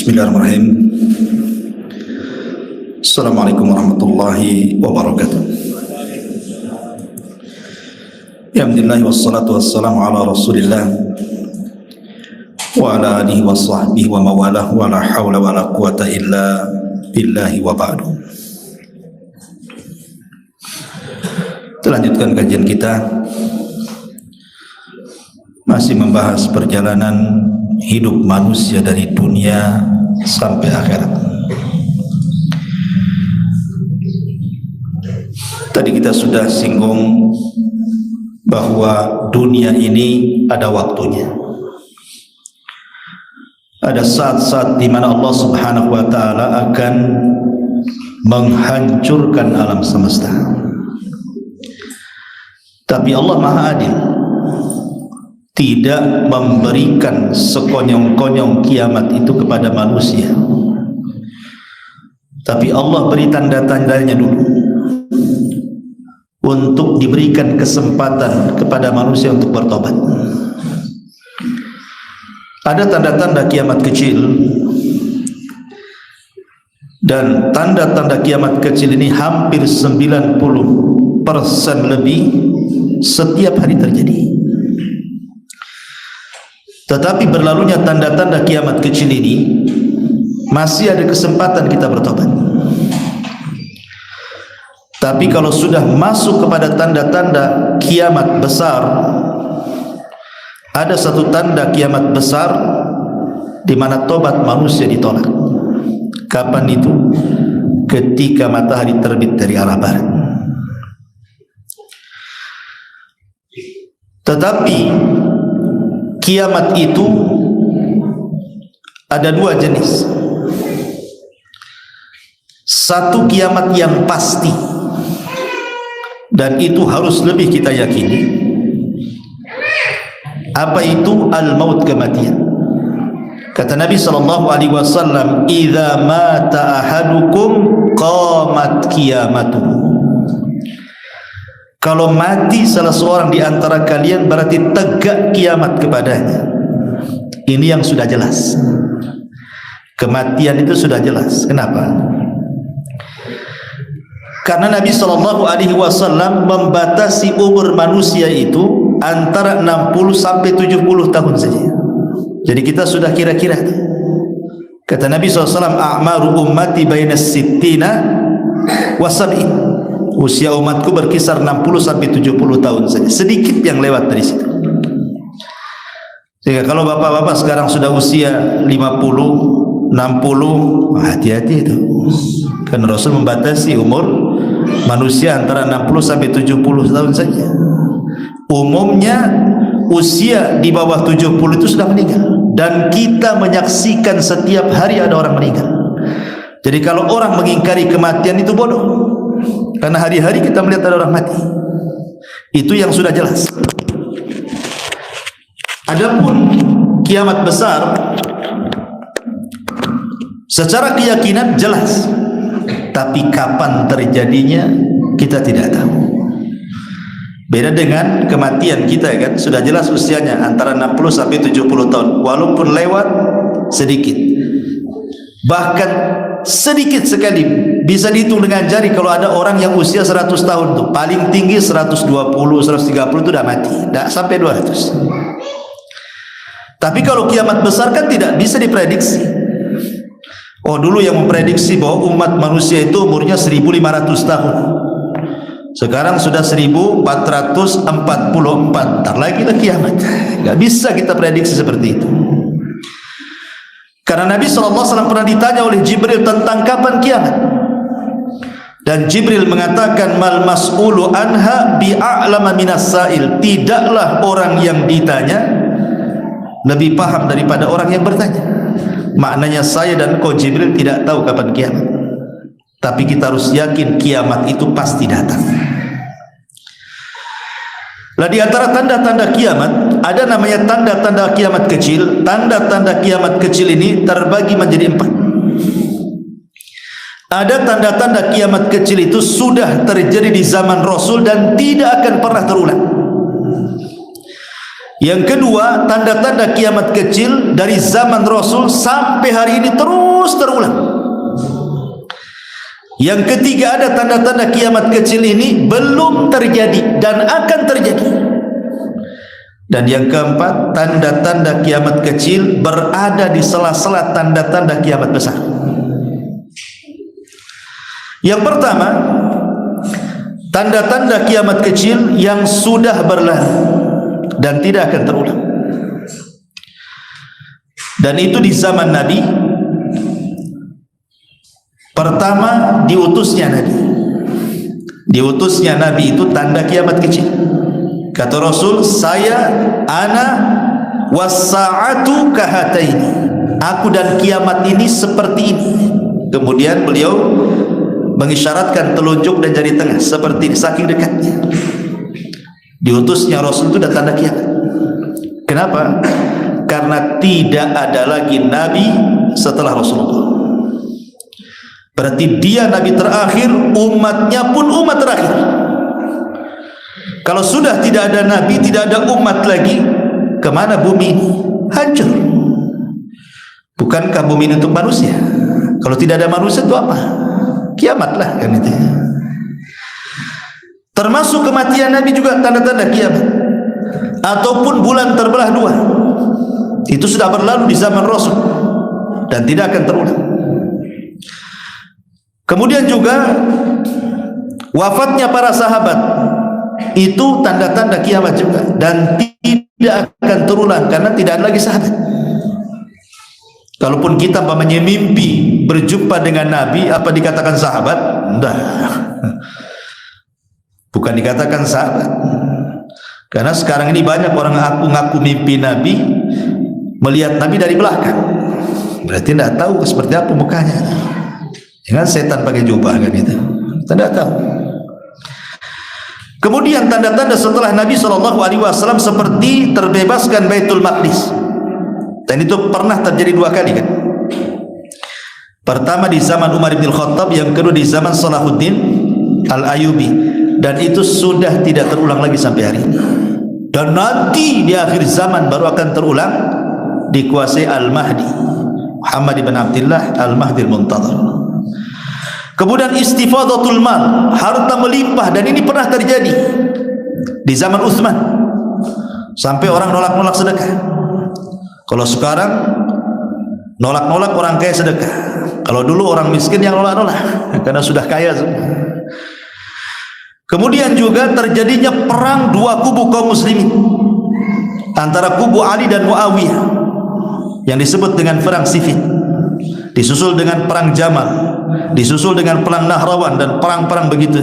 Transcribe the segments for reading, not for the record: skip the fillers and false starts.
Bismillahirrahmanirrahim. Assalamualaikum warahmatullahi wabarakatuh. Alhamdulillah wassalatu wassalamu ala Rasulillah wa ala alihi wa sahbihi wa mawalah wa la hawla wa la quwata illa billahi wa ba'du. Lanjutkan kajian kita, masih membahas perjalanan hidup manusia dari dunia sampai akhirat. Tadi kita sudah singgung bahwa dunia ini ada waktunya. Ada saat-saat di mana Allah Subhanahu wa taala akan menghancurkan alam semesta. Tapi Allah Maha Adil, tidak memberikan sekonyong-konyong kiamat itu kepada manusia. Tapi Allah beri tanda-tandanya dulu untuk diberikan kesempatan kepada manusia untuk bertobat. Ada tanda-tanda kiamat kecil, dan tanda-tanda kiamat kecil ini hampir 90% lebih setiap hari terjadi. Tetapi berlalunya tanda-tanda kiamat kecil ini, masih ada kesempatan kita bertobat. Tapi kalau sudah masuk kepada tanda-tanda kiamat besar, ada satu tanda kiamat besar di mana tobat manusia ditolak. Kapan itu? Ketika matahari terbit dari arah barat. Tetapi kiamat itu ada dua jenis. Satu kiamat yang pasti, dan itu harus lebih kita yakini. Apa itu? Al-maut, kematian. Kata Nabi SAW, "Idza mata ahadukum qamat qiyamatuhu." Kalau mati salah seorang di antara kalian, berarti tegak kiamat kepadanya. Ini yang sudah jelas. Kematian itu sudah jelas. Kenapa? Karena Nabi SAW membatasi umur manusia itu antara 60 sampai 70 tahun saja. Jadi kita sudah kira-kira. Kata Nabi SAW, "A'maru ummati bainas sittina wa sab'in." Usia umatku berkisar 60 sampai 70 tahun saja. Sedikit yang lewat dari situ. Sehingga kalau bapak-bapak sekarang sudah usia 50, 60, hati-hati itu. Karena Rasul membatasi umur manusia antara 60 sampai 70 tahun saja. Umumnya usia di bawah 70 itu sudah meninggal. Dan kita menyaksikan setiap hari ada orang meninggal. Jadi kalau orang mengingkari kematian itu bodoh. Karena hari-hari kita melihat ada orang mati. Itu yang sudah jelas. Adapun kiamat besar, secara keyakinan jelas, tapi kapan terjadinya kita tidak tahu. Beda dengan kematian kita, kan sudah jelas usianya antara 60 sampai 70 tahun, walaupun lewat sedikit. Bahkan sedikit sekali bisa dihitung dengan jari. Kalau ada orang yang usia 100 tahun tuh, paling tinggi 120, 130 itu udah mati, tidak sampai 200. Tapi kalau kiamat besar kan tidak bisa diprediksi. Oh, dulu yang memprediksi bahwa umat manusia itu umurnya 1500 tahun. Sekarang sudah 1444. Ntar lagi lah kiamat. Gak bisa kita prediksi seperti itu. Karena Nabi SAW pernah ditanya oleh Jibril tentang kapan kiamat. Dan Jibril mengatakan, "Mal mas'ulu anha bi'a'lama minas sa'il." Tidaklah orang yang ditanya lebih paham daripada orang yang bertanya. Maknanya saya dan kau Jibril tidak tahu kapan kiamat. Tapi kita harus yakin kiamat itu pasti datang. Lah di antara tanda-tanda kiamat ada namanya tanda-tanda kiamat kecil. Tanda-tanda kiamat kecil ini terbagi menjadi 4. Ada tanda-tanda kiamat kecil itu sudah terjadi di zaman Rasul dan tidak akan pernah terulang. Yang kedua, tanda-tanda kiamat kecil dari zaman Rasul sampai hari ini terus terulang. Yang ketiga, ada tanda-tanda kiamat kecil ini belum terjadi dan akan terjadi. Dan yang keempat, tanda-tanda kiamat kecil berada di sela-sela tanda-tanda kiamat besar. Yang pertama, tanda-tanda kiamat kecil yang sudah berlalu dan tidak akan terulang. Dan itu di zaman Nabi. Pertama, diutusnya Nabi. Diutusnya Nabi itu tanda kiamat kecil. Kata Rasul, ana was-sa'atu kahataini. Aku dan kiamat ini seperti ini. Kemudian beliau mengisyaratkan telunjuk dan jari tengah seperti ini, saking dekatnya. Diutusnya Rasul itu dah tanda kiamat. Kenapa? Karena tidak ada lagi Nabi setelah Rasulullah. Berarti dia Nabi terakhir, umatnya pun umat terakhir. Kalau sudah tidak ada Nabi, tidak ada umat lagi, kemana bumi ini? Hancur. Bukankah bumi ini untuk manusia? Kalau tidak ada manusia itu apa? Kiamatlah kan itu. Termasuk kematian Nabi juga tanda-tanda kiamat. Ataupun bulan terbelah dua. Itu sudah berlalu di zaman Rasul dan tidak akan terulang. Kemudian juga wafatnya para sahabat, itu tanda-tanda kiamat juga dan tidak akan terulang karena tidak ada lagi sahabat. Kalaupun kita umpamanya mimpi berjumpa dengan Nabi, apa dikatakan sahabat? Enggak. Bukan dikatakan sahabat. Karena sekarang ini banyak orang ngaku mimpi Nabi, melihat Nabi dari belakang. Berarti tidak tahu seperti apa mukanya. Dengan setan pakai jubah kan itu. Tidak tahu. Kemudian tanda-tanda setelah Nabi SAW seperti terbebaskan Baitul Maqdis. Dan itu pernah terjadi dua kali kan. Pertama di zaman Umar bin Khattab, yang kedua di zaman Salahuddin Al-Ayyubi. Dan itu sudah tidak terulang lagi sampai hari ini. Dan nanti di akhir zaman baru akan terulang, dikuasai Al-Mahdi, Muhammad ibn Abdullah Al-Mahdi Al-Muntadhar. Kemudian istifadatul mal, harta melimpah, dan ini pernah terjadi di zaman Utsman. Sampai orang nolak-nolak sedekah. Kalau sekarang nolak-nolak orang kaya sedekah. Kalau dulu orang miskin yang nolak-nolak karena sudah kaya semua. Kemudian juga terjadinya perang dua kubu kaum muslimin, antara kubu Ali dan Muawiyah, yang disebut dengan perang Siffin. Disusul dengan perang Jamal, disusul dengan perang Nahrawan, dan perang-perang begitu.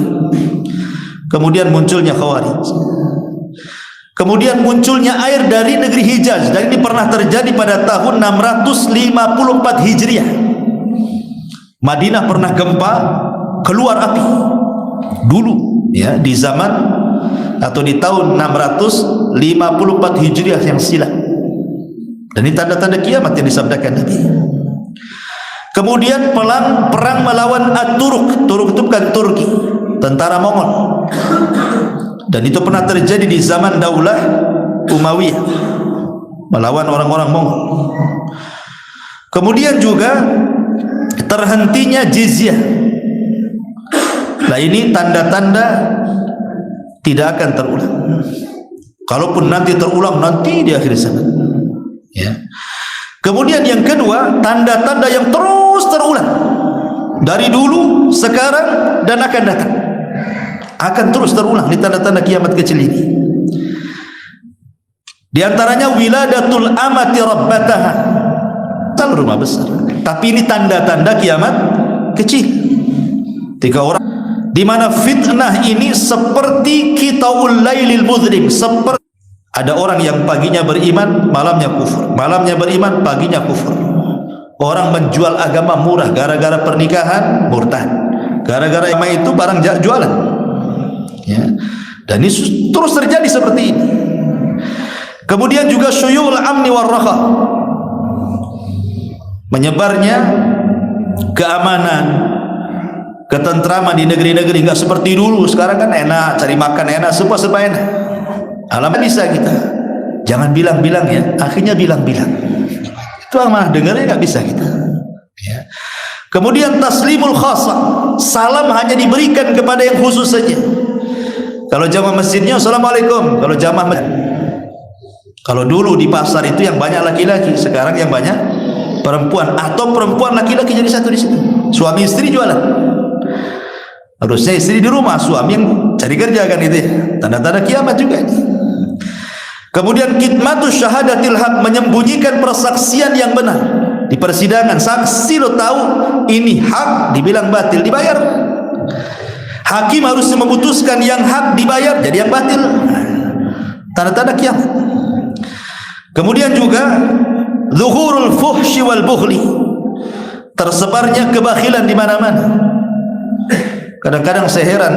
Kemudian munculnya Khawarij. Kemudian munculnya air dari negeri Hijaz, dan ini pernah terjadi pada tahun 654 Hijriah. Madinah pernah gempa, keluar api dulu ya, di zaman atau di tahun 654 Hijriah yang silam. Dan ini tanda-tanda kiamat yang disabdakan Nabi. Kemudian perang melawan At-Turuk. Turuk itu bukan Turki, tentara Mongol. Dan itu pernah terjadi di zaman Daulah Umayyah, melawan orang-orang Mongol. Kemudian juga terhentinya jizyah. Nah ini tanda-tanda tidak akan terulang. Kalaupun nanti terulang, nanti di akhir zaman ya. Kemudian yang kedua, tanda-tanda yang terus terulang dari dulu, sekarang, dan akan datang. Akan terus terulang di tanda-tanda kiamat kecil ini. Di antaranya wiladatul amati rabbataha, tal rumah besar. Tapi ini tanda-tanda kiamat kecil. Tiga orang di mana fitnah ini seperti qitaul lailil mudhlim, seperti ada orang yang paginya beriman, malamnya kufur, malamnya beriman, paginya kufur. Orang menjual agama murah gara-gara pernikahan, murtad. Gara-gara agama itu barang jualan ya. Dan ini terus terjadi seperti ini. Kemudian juga syuyul amni war raha, menyebarnya keamanan, ketentraman di negeri-negeri. Enggak seperti dulu. Sekarang kan enak, cari makan enak, semua serba enak. Alam bisa kita. jangan bilang-bilang ya, akhirnya bilang-bilang. Itu amanah dengarnya nggak bisa kita. Ya. Kemudian taslimul khassa, salam hanya diberikan kepada yang khusus saja. Kalau jamaah masjidnya assalamualaikum, kalau jamaah masjid. Kalau dulu di pasar itu yang banyak laki-laki, sekarang yang banyak perempuan, atau perempuan laki-laki jadi satu di situ. Suami istri jualan. Harusnya istri di rumah, suami yang cari kerja kan itu ya. Tanda-tanda kiamat juga ini. Kemudian kitmatus syahadatil haq, menyembunyikan persaksian yang benar di persidangan. Saksi lo tahu ini hak, dibilang batil, dibayar. Hakim harus memutuskan yang hak dibayar, jadi yang batil. Tanda-tanda kiamat. Kemudian juga zuhurul fuhsyi wal bukhli, tersebarnya kebakhilan di mana-mana. Kadang-kadang saya heran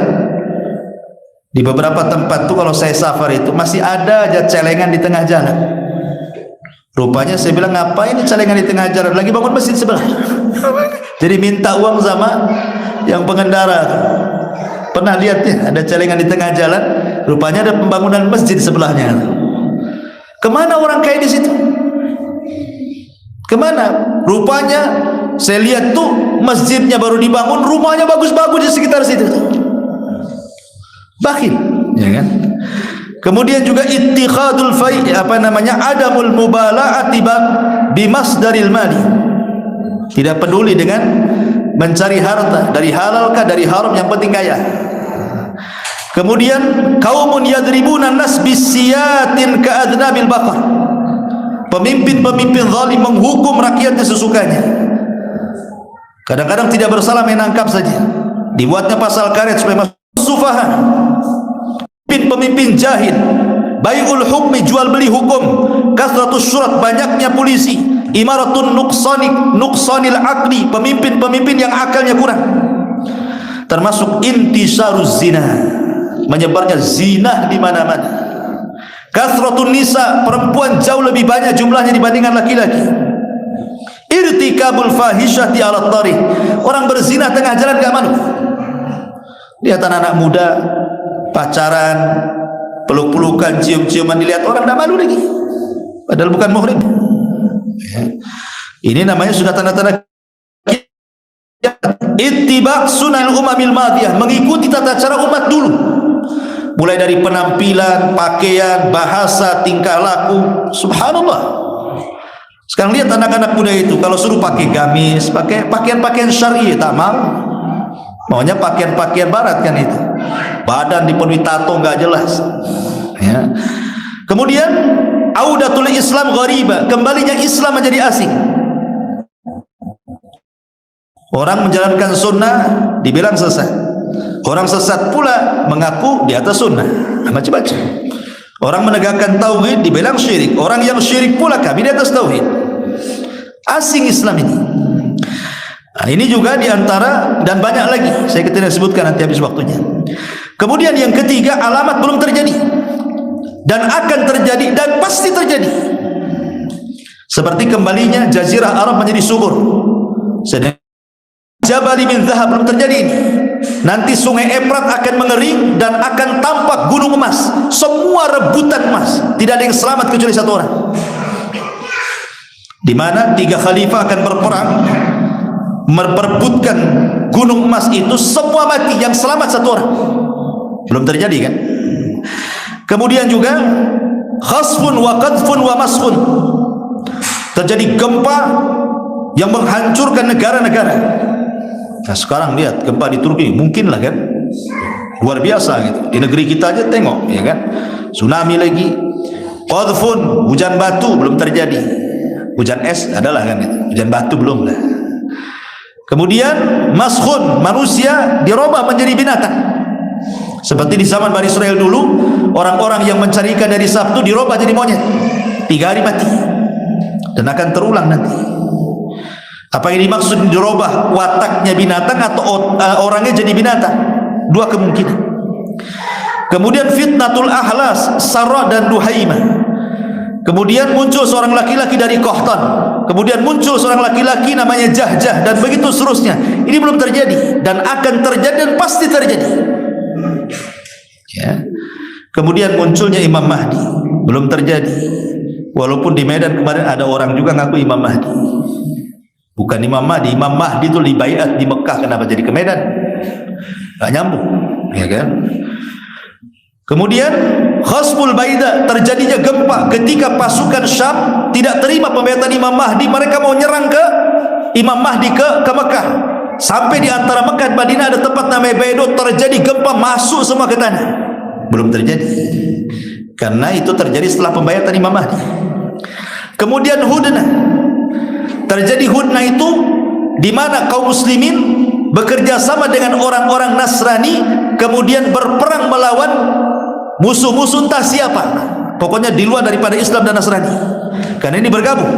di beberapa tempat tuh kalau saya safar itu masih ada aja celengan di tengah jalan. Rupanya saya bilang, ngapain ini celengan di tengah jalan? Lagi bangun masjid sebelah. Jadi minta uang sama yang pengendara. Pernah lihat ya, ada celengan di tengah jalan, rupanya ada pembangunan masjid sebelahnya. Kemana orang kaya di situ? Kemana? Rupanya saya lihat tuh masjidnya baru dibangun, rumahnya bagus-bagus di sekitar situ. Bakhil, ya kan? Kemudian juga ittikhadul adamul mubala'ati bimasdaril mali. Tidak peduli dengan mencari harta, dari halal kah dari haram, yang penting kaya. Kemudian kaumun yadribuna nas bisiyatin ka'adnabil baqar. Pemimpin-pemimpin zalim menghukum rakyatnya sesukanya. Kadang-kadang tidak bersalah menangkap saja. Dibuatnya pasal karet supaya masuk sufaha. Pemimpin jahil, bai'ul hukmi, jual beli hukum, kasratus syurat, banyaknya polisi, imaratun nuqsanil aqli, pemimpin-pemimpin yang akalnya kurang. Termasuk intisaruz zina, menyebarnya zina di mana-mana. Kasratun nisa, perempuan jauh lebih banyak jumlahnya dibandingkan laki-laki. Irtikabul fahisyati ala tariq, orang berzina tengah jalan gak malu. Lihat anak-anak muda pacaran, peluk-pelukan, cium-ciuman, dilihat orang gak malu lagi, padahal bukan muhrim. Ini namanya sudah tanda-tanda ittiba' sunal umamil madiyah, mengikuti tata cara umat dulu, mulai dari penampilan, pakaian, bahasa, tingkah laku. Subhanallah. Sekarang lihat anak-anak muda itu kalau suruh pakai gamis, pakai pakaian-pakaian syar'i, tak mau. Maunya pakaian-pakaian barat kan itu. Badan dipenuhi tato nggak jelas. Ya. Kemudian audatul Islam ghariba, kembalinya Islam menjadi asing. Orang menjalankan sunnah dibilang sesat. Orang sesat pula mengaku di atas sunnah. Macam-macam. Orang menegakkan tauhid dibilang syirik. Orang yang syirik pula kami di atas tauhid. Asing Islam ini. Nah, ini juga diantara dan banyak lagi. Saya tidak sebutkan, nanti habis waktunya. Kemudian yang ketiga, alamat belum terjadi dan akan terjadi dan pasti terjadi. Seperti kembalinya Jazirah Arab menjadi subur. Sedang Jabali min Zahab belum terjadi ini. Nanti sungai Efrat akan mengering dan akan tampak gunung emas. Semua rebutan emas. Tidak ada yang selamat kecuali satu orang. Di mana 3 khalifah akan berperang memperebutkan gunung emas itu, semua mati, yang selamat satu orang. Belum terjadi kan? Kemudian juga khasfun wa qadfun wa masfun, terjadi gempa yang menghancurkan negara-negara. Nah, sekarang lihat gempa di Turki, mungkin lah kan, luar biasa gitu. Di negeri kita aja tengok, ya kan, tsunami lagi. Qadfun, hujan batu belum terjadi, hujan es adalah kan itu, hujan batu belum lah. Kemudian maskhun, manusia dirubah menjadi binatang. Seperti di zaman Bani Israel dulu, orang-orang yang mencari ikan dari Sabtu dirubah jadi monyet. 3 hari mati. Dan akan terulang nanti. Apa yang dimaksud dirubah? Wataknya binatang atau orangnya jadi binatang? 2 kemungkinan. Kemudian fitnatul ahlas, Sarah dan Duhaimah. Kemudian muncul seorang laki-laki dari Qahtan. Kemudian muncul seorang laki-laki namanya Jahjah, dan begitu seterusnya. Ini belum terjadi dan akan terjadi dan pasti terjadi. Ya. Kemudian munculnya Imam Mahdi. belum terjadi. Walaupun di Medan kemarin ada orang juga ngaku Imam Mahdi. Bukan Imam Mahdi. Imam Mahdi itu dibaiat di Mekah, kenapa jadi ke Medan? Nggak nyambung, ya kan? Kemudian Khasful Baida, terjadinya gempa ketika pasukan Syam tidak terima pembaiatan Imam Mahdi. Mereka mau nyerang ke Imam Mahdi ke Mekah. Sampai di antara Mekah dan Madinah ada tempat namanya Baido, terjadi gempa, masuk semua ke tanah. Belum terjadi, karena itu terjadi setelah pembaiatan Imam Mahdi. Kemudian Hudnah, terjadi Hudnah itu di mana kaum muslimin bekerja sama dengan orang-orang Nasrani, kemudian berperang melawan musuh-musuh entah siapa, pokoknya di luar daripada Islam dan Nasrani. Karena ini bergabung,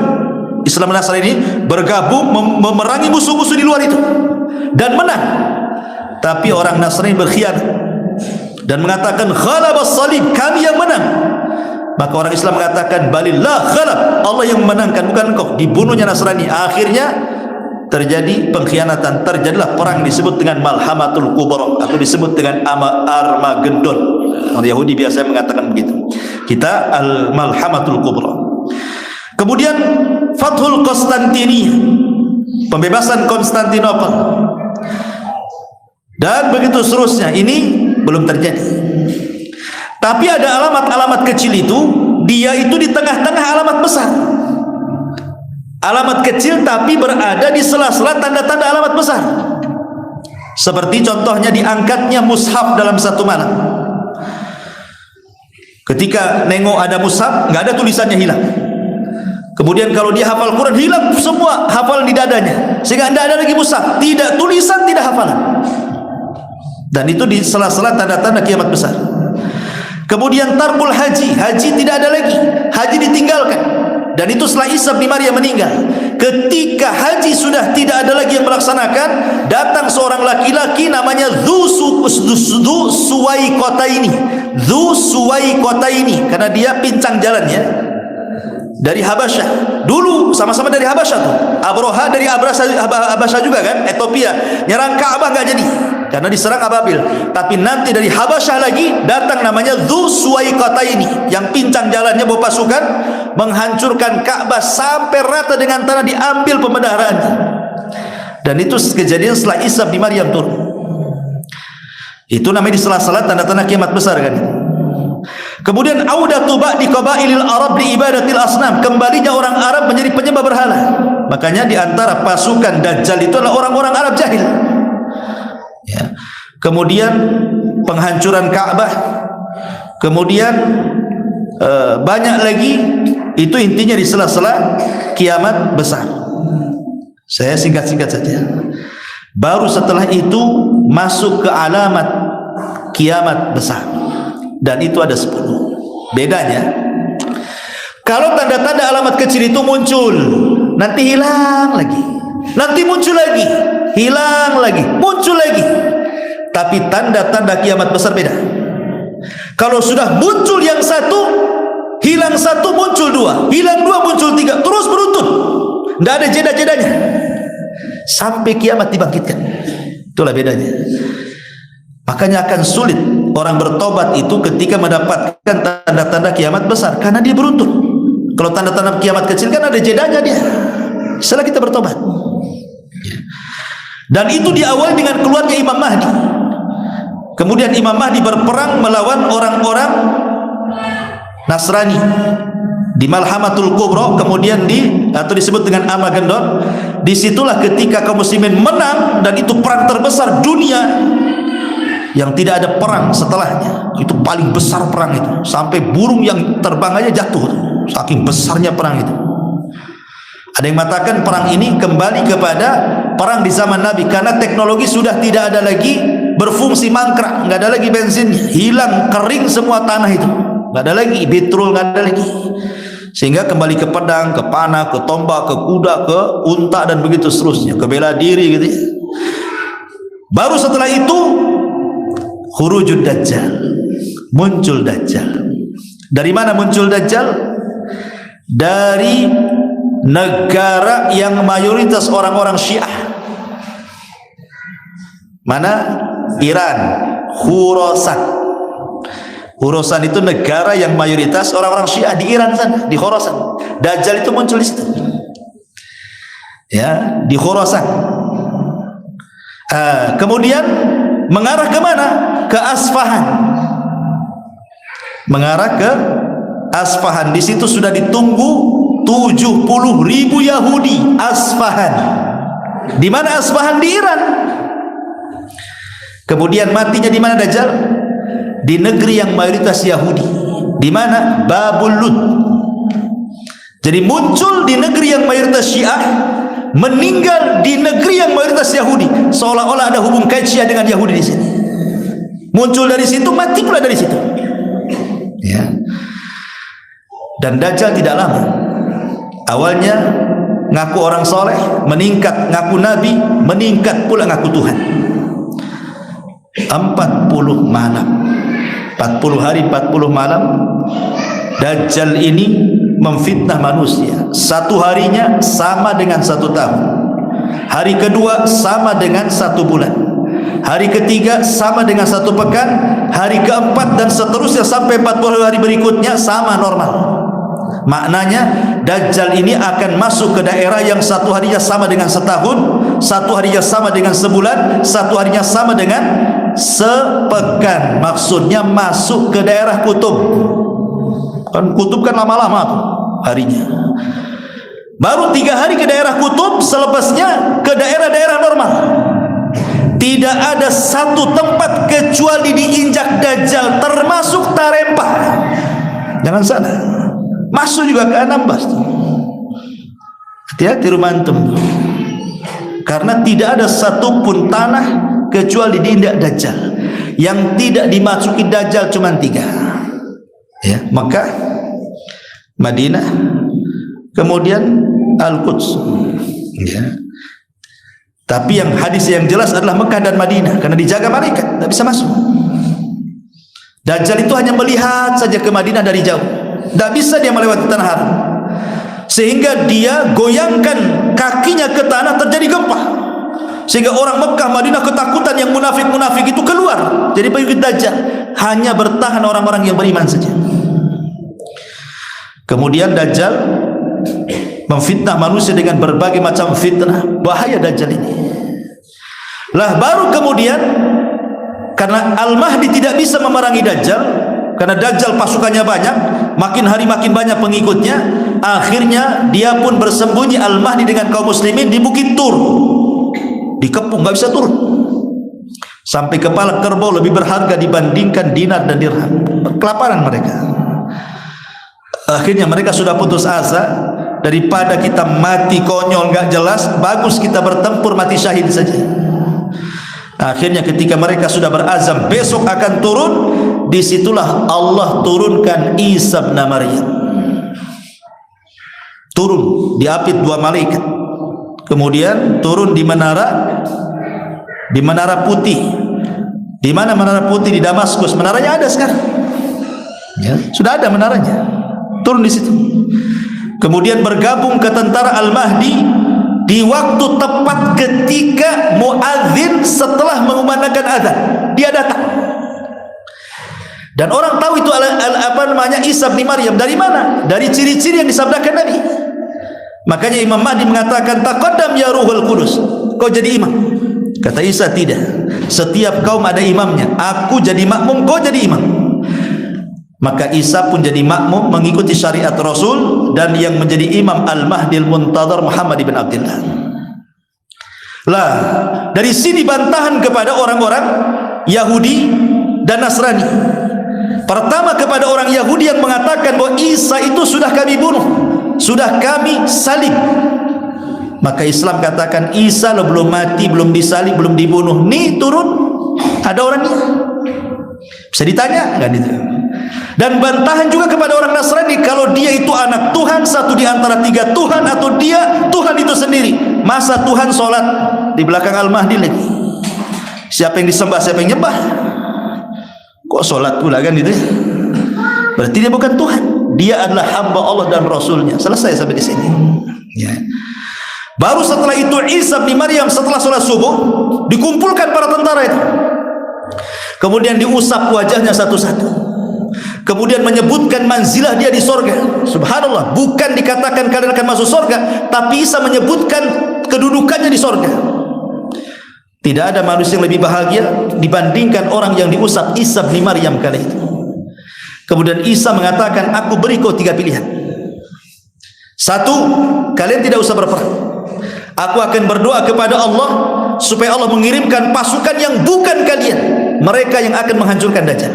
Islam dan Nasrani ini bergabung memerangi musuh-musuh di luar itu dan menang. Tapi orang Nasrani berkhianat dan mengatakan ghalabas salib, kami yang menang. Maka orang Islam mengatakan balillah ghalab, Allah yang memenangkan, bukan engkau. Dibunuhnya Nasrani. Akhirnya terjadi pengkhianatan, terjadilah perang disebut dengan Malhamatul Kubra atau disebut dengan Armageddon. Orang Yahudi biasanya mengatakan begitu. Kita Al-Malhamatul Kubra. Kemudian Fathul Konstantinia, pembebasan Konstantinopel, dan begitu seterusnya. Ini belum terjadi. Tapi ada alamat-alamat kecil itu, dia itu di tengah-tengah alamat besar. Alamat kecil tapi berada di sela-sela tanda-tanda alamat besar. Seperti contohnya diangkatnya mushaf dalam satu malam. Ketika nengok ada mushaf, nggak ada tulisannya, hilang. Kemudian kalau dia hafal Quran, hilang semua hafalan di dadanya, sehingga tidak ada lagi mushaf, tidak tulisan, tidak hafalan. Dan itu di sela-sela tanda-tanda kiamat besar. Kemudian tarbul haji, haji tidak ada lagi, haji ditinggalkan. Dan itu setelah Isa bin Maryam meninggal. Ketika haji sudah tidak ada lagi yang melaksanakan, datang seorang laki-laki namanya Dzu Suwaikotaini, karena dia pincang jalannya dari Habasyah. Dulu sama-sama dari Habasyah tuh. Abroha dari Habasyah juga kan, Ethiopia. Nyerang Ka'bah nggak jadi karena diserang Ababil. Tapi nanti dari Habasyah lagi datang namanya Dzu Suwaikotaini, yang pincang jalannya bawa pasukan menghancurkan Ka'bah sampai rata dengan tanah, diambil pemendaharaannya. Dan itu kejadian setelah Isa bin Maryam turun. Itu namanya di sela-sela tanda-tanda kiamat besar kan. Kemudian audatu ba'di qabailil Arab li ibadatil asnam, kembalinya orang Arab menjadi penyembah berhala. Makanya di antara pasukan Dajjal itu adalah orang-orang Arab jahil. Ya. Kemudian penghancuran Ka'bah, kemudian banyak lagi. Itu intinya di sela-sela kiamat besar. Saya singkat-singkat saja. Baru setelah itu masuk ke alamat kiamat besar, dan itu ada 10. Bedanya, kalau tanda-tanda alamat kecil itu muncul, nanti hilang lagi, nanti muncul lagi, hilang lagi, muncul lagi. Tapi tanda-tanda kiamat besar beda. Kalau sudah muncul yang satu, hilang satu, muncul dua, hilang dua, muncul tiga, terus beruntun, tidak ada jeda-jedanya sampai kiamat dibangkitkan. Itulah bedanya. Makanya akan sulit orang bertobat itu ketika mendapatkan tanda-tanda kiamat besar, karena dia beruntun. Kalau tanda-tanda kiamat kecil kan ada jedanya dia setelah kita bertobat. Dan itu diawali dengan keluarnya Imam Mahdi. Kemudian Imam Mahdi berperang melawan orang-orang Nasrani di Malhamatul Kubra, kemudian atau disebut dengan Armageddon. Disitulah ketika kaum muslimin menang, dan itu perang terbesar dunia yang tidak ada perang setelahnya. Itu paling besar perang itu, sampai burung yang terbang aja jatuh, saking besarnya perang itu. Ada yang mengatakan perang ini kembali kepada perang di zaman Nabi, karena teknologi sudah tidak ada lagi berfungsi mangkrak, nggak ada lagi bensinnya, hilang, kering semua tanah itu, nggak ada lagi petrol, nggak ada lagi. Sehingga kembali ke pedang, ke panah, ke tombak, ke kuda, ke unta, dan begitu seterusnya, ke bela diri gitu ya. Baru setelah itu khurujud Dajjal, muncul Dajjal. Dari mana muncul Dajjal? Dari negara yang mayoritas orang-orang Syiah. Mana? Iran, Khurasan. Khorasan itu negara yang mayoritas orang-orang Syiah di Iran sana, di Khorasan. Dajjal itu muncul di situ. Ya, di Khorasan. Kemudian mengarah ke mana? Ke Asfahan. Mengarah ke Asfahan. Di situ sudah ditunggu 70.000 Yahudi. Asfahan. Di mana Asfahan? Di Iran. Kemudian matinya di mana Dajjal? Di negeri yang mayoritas Yahudi. Di mana? Babul Lud. Jadi muncul di negeri yang mayoritas Syiah, meninggal di negeri yang mayoritas Yahudi. Seolah-olah ada hubung kait Syiah dengan Yahudi di sini. Muncul dari situ, mati pula dari situ. Ya. Dan Dajjal tidak lama. Awalnya ngaku orang soleh, meningkat ngaku nabi, meningkat pula ngaku Tuhan. 40 malam, 40 hari 40 malam Dajjal ini memfitnah manusia. Satu harinya sama dengan 1 tahun, hari kedua sama dengan 1 bulan, hari ketiga sama dengan 1 pekan, hari keempat dan seterusnya sampai 40 hari berikutnya sama normal. Maknanya Dajjal ini akan masuk ke daerah yang satu harinya sama dengan setahun, satu harinya sama dengan sebulan, satu harinya sama dengan sepekan. Maksudnya masuk ke daerah kutub. Kan kutub kan lama-lama tuh harinya. Baru 3 hari ke daerah kutub, selepasnya ke daerah-daerah normal. Tidak ada satu tempat kecuali diinjak Dajjal, termasuk Tarempa. Jangan salah, masuk juga ke Anambas. Hati-hati rumah antum, karena tidak ada satupun tanah kecuali diinjak Dajjal. Yang tidak dimasuki Dajjal cuma 3, ya, Mekah, Madinah, kemudian Al-Quds, ya. Tapi yang hadis yang jelas adalah Mekah dan Madinah, karena dijaga malaikat, tidak bisa masuk. Dajjal itu hanya melihat saja ke Madinah dari jauh, tidak bisa dia melewati tanah haram, sehingga dia goyangkan kakinya ke tanah, terjadi gempa, sehingga orang Mekah, Madinah ketakutan. Yang munafik-munafik itu keluar jadi pengikut Dajjal, hanya bertahan orang-orang yang beriman saja. Kemudian Dajjal memfitnah manusia dengan berbagai macam fitnah. Bahaya Dajjal ini. Lah baru kemudian, karena Al-Mahdi tidak bisa memerangi Dajjal, karena Dajjal pasukannya banyak, makin hari makin banyak pengikutnya, akhirnya dia pun bersembunyi Al-Mahdi dengan kaum muslimin di Bukit Tur, dikepung, nggak bisa turun. Sampai kepala kerbau lebih berharga dibandingkan dinar dan dirham. Kelaparan mereka. Akhirnya mereka sudah putus asa, daripada kita mati konyol nggak jelas, bagus kita bertempur mati syahid saja. Akhirnya ketika mereka sudah berazam besok akan turun, disitulah Allah turunkan Isa bin Maryam. Turun diapit 2 malaikat, kemudian turun di menara putih. Di mana menara putih? Di Damaskus. Menaranya ada sekarang, ya, sudah ada menaranya. Turun di situ. Kemudian bergabung ke tentara Al-Mahdi di waktu tepat ketika muadzin setelah mengumandangkan azan, dia datang. Dan orang tahu itu Isa bin Maryam. Dari mana? Dari ciri-ciri yang disabdakan Nabi. Makanya Imam Mahdi mengatakan, taqaddam ya Ruhul Qudus, kau jadi imam. Kata Isa, tidak, setiap kaum ada imamnya, aku jadi makmum, kau jadi imam. Maka Isa pun jadi makmum mengikuti syariat Rasul, dan yang menjadi imam Al-Mahdi Al-Muntadhar Muhammad ibn Abdullah. Lah, dari sini bantahan kepada orang-orang Yahudi dan Nasrani. Pertama kepada orang Yahudi yang mengatakan bahwa Isa itu sudah kami bunuh, sudah kami salib. Maka Islam katakan Isa lo belum mati, belum disalib, belum dibunuh. Nih turun, ada orangnya. Bisa ditanya kan itu. Dan bantahan juga kepada orang Nasrani, kalau dia itu anak Tuhan, satu di antara 3 Tuhan, atau dia Tuhan itu sendiri. Masa Tuhan sholat di belakang Al-Mahdi lagi? Siapa yang disembah, siapa yang nyembah? Kok sholat pula kan itu? Berarti dia bukan Tuhan, dia adalah hamba Allah dan Rasulnya. Selesai sampai di sini, ya. Baru setelah itu Isa bin Maryam setelah sholat subuh dikumpulkan para tentara itu, kemudian diusap wajahnya satu-satu. kemudian menyebutkan manzilah dia di sorga. Subhanallah, bukan dikatakan kalian akan masuk sorga, tapi Isa menyebutkan kedudukannya di sorga. Tidak ada manusia yang lebih bahagia dibandingkan orang yang diusap Isa bin Maryam kali itu. Kemudian Isa mengatakan, aku beri kau 3 pilihan. 1, kalian tidak usah berperang. Aku akan berdoa kepada Allah supaya Allah mengirimkan pasukan yang bukan kalian, mereka yang akan menghancurkan Dajjal.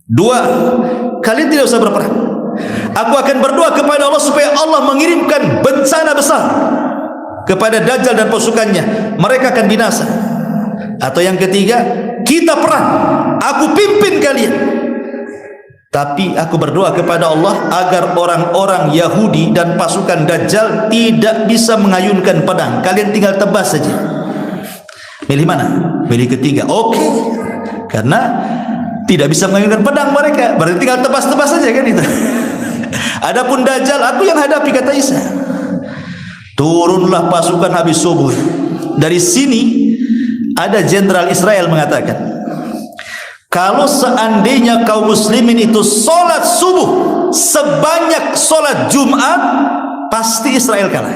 2, kalian tidak usah berperang. Aku akan berdoa kepada Allah supaya Allah mengirimkan bencana besar kepada Dajjal dan pasukannya, mereka akan binasa. Atau yang ketiga, kita perang, aku pimpin kalian, tapi aku berdoa kepada Allah agar orang-orang Yahudi dan pasukan Dajjal tidak bisa mengayunkan pedang, kalian tinggal tebas saja. Milih mana? Milih ketiga. Oke, karena tidak bisa mengayunkan pedang mereka, berarti tinggal tebas-tebas saja kan itu. Adapun Dajjal aku yang hadapi, kata Isa. Turunlah pasukan habis subuh. Dari sini ada jenderal Israel mengatakan, kalau seandainya kaum muslimin itu solat subuh sebanyak solat Jumat, pasti Israel kalah.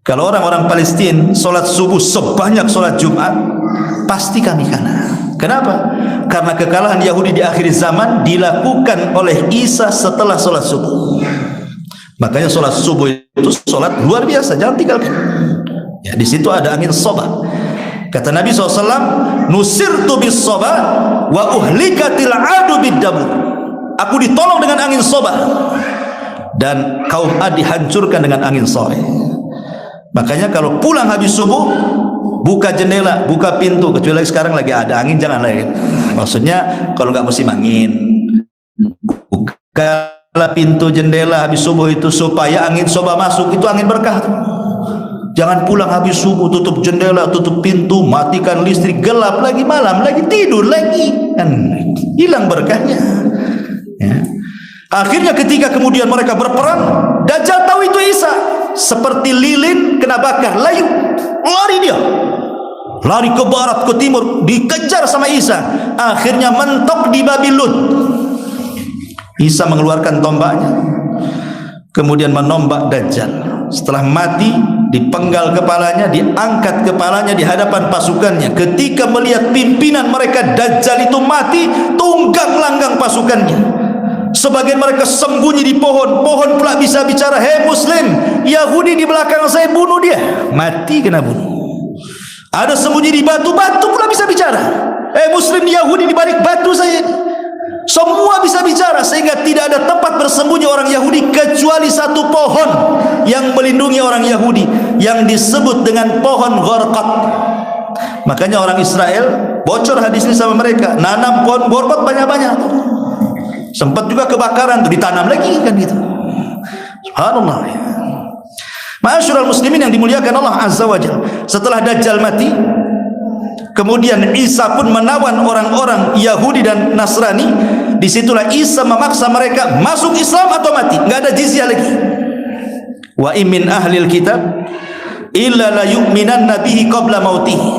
Kalau orang-orang Palestina solat subuh sebanyak solat Jumat, pasti kami kalah. Kenapa? Karena kekalahan Yahudi di akhir zaman dilakukan oleh Isa setelah solat subuh. Makanya solat subuh itu solat luar biasa, jangan tinggalkan. Ya, di situ ada angin soba. Kata Nabi SAW, nusirtu bis soba wa uhlikatil adu bid-dabur. Aku ditolong dengan angin soba dan kaum Ad dihancurkan dengan angin sore. Makanya kalau pulang habis subuh, buka jendela, buka pintu, kecuali sekarang lagi ada angin, jangan lagi. Maksudnya kalau nggak musim angin, bukalah pintu jendela habis subuh itu supaya angin soba masuk, itu angin berkah. Jangan pulang habis subuh, tutup jendela, tutup pintu, matikan listrik, gelap lagi, malam lagi, tidur lagi, kan hilang berkahnya. Ya. Akhirnya ketika kemudian mereka berperang, Dajjal tahu itu Isa, seperti lilin kena bakar, layu, lari dia, lari ke barat, ke timur, dikejar sama Isa. Akhirnya mentok di Babi Lut. Isa mengeluarkan tombaknya, kemudian menombak Dajjal. Setelah mati, dipenggal kepalanya, diangkat kepalanya di hadapan pasukannya. Ketika melihat pimpinan mereka Dajjal itu mati, tunggang langgang pasukannya. Sebagian mereka sembunyi di pohon, pohon pula bisa bicara, hei Muslim, Yahudi di belakang saya, bunuh dia. Mati kena bunuh. Ada sembunyi di batu, batu pula bisa bicara, hei Muslim, Yahudi di balik batu saya. Semua bisa bicara, sehingga tidak ada tempat bersembunyi orang Yahudi kecuali satu pohon yang melindungi orang Yahudi, yang disebut dengan pohon Gharqad. Makanya orang Israel, bocor hadis ini sama mereka, nanam pohon Gharqad banyak-banyak. Sempat juga kebakaran, tuh ditanam lagi kan gitu. Subhanallah. Ma'asyiral muslimin yang dimuliakan Allah Azza wa Jalla. Setelah Dajjal mati, kemudian Isa pun menawan orang-orang Yahudi dan Nasrani. Disitulah Isa memaksa mereka masuk Islam atau mati, nggak ada jizyah lagi. Wa min ahlil kitab illa la yu'minanna bihi qabla mautihi.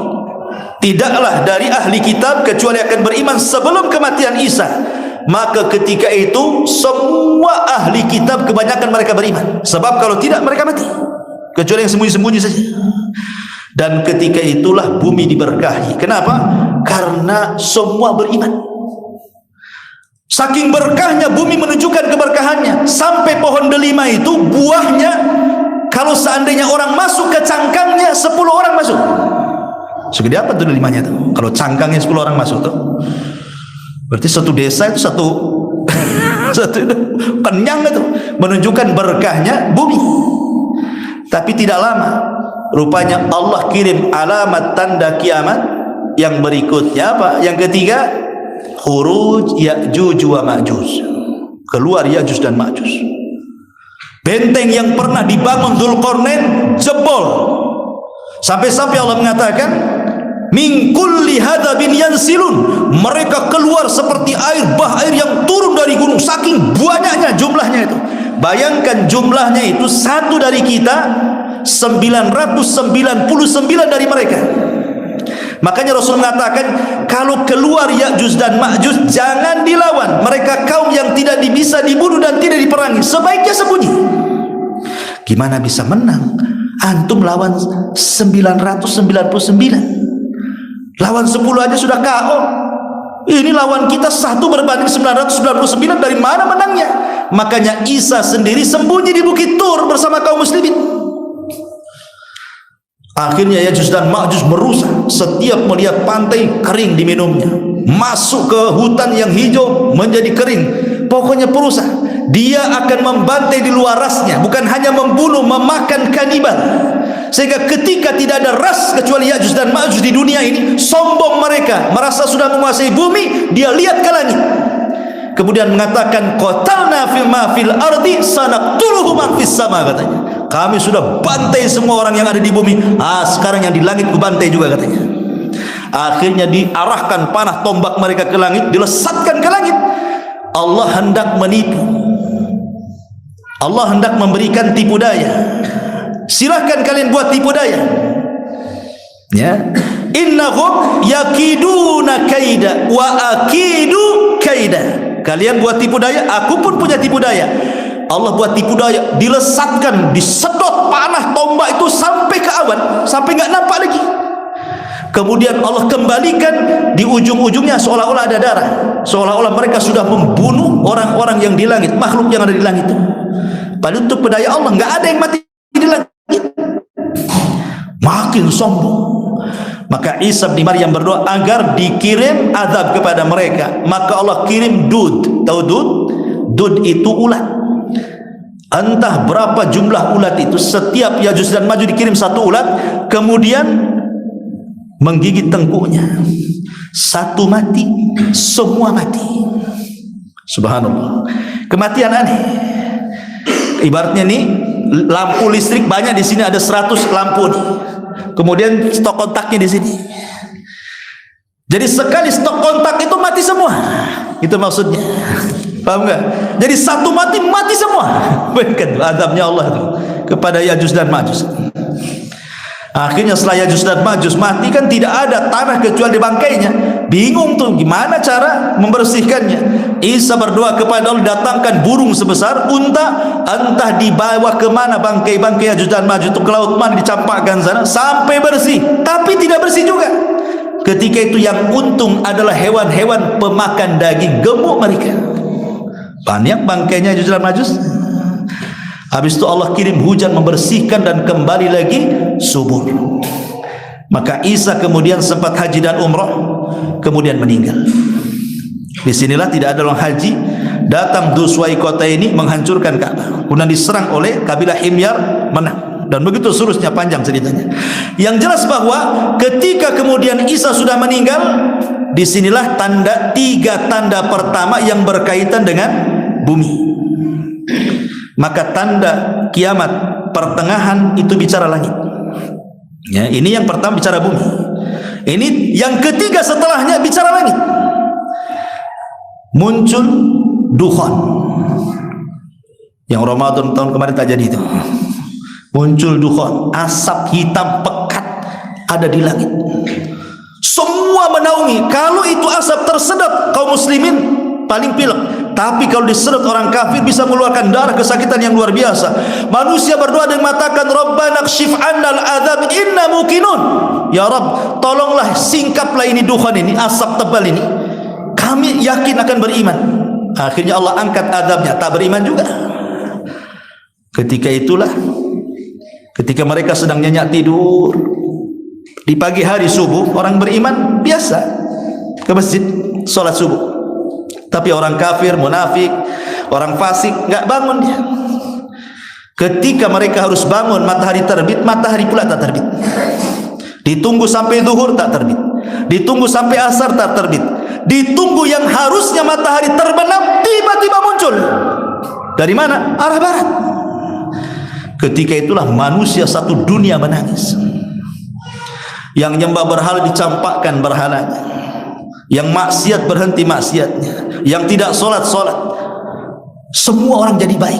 Tidaklah dari ahli kitab kecuali akan beriman sebelum kematian Isa. Maka ketika itu semua ahli kitab kebanyakan mereka beriman, sebab kalau tidak mereka mati, kecuali yang sembunyi-sembunyi saja. Dan ketika itulah bumi diberkahi. Kenapa? Karena semua beriman. Saking berkahnya bumi menunjukkan keberkahannya, sampai pohon delima itu buahnya, kalau seandainya orang masuk ke cangkangnya, 10 orang masuk. Segede apa tuh delimanya tuh? Kalau cangkangnya 10 orang masuk tuh, berarti satu desa itu satu kenyang itu, menunjukkan berkahnya bumi. Tapi tidak lama, rupanya Allah kirim alamat tanda kiamat yang berikutnya. Apa? Yang ketiga, khuruj Ya'juj wa Ma'juj, keluar Ya'juj dan Ma'juj. Benteng yang pernah dibangun Dzulqarnain jebol, sampai-sampai Allah mengatakan, min kulli hadabin yansilun, mereka keluar seperti air bah, air yang turun dari gunung, saking banyaknya jumlahnya itu. Bayangkan jumlahnya itu, satu dari kita 999 dari mereka. Makanya Rasul mengatakan, kalau keluar Ya'juj dan Ma'juj jangan dilawan. Mereka kaum yang tidak bisa dibunuh dan tidak diperangi, sebaiknya sembunyi. Gimana bisa menang? Antum lawan 999, lawan 10 aja sudah KO. Ini lawan kita 1 berbanding 999, dari mana menangnya? Makanya Isa sendiri sembunyi di Bukit Tur bersama kaum muslimin. Akhirnya Ya'juj dan Ma'juj merusak. Setiap melihat pantai kering diminumnya, masuk ke hutan yang hijau menjadi kering. Pokoknya perusak. Dia akan membantai di luar rasnya, bukan hanya membunuh, memakan kanibal. Sehingga ketika tidak ada ras kecuali Ya'juj dan Ma'juj di dunia ini, sombong mereka, merasa sudah menguasai bumi. Dia lihat ke langit, kemudian mengatakan, qatalna fil ardi sanaqtuluhu man fis sama, katanya. Kami sudah bantai semua orang yang ada di bumi. Sekarang yang di langit ku bantai juga, katanya. Akhirnya diarahkan panah tombak mereka ke langit, dilesatkan ke langit. Allah hendak menipu, Allah hendak memberikan tipu daya. Silahkan kalian buat tipu daya, ya. Innahum yakiduna kaida wa akidu kaida. Kalian buat tipu daya, aku pun punya tipu daya. Allah buat tipu daya, dilesatkan, disedot panah tombak itu sampai ke awan, sampai nggak nampak lagi. Kemudian Allah kembalikan, di ujung-ujungnya seolah-olah ada darah, seolah-olah mereka sudah membunuh orang-orang yang di langit, makhluk yang ada di langit. Padahal untuk pedaya Allah nggak ada yang mati di langit. Makin sombong. Maka Isa bin Maryam berdoa agar dikirim azab kepada mereka. Maka Allah kirim dud. Tahu dud? Dud itu ulat. Entah berapa jumlah ulat itu. Setiap Ya'juj dan Ma'juj dikirim satu ulat, kemudian menggigit tengkuknya. Satu mati, semua mati. Subhanallah. Kematian aneh. Ibaratnya nih, lampu listrik banyak di sini, ada 100 lampu nih. Kemudian stok kontaknya di sini. Jadi sekali stok kontak itu mati semua. Itu maksudnya. Paham enggak? Jadi satu mati, mati semua. Bukan azabnya Allah itu kepada Ya'juj dan Ma'juj. Akhirnya setelah Ya'juj dan Ma'juj mati, kan tidak ada tanah kecuali bangkainya. Bingung tuh gimana cara membersihkannya. Isa berdoa kepada Allah, datangkan burung sebesar unta, entah dibawa kemana bangkai-bangkai Ya'juj dan Ma'juj itu, ke laut mana, dicampakkan sana sampai bersih. Tapi tidak bersih juga. Ketika itu yang untung adalah hewan-hewan pemakan daging, gemuk mereka. Banyak bangkainya Ya'juj dan Ma'juj. Habis itu Allah kirim hujan membersihkan dan kembali lagi subur. Maka Isa kemudian sempat haji dan umrah, kemudian meninggal. Disinilah tidak ada orang haji datang Duswai kota ini menghancurkan Ka'bah. Kemudian diserang oleh kabilah Himyar, menang. Dan begitu seterusnya, panjang ceritanya. Yang jelas bahwa ketika kemudian Isa sudah meninggal, disinilah tanda, 3 tanda pertama yang berkaitan dengan bumi. Maka tanda kiamat pertengahan itu bicara langit. Ya, ini yang pertama bicara bumi. Ini yang ketiga setelahnya bicara langit. Muncul dukhan. Yang Ramadan tahun kemarin tak jadi itu. Muncul dukhan, asap hitam pekat ada di langit. Semua menaungi. Kalau itu asap tersedot, kaum muslimin paling pilek. Tapi kalau disedot orang kafir bisa mengeluarkan darah, kesakitan yang luar biasa. Manusia berdoa dan mengatakan, Rabbana kshif 'annal adzab inna muqinun. Ya Rabb, tolonglah singkaplah ini dukhan ini, asap tebal ini. Kami yakin akan beriman. Akhirnya Allah angkat azabnya, tak beriman juga. Ketika itulah, ketika mereka sedang nyenyak tidur di pagi hari subuh, orang beriman biasa ke masjid sholat subuh. Tapi orang kafir, munafik, orang fasik nggak bangun dia. Ketika mereka harus bangun, matahari terbit, matahari pula tak terbit. Ditunggu sampai zuhur tak terbit. Ditunggu sampai asar tak terbit. Ditunggu yang harusnya matahari terbenam, tiba-tiba muncul. Dari mana? Arah barat. Ketika itulah manusia satu dunia menangis. Yang nyembah berhala dicampakkan berhalanya. Yang maksiat berhenti maksiatnya, yang tidak sholat, semua orang jadi baik.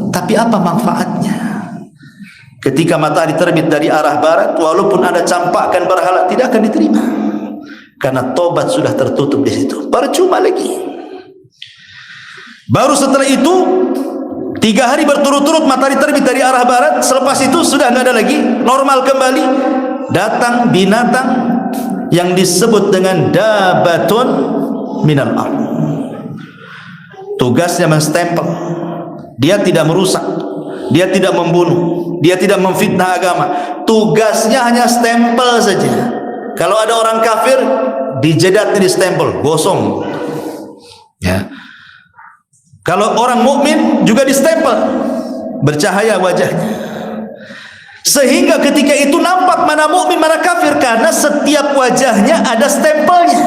Tapi apa manfaatnya? Ketika matahari terbit dari arah barat, walaupun ada campakkan berhala, tidak akan diterima, karena tobat sudah tertutup di situ. Percuma lagi. Baru setelah itu 3 hari berturut-turut matahari terbit dari arah barat, selepas itu sudah tidak ada lagi, normal kembali. Datang binatang yang disebut dengan dabatun minal ard. Tugasnya menstempel. Dia tidak merusak, dia tidak membunuh, dia tidak memfitnah agama. Tugasnya hanya stempel saja. Kalau ada orang kafir, dijedat di stempel, gosong. Ya. Kalau orang mukmin juga distempel, bercahaya wajahnya. Sehingga ketika itu nampak mana mukmin mana kafir, karena setiap wajahnya ada stempelnya.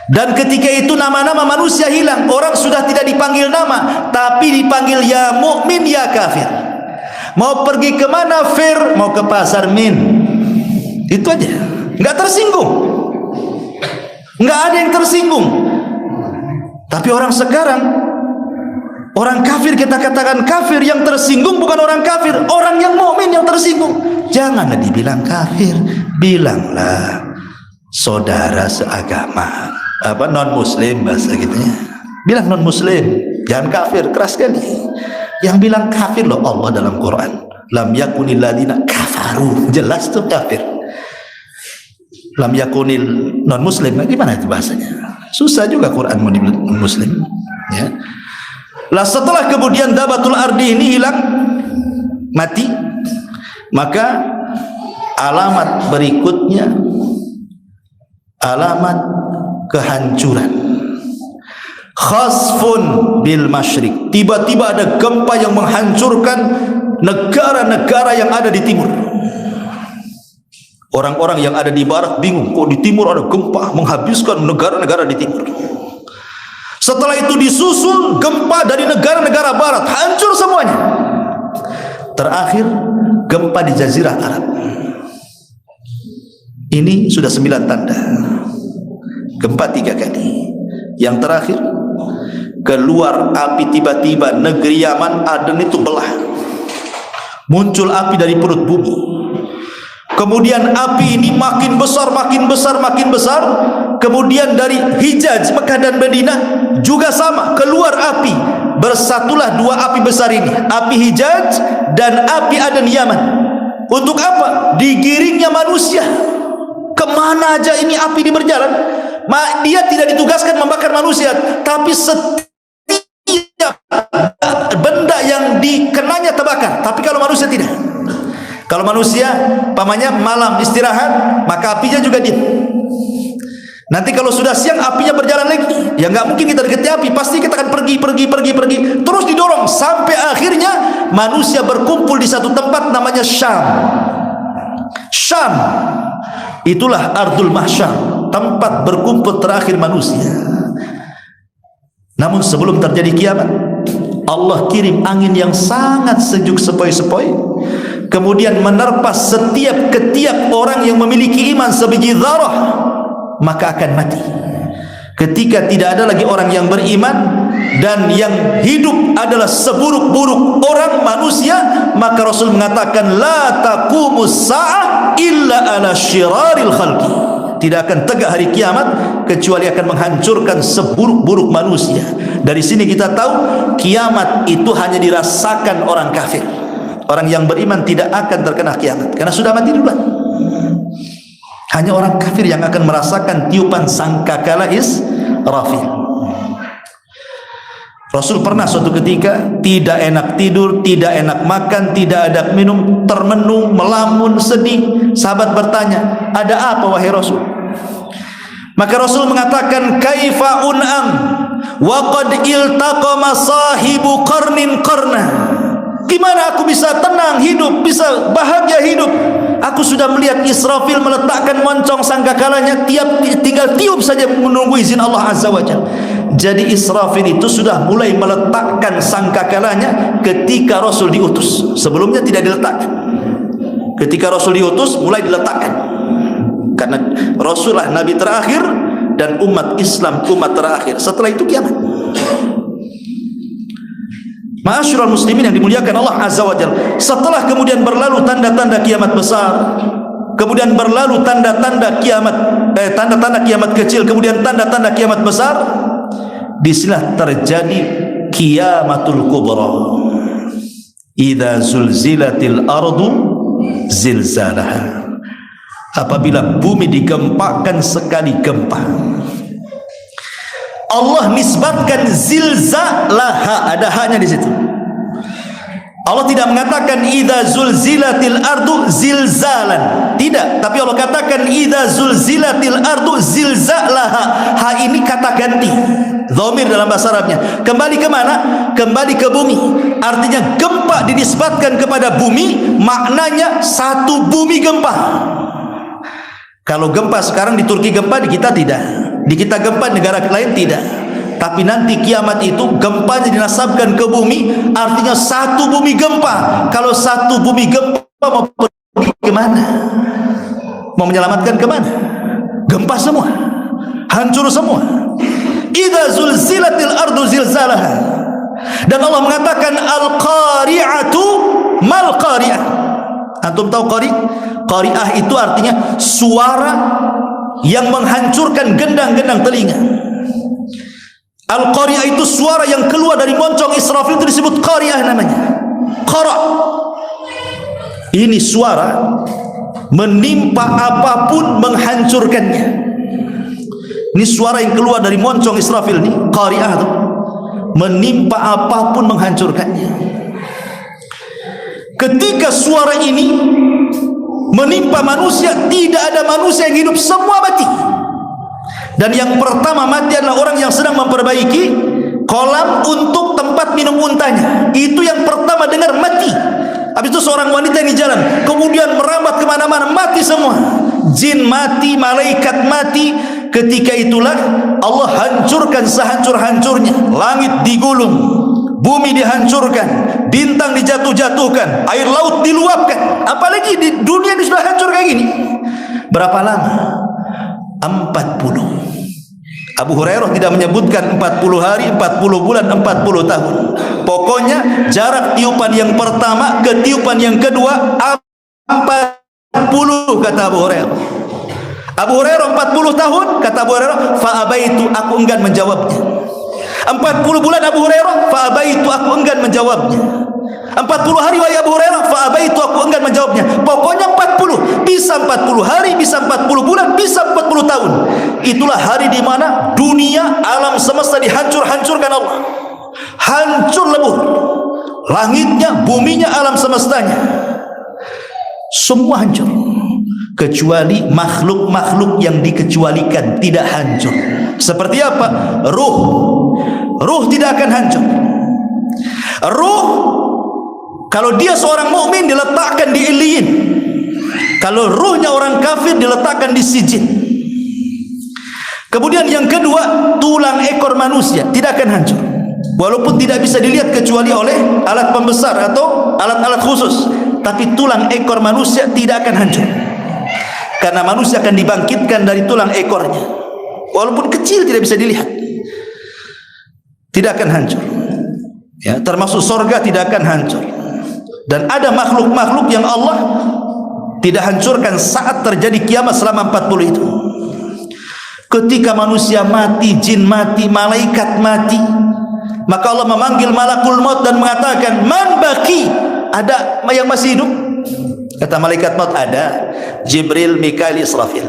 Dan ketika itu nama-nama manusia hilang, orang sudah tidak dipanggil nama, tapi dipanggil ya mukmin ya kafir. Mau pergi kemana Fir? Mau ke pasar Min. Itu aja, nggak tersinggung, nggak ada yang tersinggung. Tapi orang sekarang, orang kafir kita katakan kafir, yang tersinggung bukan orang kafir, orang yang mukmin yang tersinggung. Janganlah dibilang kafir, bilanglah saudara seagama, apa non muslim bahasa gitu ya. Bilang non muslim, jangan kafir, keras sekali. Yang bilang kafir loh Allah dalam Quran. Lam yakunil ladina kafaru, jelas tuh kafir. Lam yakunil non muslim, gimana itu bahasanya? Susah juga Quran mau dibilang non muslim, ya. Lah setelah kemudian dabatul ardi ini hilang, mati, maka alamat berikutnya, alamat kehancuran, khasfun bil masyrik. Tiba-tiba ada gempa yang menghancurkan negara-negara yang ada di timur. Orang-orang yang ada di barat bingung, kok di timur ada gempa menghabiskan negara-negara di timur. Setelah itu disusul gempa dari negara-negara barat, hancur semuanya. Terakhir gempa di Jazirah Arab. Ini sudah 9 tanda. Gempa 3 kali. Yang terakhir, keluar api tiba-tiba, negeri Yaman Aden itu belah. Muncul api dari perut bumi. Kemudian api ini makin besar, makin besar, makin besar. Kemudian dari Hijaz, Mekah dan Madinah juga sama, keluar api. Bersatulah 2 api besar ini, api Hijaz dan api Aden Yaman. Untuk apa? Digiringnya manusia. Kemana aja ini api ini berjalan. Dia tidak ditugaskan membakar manusia, tapi setiap benda yang dikenanya terbakar. Tapi kalau manusia tidak. Kalau manusia pamannya malam istirahat, maka apinya juga diam. Nanti kalau sudah siang apinya berjalan lagi. Ya nggak mungkin kita dekati api, pasti kita akan pergi, terus didorong sampai akhirnya manusia berkumpul di satu tempat namanya Syam. Syam itulah Ardul Mahsyar, tempat berkumpul terakhir manusia. Namun sebelum terjadi kiamat, Allah kirim angin yang sangat sejuk sepoi-sepoi, kemudian menerpa setiap ketiak orang yang memiliki iman sebiji dzarah, maka akan mati. Ketika tidak ada lagi orang yang beriman dan yang hidup adalah seburuk-buruk orang manusia, maka Rasul mengatakan la taqumus sa'ah illa ala syiraril khalqi. Tidak akan tegak hari kiamat kecuali akan menghancurkan seburuk-buruk manusia. Dari sini kita tahu kiamat itu hanya dirasakan orang kafir. Orang yang beriman tidak akan terkena kiamat karena sudah mati duluan. Hanya orang kafir yang akan merasakan tiupan sangkakala Israfil. Rasul pernah suatu ketika tidak enak tidur, tidak enak makan, tidak ada minum, termenung, melamun, sedih. Sahabat bertanya, ada apa wahai Rasul? Maka Rasul mengatakan, kaifa un'am wa qad iltaqama sahibu qarnin qarna. Gimana aku bisa tenang hidup, bisa bahagia hidup? Aku sudah melihat Israfil meletakkan moncong sangkakalanya, tinggal tiup saja menunggu izin Allah Azza wa Jalla. Jadi Israfil itu sudah mulai meletakkan sangkakalanya ketika Rasul diutus. Sebelumnya tidak diletakkan. Ketika Rasul diutus mulai diletakkan. Karena Rasulullah Nabi terakhir dan umat Islam umat terakhir. Setelah itu kiamat. Ma'asyiral muslimin yang dimuliakan Allah Azza wa Jalla, setelah kemudian berlalu tanda-tanda kiamat besar, kemudian berlalu tanda-tanda kiamat tanda-tanda kiamat kecil, kemudian tanda-tanda kiamat besar, disinilah terjadi kiamatul kubra. Idza zulzilatil ardu zilzalaha, apabila bumi digempakan sekali gempa. Allah nisbatkan zilzalaha, ada haknya di situ. Allah tidak mengatakan idza zulzilatil ardu zilzalan, tidak, tapi Allah katakan idza zulzilatil ardu zilzalaha. Ha ini kata ganti, dhamir dalam bahasa Arabnya. Kembali ke mana? Kembali ke bumi. Artinya gempa dinisbatkan kepada bumi, maknanya satu bumi gempa. Kalau gempa sekarang di Turki gempa, di kita tidak. Di kita gempa, negara lain tidak. Tapi nanti kiamat itu gempanya dinasabkan ke bumi, artinya satu bumi gempa. Kalau satu bumi gempa, mau pergi kemana? Mau menyelamatkan kemana? Gempa semua, hancur semua. Idza zulzilatil ardu zilzalaha. Dan Allah mengatakan al-qari'atu mal qari'ah. Antum tahu qari'ah itu artinya suara yang menghancurkan gendang-gendang telinga. Al-qari'ah itu suara yang keluar dari moncong Israfil, itu disebut qari'ah namanya. Qara'. Ini suara menimpa apapun menghancurkannya. Ini suara yang keluar dari moncong Israfil ini, qari'ah itu, menimpa apapun menghancurkannya. Ketika suara ini menimpa manusia, tidak ada manusia yang hidup, semua mati. Dan yang pertama mati adalah orang yang sedang memperbaiki kolam untuk tempat minum untanya. Itu yang pertama dengar mati. Habis itu seorang wanita yang di jalan, kemudian merambat kemana-mana, mati semua. Jin mati, malaikat mati. Ketika itulah Allah hancurkan sehancur-hancurnya. Langit digulung, bumi dihancurkan, bintang dijatuh-jatuhkan, air laut diluapkan. Apalagi di dunia ini sudah hancur kayak gini. Berapa lama? 40. Abu Hurairah tidak menyebutkan 40 hari, 40 bulan, 40 tahun. Pokoknya jarak tiupan yang pertama ke tiupan yang kedua 40, kata Abu Hurairah. Abu Hurairah 40 tahun, kata Abu Hurairah, fa'abaitu, aku enggan menjawabnya. 40 bulan Abu Hurairah, fa'abaitu, aku enggan menjawabnya. 40 hari wahai Abu Hurairah, fa'abaitu, aku enggan menjawabnya. Pokoknya 40, bisa 40 hari, bisa 40 bulan, bisa 40 tahun. Itulah hari di mana dunia, alam semesta dihancur-hancurkan Allah. Hancur lebur. Langitnya, buminya, alam semestanya, semua hancur. Kecuali makhluk-makhluk yang dikecualikan tidak hancur. Seperti apa? Ruh. Ruh tidak akan hancur. Ruh, kalau dia seorang mukmin diletakkan di Iliyin. Kalau ruhnya orang kafir diletakkan di Sijin. Kemudian yang kedua, tulang ekor manusia tidak akan hancur. Walaupun tidak bisa dilihat kecuali oleh alat pembesar atau alat-alat khusus, tapi tulang ekor manusia tidak akan hancur. Karena manusia akan dibangkitkan dari tulang ekornya. Walaupun kecil tidak bisa dilihat, tidak akan hancur. Ya, termasuk sorga tidak akan hancur. Dan ada makhluk-makhluk yang Allah tidak hancurkan saat terjadi kiamat selama 40 itu. Ketika manusia mati, jin mati, malaikat mati, maka Allah memanggil malakul maut dan mengatakan, man baki? Ada yang masih hidup? Kata malaikat maut, ada. Jibril, Mikail, Israfil.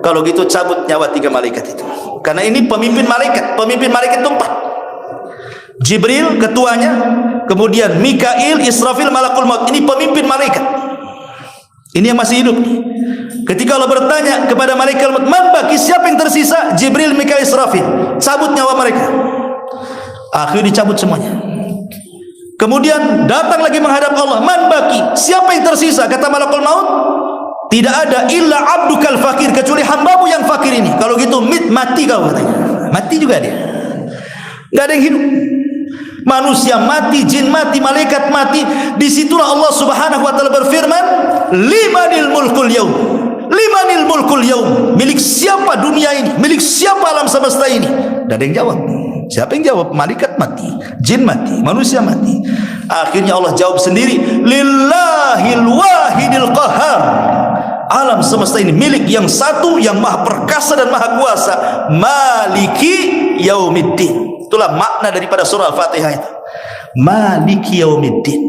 Kalau gitu cabut nyawa 3 malaikat itu. Karena ini pemimpin malaikat. Pemimpin malaikat itu 4. Jibril ketuanya, kemudian Mikail, Israfil, malakul maut. Ini pemimpin malaikat. Ini yang masih hidup. Ketika Allah bertanya kepada malaikat maut, man baki? Siapa yang tersisa? Jibril, Mikail, Israfil. Cabut nyawa mereka. Akhirnya dicabut semuanya. Kemudian datang lagi menghadap Allah, man baki? Siapa yang tersisa? Kata malakul maut, tidak ada illa abdukal fakir, kecuali hambamu yang fakir ini. Kalau gitu mati kau, katanya. Mati juga dia. Enggak ada yang hidup. Manusia mati, jin mati, malaikat mati. Disitulah Allah Subhanahu wa taala berfirman, limanil mulkul yaum. Limanil mulkul yaum. Milik siapa dunia ini? Milik siapa alam semesta ini? Tidak ada yang jawab. Siapa yang jawab? Malaikat mati, jin mati, manusia mati. Akhirnya Allah jawab sendiri, lillahil wahidil qahar. Alam semesta ini milik yang satu, yang maha perkasa dan maha kuasa, maliki yaumiddin. Itulah makna daripada surah Al-Fatihah itu, maliki yaumiddin,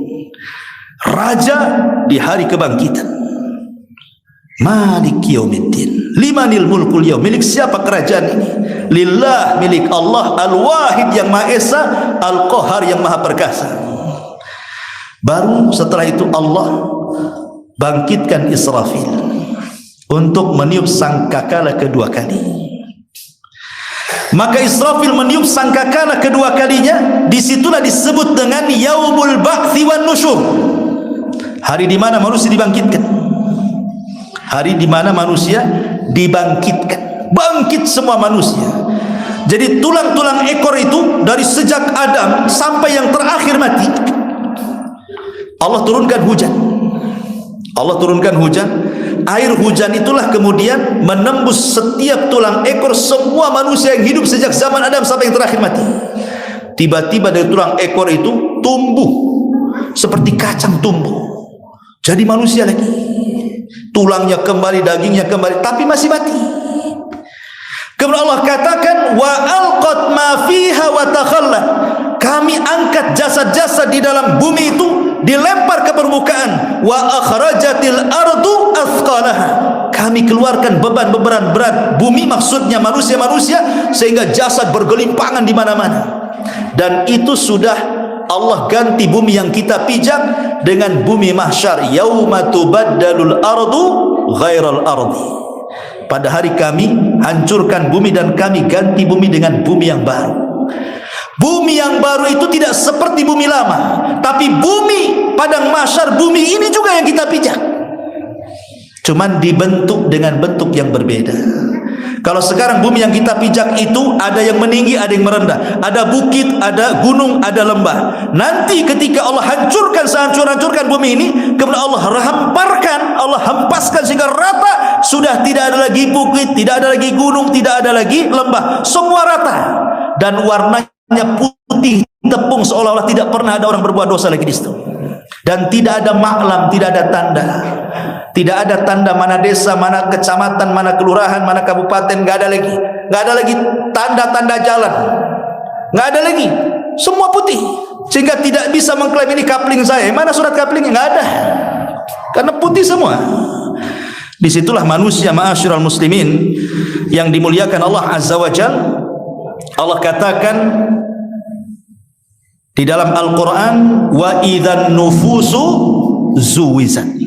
raja di hari kebangkitan. Maliki yaumiddin, limanil mulkul yaum, milik siapa kerajaan ini? Lillah, milik Allah, al-wahid yang maha esa, al-qahar yang maha perkasa. Baru setelah itu Allah bangkitkan Israfil untuk meniup sangkakala kedua kali. Maka Israfil meniup sangkakala kedua kalinya, disitulah disebut dengan yaumul ba'thi wan nusyur, hari di mana manusia dibangkitkan. Hari di mana manusia dibangkitkan, bangkit semua manusia. Jadi tulang-tulang ekor itu dari sejak Adam sampai yang terakhir mati, Allah turunkan hujan. Allah turunkan hujan. Air hujan itulah kemudian menembus setiap tulang ekor semua manusia yang hidup sejak zaman Adam sampai yang terakhir mati. Tiba-tiba dari tulang ekor itu tumbuh seperti kacang tumbuh, jadi manusia lagi. Tulangnya kembali, dagingnya kembali, tapi masih mati. Kemudian Allah katakan, wa alqat ma fiha wa takhalla. Kami angkat jasad-jasad di dalam bumi itu, dilempar ke permukaan. Wa akhrajatil ardu athqalaha. Kami keluarkan beban-beban berat bumi, maksudnya manusia-manusia, sehingga jasad bergelimpangan di mana-mana. Dan itu sudah Allah ganti bumi yang kita pijak dengan bumi mahsyar, yauma tubaddalul ardu ghairal ardi. Pada hari kami hancurkan bumi dan kami ganti bumi dengan bumi yang baru. Bumi yang baru itu tidak seperti bumi lama, tapi bumi padang mahsyar, bumi ini juga yang kita pijak, cuman dibentuk dengan bentuk yang berbeda. Kalau sekarang bumi yang kita pijak itu ada yang meninggi, ada yang merendah, ada bukit, ada gunung, ada lembah. Nanti ketika Allah hancurkan sehancur-hancurkan bumi ini, kemudian Allah hamparkan, Allah hempaskan sehingga rata, sudah tidak ada lagi bukit, tidak ada lagi gunung, tidak ada lagi lembah, semua rata dan warnanya putih tepung, seolah-olah tidak pernah ada orang berbuat dosa lagi di situ. Dan tidak ada maklam, tidak ada tanda. Tidak ada tanda mana desa, mana kecamatan, mana kelurahan, mana kabupaten, enggak ada lagi. Enggak ada lagi tanda-tanda jalan. Enggak ada lagi. Semua putih. Sehingga tidak bisa mengklaim ini kapling saya. Mana surat kaplingnya? Enggak ada. Karena putih semua. Disitulah manusia, ma'asyiral muslimin, yang dimuliakan Allah Azza wa Jalla. Allah katakan di dalam Al-Quran, wa idzan nufusu zuwizat.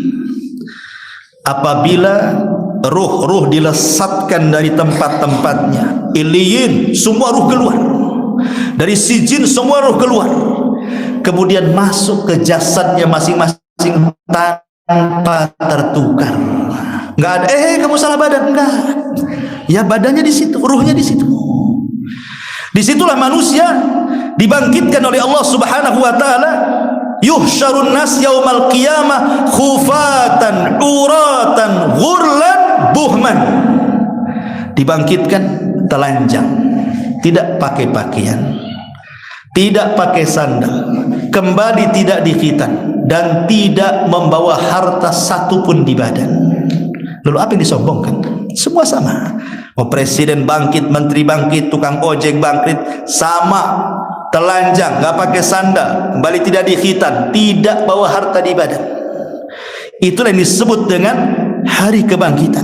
Apabila ruh-ruh dilesatkan dari tempat-tempatnya, iliyin, semua ruh keluar. Dari sijin semua ruh keluar. Kemudian masuk ke jasadnya masing-masing tanpa tertukar. Enggak ada, kamu salah badan, enggak. Ya badannya di situ, ruhnya di situ. Disitulah manusia dibangkitkan oleh Allah Subhanahu wa taala. Yuhsyarun nas yaumal qiyamah khufatan uratan ghurlan buhman. Dibangkitkan telanjang, tidak pakai pakaian, tidak pakai sandal, kembali tidak dikhitan, dan tidak membawa harta satupun di badan. Lalu apa yang disombongkan? Semua sama. Mau presiden bangkit, menteri bangkit, tukang ojek bangkit, sama. Telanjang, nggak pakai sandal, kembali tidak dikhitan, tidak bawa harta di badan. Itulah yang disebut dengan hari kebangkitan.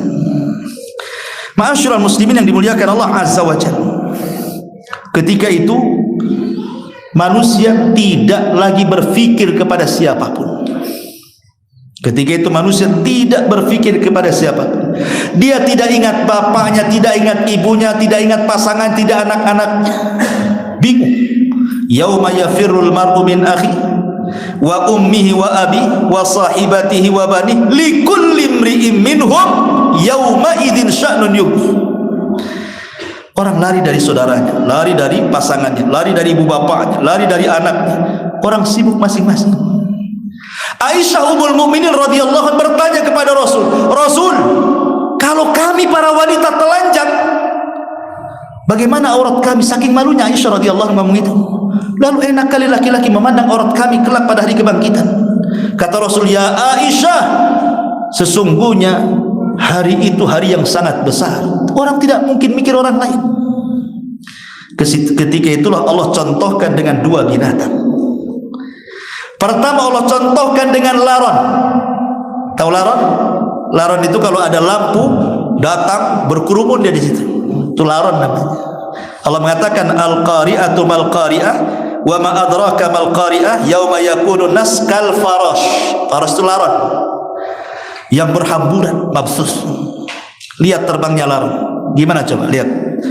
Ma'asyiral muslimin yang dimuliakan Allah Azza wa Jalla. Ketika itu manusia tidak lagi berfikir kepada siapapun. Ketika itu manusia tidak berfikir kepada siapapun. Dia tidak ingat bapaknya, tidak ingat ibunya, tidak ingat pasangan, tidak anak-anaknya. Bingung. Yauma yafirrul mar'u min akhi wa ummihi wa abi wa sahibatihi wa banihi likulli imri'in minhum yauma idzin sya'nun yughni. Orang lari dari saudaranya, lari dari pasangannya, lari dari ibu bapaknya, lari dari anaknya. Orang sibuk masing-masing. Aisyah ummul mukminin radhiyallahu anha bertanya kepada Rasul, "Rasul, kalau kami para wanita telanjang, Bagaimana aurat kami? Saking malunya Aisyah radhiyallahu anha ngomong itu. Lalu enak kali laki-laki memandang aurat kami kelak pada hari kebangkitan. Kata Rasul, ya Aisyah, sesungguhnya hari itu hari yang sangat besar. Orang tidak mungkin mikir orang lain. Ketika itulah Allah contohkan dengan dua binatang. Pertama Allah contohkan dengan laron. Tahu laron? Laron itu kalau ada lampu datang berkerumun dia di situ. Itu laron namanya. Allah mengatakan al-qari'atu mal qari'ah wa ma adraka mal qari'ah yauma yakunu nas kal farash. Farash itu laron yang berhamburan, mabsus. Lihat terbangnya laron. Gimana coba lihat.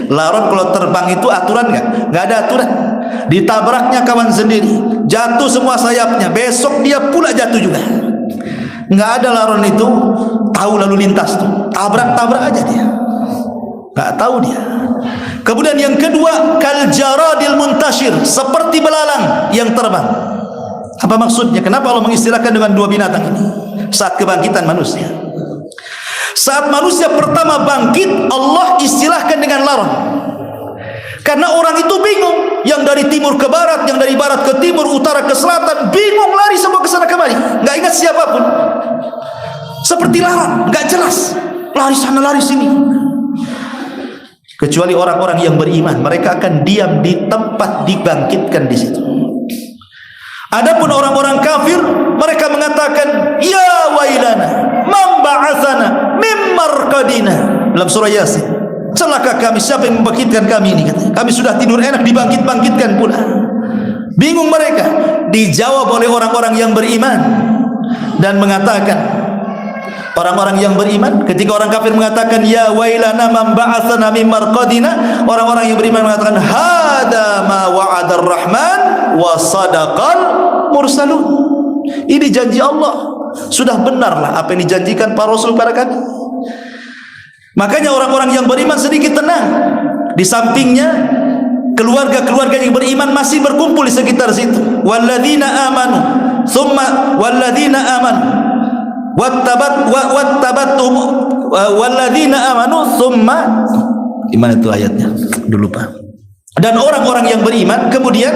Laron kalau terbang itu aturan enggak? Enggak ada aturan. Ditabraknya kawan sendiri, jatuh semua sayapnya, besok dia pula jatuh juga. Enggak ada laron itu tahu lalu lintas tuh. Tabrak-tabrak aja dia. Enggak tahu dia. Kemudian yang kedua, kal jaradil muntashir, seperti belalang yang terbang. Apa maksudnya? Kenapa Allah mengistilahkan dengan dua binatang ini saat kebangkitan manusia? Saat manusia pertama bangkit, Allah istilahkan dengan laron. Karena orang itu bingung, yang dari timur ke barat, yang dari barat ke timur, utara ke selatan, bingung lari semua ke sana kemari, enggak ingat siapapun. Seperti laron, enggak jelas, lari sana lari sini. Kecuali orang-orang yang beriman, mereka akan diam di tempat dibangkitkan di situ. Adapun orang-orang kafir, mereka mengatakan, ya wailana, man ba'atsana mim marqadina. Dalam surah Yasin, celaka kami, siapa yang membangkitkan kami ini? Kami sudah tidur enak, dibangkit-bangkitkan pula. Bingung mereka. Dijawab oleh orang-orang yang beriman dan mengatakan, orang-orang yang beriman, ketika orang kafir mengatakan ya wailana man ba'atsana mim marqadina, orang-orang yang beriman mengatakan hada ma wa'adar rahman wa sadaqal mursalun. Ini janji Allah, sudah benarlah apa yang dijanjikan para rasul kepada kami. Makanya orang-orang yang beriman sedikit tenang. Di sampingnya keluarga-keluarga yang beriman masih berkumpul di sekitar situ. Walladzina amanu thumma walladzina amanu wattabatum walladzina amanu thumma, gimana itu ayatnya? Dulu lupa. Dan orang-orang yang beriman kemudian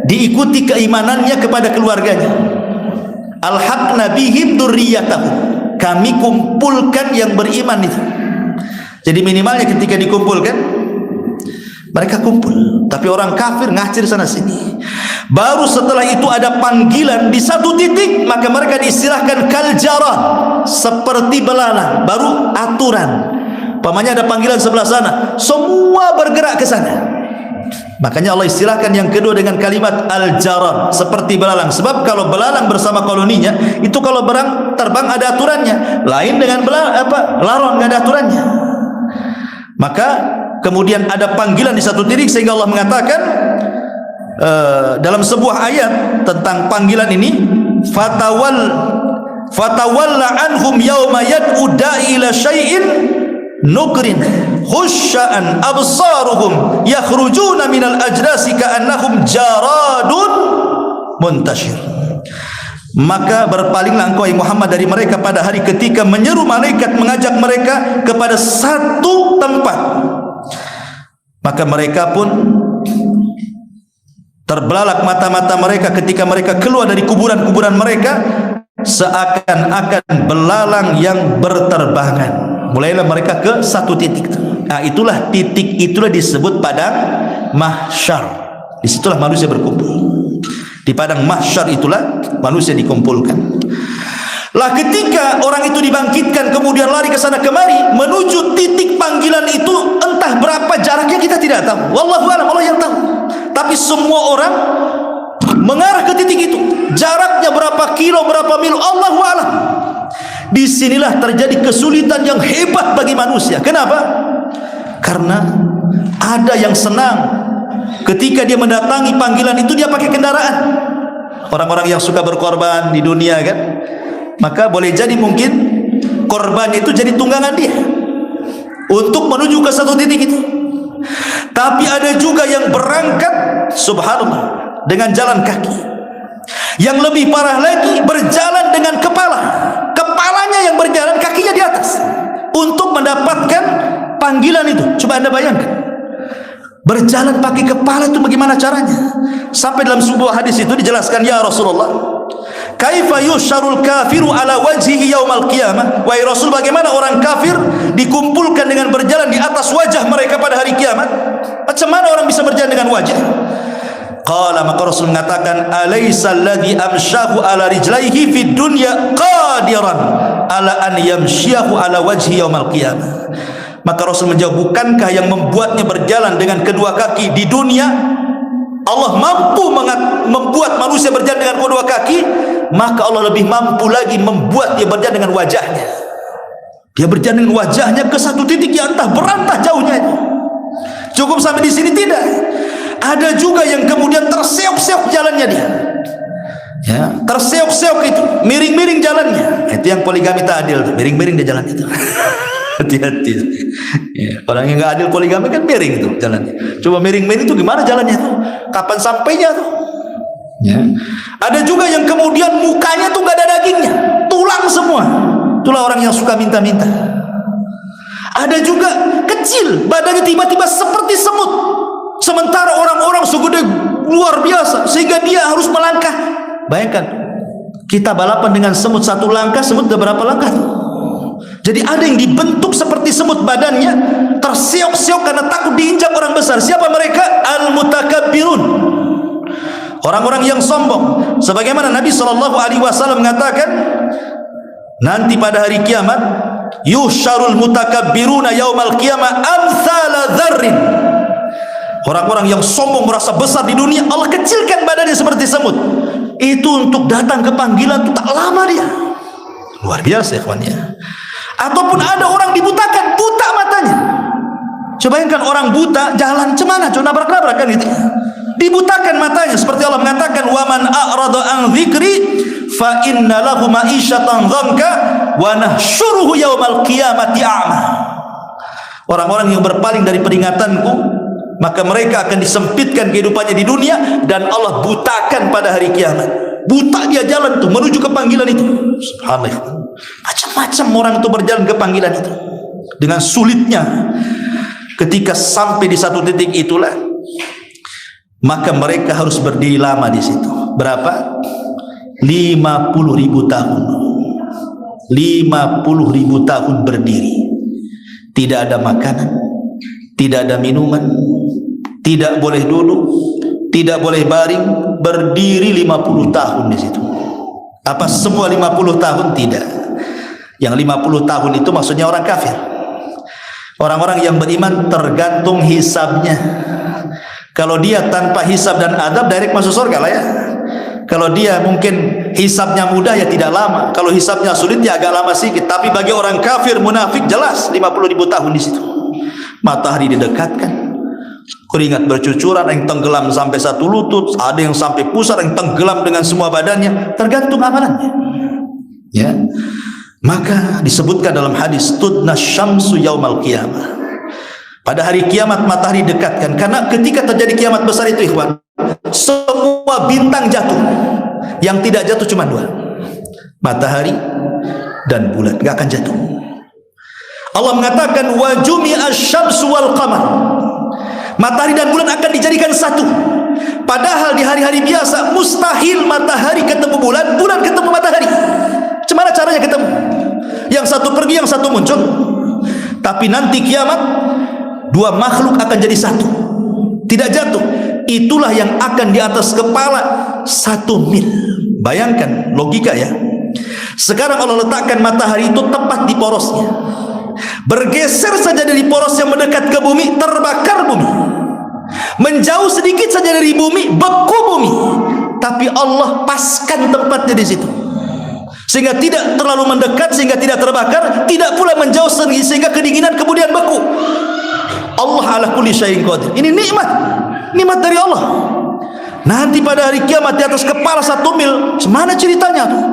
diikuti keimanannya kepada keluarganya. Alhaqna bihim dzurriyyatahum. Kami kumpulkan yang beriman itu. Jadi minimalnya ketika dikumpulkan mereka kumpul, tapi orang kafir ngacir sana sini. Baru setelah itu ada panggilan di satu titik, maka mereka diistilahkan kaljaran, seperti belalang. Baru aturan. Pamannya ada panggilan sebelah sana, semua bergerak ke sana. Makanya Allah istilahkan yang kedua dengan kalimat al-jaran, seperti belalang. Sebab kalau belalang bersama koloninya, itu kalau terbang ada aturannya. Lain dengan laron, nggak ada aturannya. Maka kemudian ada panggilan di satu titik sehingga Allah mengatakan dalam sebuah ayat tentang panggilan ini, fatawalla anhum yauma yad'u da'i ila syai'in nukrin khusya'an absaruhum yakhrujuna minal ajlasi ka'annahum jaradun muntashir. Maka berpalinglah engkau Muhammad dari mereka pada hari ketika menyeru malaikat mengajak mereka kepada satu tempat. Maka mereka pun terbelalak mata-mata mereka ketika mereka keluar dari kuburan-kuburan mereka, seakan-akan belalang yang berterbangan. Mulailah mereka ke satu titik. Nah, itulah titik, itulah disebut padang mahsyar. Disitulah manusia berkumpul. Di padang mahsyar itulah manusia dikumpulkan. Lah ketika orang itu dibangkitkan kemudian lari ke sana kemari menuju titik panggilan itu, entah berapa jaraknya kita tidak tahu. Wallahu a'lam, Allah yang tahu. Tapi semua orang mengarah ke titik itu. Jaraknya berapa kilo, berapa mil, Allahu a'lam. Disinilah terjadi kesulitan yang hebat bagi manusia. Kenapa? Karena ada yang senang ketika dia mendatangi panggilan itu dia pakai kendaraan. Orang-orang yang suka berkorban di dunia kan, maka boleh jadi mungkin korban itu jadi tunggangan dia untuk menuju ke satu titik itu. Tapi ada juga yang berangkat subhanallah dengan jalan kaki. Yang lebih parah lagi berjalan dengan kepalanya yang berjalan, kakinya di atas untuk mendapatkan panggilan itu. Coba Anda bayangkan. Berjalan pakai kepala itu bagaimana caranya? Sampai dalam sebuah hadis itu dijelaskan, ya Rasulullah, kaifa yusyarul kafiru ala wajhihi yaumal qiyamah? Wahai Rasul, bagaimana orang kafir dikumpulkan dengan berjalan di atas wajah mereka pada hari kiamat? Macam mana orang bisa berjalan dengan wajah? Qala, maka Rasul mengatakan, alaysa alladhi amsyahu ala rijlaihi fid dunya qadiran ala an yamsyihu ala wajhi yaumal qiyamah? Maka Rasul menjawab, bukankah yang membuatnya berjalan dengan kedua kaki di dunia, Allah mampu membuat manusia berjalan dengan kedua kaki, maka Allah lebih mampu lagi membuat dia berjalan dengan wajahnya. Dia berjalan dengan wajahnya ke satu titik yang entah berantah jauhnya itu. Cukup sampai di sini? Tidak. Ada juga yang kemudian terseok-seok jalannya dia, ya, terseok-seok itu, miring-miring jalannya. Itu yang poligami tak adil, miring-miring dia jalan itu. Hati-hati, ya, orang yang nggak adil poligami kan miring itu jalannya. Coba miring-miring itu gimana jalannya tuh? Kapan sampainya tuh? Ya. Ada juga yang kemudian mukanya tuh nggak ada dagingnya, tulang semua. Itulah orang yang suka minta-minta. Ada juga kecil, badannya tiba-tiba seperti semut, sementara orang-orang segede luar biasa sehingga dia harus melangkah. Bayangkan, kita balapan dengan semut, satu langkah, semut udah berapa langkah tuh? Jadi ada yang dibentuk seperti semut badannya, terseok-seok karena takut diinjak orang besar. Siapa mereka? Al-mutakabbirun, orang-orang yang sombong. Sebagaimana Nabi SAW mengatakan, nanti pada hari kiamat, yusyarul mutakabbiruna yaumal qiyamah amsala dzarrin. Orang-orang yang sombong merasa besar di dunia, Allah kecilkan badannya seperti semut. Itu untuk datang ke panggilan itu tak lama dia. Luar biasa, ikhwannya. Ataupun ada orang dibutakan, buta matanya. Coba bayangkan orang buta jalan cemana, cuma nabrak-nabrak kan gitu. Dibutakan matanya, seperti Allah mengatakan, wa man a'rada an dzikri fa inna lahu ma'isyatan dhanka wa nahsyuruhu yaumal qiyamati a'ma. Orang-orang yang berpaling dari peringatanku, maka mereka akan disempitkan kehidupannya di dunia dan Allah butakan pada hari kiamat. Buta dia jalan tuh menuju ke panggilan itu. Subhanallah. Macam-macam orang itu berjalan ke panggilan itu dengan sulitnya. Ketika sampai di satu titik itulah, maka mereka harus berdiri lama di situ. Berapa? 50.000 tahun. 50.000 tahun berdiri. Tidak ada makanan, tidak ada minuman, tidak boleh duduk, tidak boleh baring, berdiri 50 tahun di situ. Apa semua 50 tahun? Tidak. Yang 50 tahun itu maksudnya orang kafir. Orang-orang yang beriman tergantung hisabnya. Kalau dia tanpa hisab dan adab, direct masuk surga lah ya. Kalau dia mungkin hisabnya mudah, ya tidak lama. Kalau hisabnya sulit, ya agak lama sedikit. Tapi bagi orang kafir munafik, jelas 50.000 tahun di situ. Matahari didekatkan, keringat bercucuran, ada yang tenggelam sampai satu lutut, ada yang sampai pusar, yang tenggelam dengan semua badannya, tergantung amalannya. Ya, maka disebutkan dalam hadis, tudna syamsu yaumal qiyamah. Pada hari kiamat matahari dekatkan, karena ketika terjadi kiamat besar itu, ikhwan, semua bintang jatuh. Yang tidak jatuh cuma dua, matahari dan bulan, gak akan jatuh. Allah mengatakan, wa jumi'a syamsu wal qamar. Matahari dan bulan akan dijadikan satu. Padahal di hari-hari biasa mustahil matahari ketemu bulan, bulan ketemu matahari. Gimana caranya ketemu? Yang satu pergi, yang satu muncul. Tapi nanti kiamat, dua makhluk akan jadi satu, tidak jatuh. Itulah yang akan di atas kepala 1 mil. Bayangkan logika ya. Sekarang Allah letakkan matahari itu tepat di porosnya. Bergeser saja dari poros yang mendekat ke bumi, terbakar bumi. Menjauh sedikit saja dari bumi, beku bumi. Tapi Allah paskan tempatnya di situ, sehingga tidak terlalu mendekat, sehingga tidak terbakar, tidak pula menjauh sehingga kedinginan kemudian beku. Allah ala kulli syai'in qadir. Ini nikmat dari Allah. Nanti pada hari kiamat di atas kepala 1 mil, semana ceritanya tuh?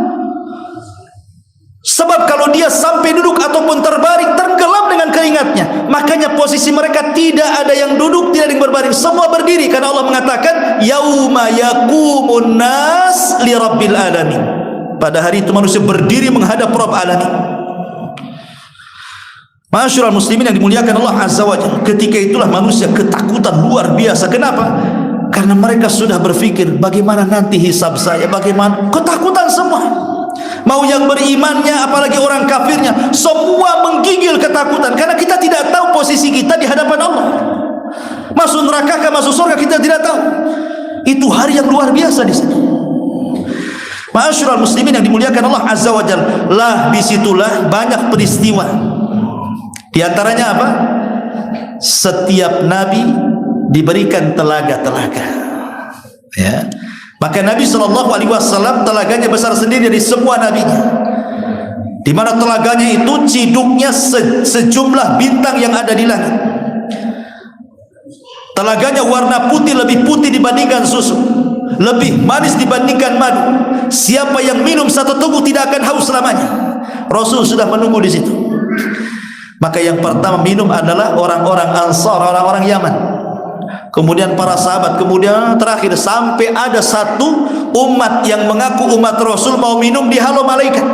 Sebab kalau dia sampai duduk ataupun terbaring, tenggelam dengan keringatnya. Makanya posisi mereka tidak ada yang duduk, tidak ada yang berbaring, semua berdiri. Karena Allah mengatakan, yauma yaqumun nas li rabbil alamin. Pada hari itu manusia berdiri menghadap Rabb alamin. Ma'asyiral muslimin yang dimuliakan Allah Azza wa Jalla, ketika itulah manusia ketakutan luar biasa. Kenapa? Karena mereka sudah berpikir bagaimana nanti hisab saya, bagaimana, ketakutan semua. Mau yang berimannya apalagi orang kafirnya, semua menggigil ketakutan karena kita tidak tahu posisi kita di hadapan Allah. Masuk neraka ke masuk surga kita tidak tahu. Itu hari yang luar biasa di sana. Ma'asyiral muslimin yang dimuliakan Allah Azza wa Jalla, lah disitulah banyak peristiwa. Di antaranya apa? Setiap nabi diberikan telaga-telaga. Ya. Maka Nabi SAW telaganya besar sendiri dari semua nabinya. Di mana telaganya itu ciduknya sejumlah bintang yang ada di langit. Telaganya warna putih, lebih putih dibandingkan susu, lebih manis dibandingkan madu. Siapa yang minum satu teguk tidak akan haus selamanya. Rasul sudah menunggu di situ. Maka yang pertama minum adalah orang-orang Ansar, orang-orang Yaman. Kemudian para sahabat, kemudian terakhir sampai ada satu umat yang mengaku umat Rasul mau minum, dihalau malaikat.